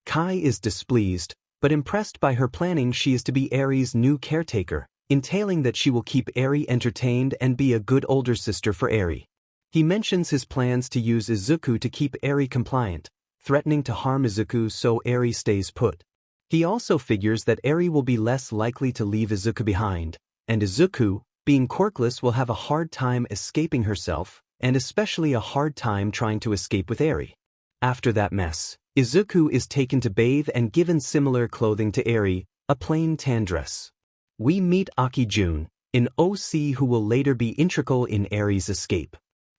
Kai is displeased, but impressed by her planning she is to be Eri's new caretaker, entailing that she will keep Eri entertained and be a good older sister for Eri. He mentions his plans to use Izuku to keep Eri compliant, threatening to harm Izuku so Eri stays put. He also figures that Eri will be less likely to leave Izuku behind, and Izuku, being quirkless, will have a hard time escaping herself, and especially a hard time trying to escape with Eri. After that mess, Izuku is taken to bathe and given similar clothing to Eri, a plain tan dress. We meet Aki-jun, an OC who will later be integral in Eri's escape.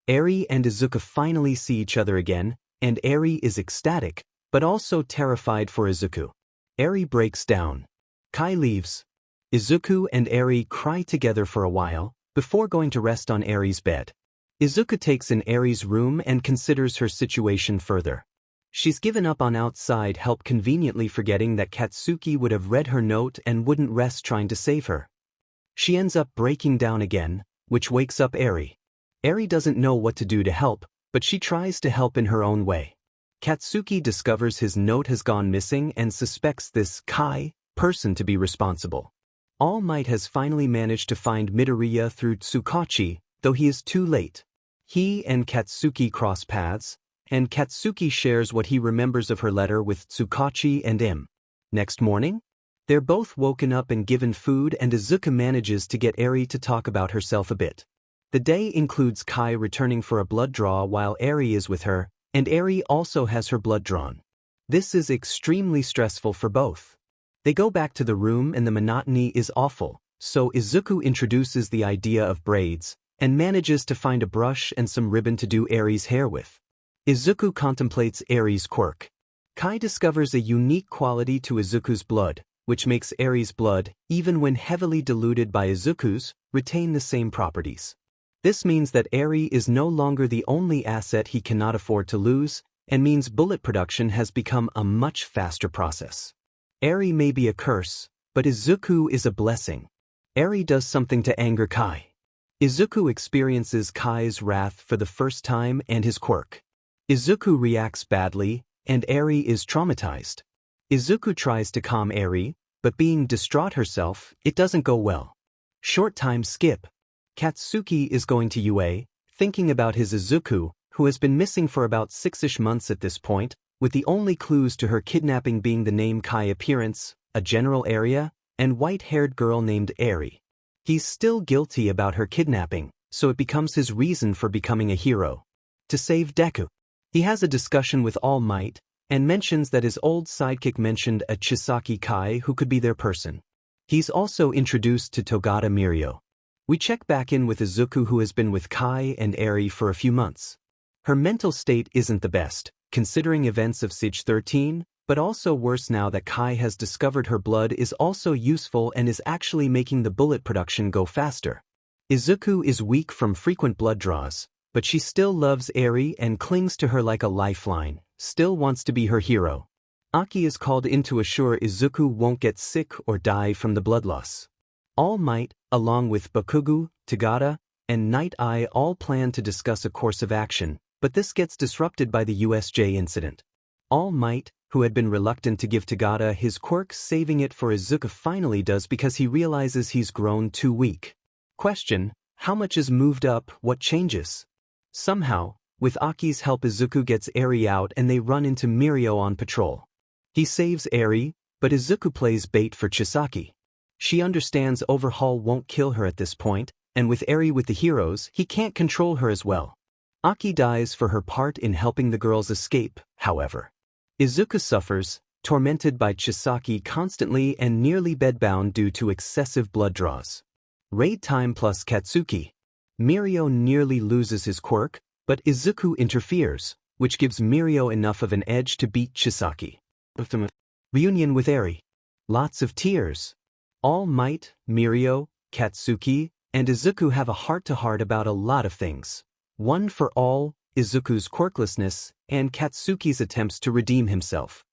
Eri and Izuku finally see each other again, and Eri is ecstatic, but also terrified for Izuku. Eri breaks down. Kai leaves. Izuku and Eri cry together for a while, before going to rest on Eri's bed. Izuku takes in Eri's room and considers her situation further. She's given up on outside help, conveniently forgetting that Katsuki would have read her note and wouldn't rest trying to save her. She ends up breaking down again, which wakes up Eri. Eri doesn't know what to do to help, but she tries to help in her own way. Katsuki discovers his note has gone missing and suspects this Kai person to be responsible. All Might has finally managed to find Midoriya through Tsukachi, though he is too late. He and Katsuki cross paths, and Katsuki shares what he remembers of her letter with Tsukachi and Im. Next morning, they're both woken up and given food, and Izuku manages to get Eri to talk about herself a bit. The day includes Kai returning for a blood draw while Eri is with her, and Eri also has her blood drawn. This is extremely stressful for both. They go back to the room and the monotony is awful, so Izuku introduces the idea of braids, and manages to find a brush and some ribbon to do Eri's hair with. Izuku contemplates Eri's quirk. Kai discovers a unique quality to Izuku's blood, which makes Eri's blood, even when heavily diluted by Izuku's, retain the same properties. This means that Eri is no longer the only asset he cannot afford to lose, and means bullet production has become a much faster process. Eri may be a curse, but Izuku is a blessing. Eri does something to anger Kai. Izuku experiences Kai's wrath for the first time and his quirk. Izuku reacts badly, and Eri is traumatized. Izuku tries to calm Eri, but being distraught herself, it doesn't go well. Short time skip. Katsuki is going to UA, thinking about his Izuku, who has been missing for about 6-ish months at this point, with the only clues to her kidnapping being the name Kai appearance, a general area, and white-haired girl named Eri. He's still guilty about her kidnapping, so it becomes his reason for becoming a hero. To save Deku. He has a discussion with All Might, and mentions that his old sidekick mentioned a Chisaki Kai who could be their person. He's also introduced to Togata Mirio. We check back in with Izuku, who has been with Kai and Eri for a few months. Her mental state isn't the best, considering events of Siege 13, but also worse now that Kai has discovered her blood is also useful and is actually making the bullet production go faster. Izuku is weak from frequent blood draws, but she still loves Eri and clings to her like a lifeline, still wants to be her hero. Aki is called in to assure Izuku won't get sick or die from the blood loss. All Might, along with Bakugo, Togata, and Night Eye all plan to discuss a course of action, but this gets disrupted by the USJ incident. All Might, who had been reluctant to give Togata his quirk, saving it for Izuku, finally does because he realizes he's grown too weak. Question: how much is moved up, what changes? Somehow, with Aki's help, Izuku gets Eri out and they run into Mirio on patrol. He saves Eri, but Izuku plays bait for Chisaki. She understands Overhaul won't kill her at this point, and with Eri with the heroes, he can't control her as well. Aki dies for her part in helping the girls escape, however. Izuku suffers, tormented by Chisaki constantly and nearly bedbound due to excessive blood draws. Raid time plus Katsuki. Mirio nearly loses his quirk, but Izuku interferes, which gives Mirio enough of an edge to beat Chisaki. Reunion with Eri. Lots of tears. All Might, Mirio, Katsuki, and Izuku have a heart-to-heart about a lot of things. One for all, Izuku's quirklessness, and Katsuki's attempts to redeem himself.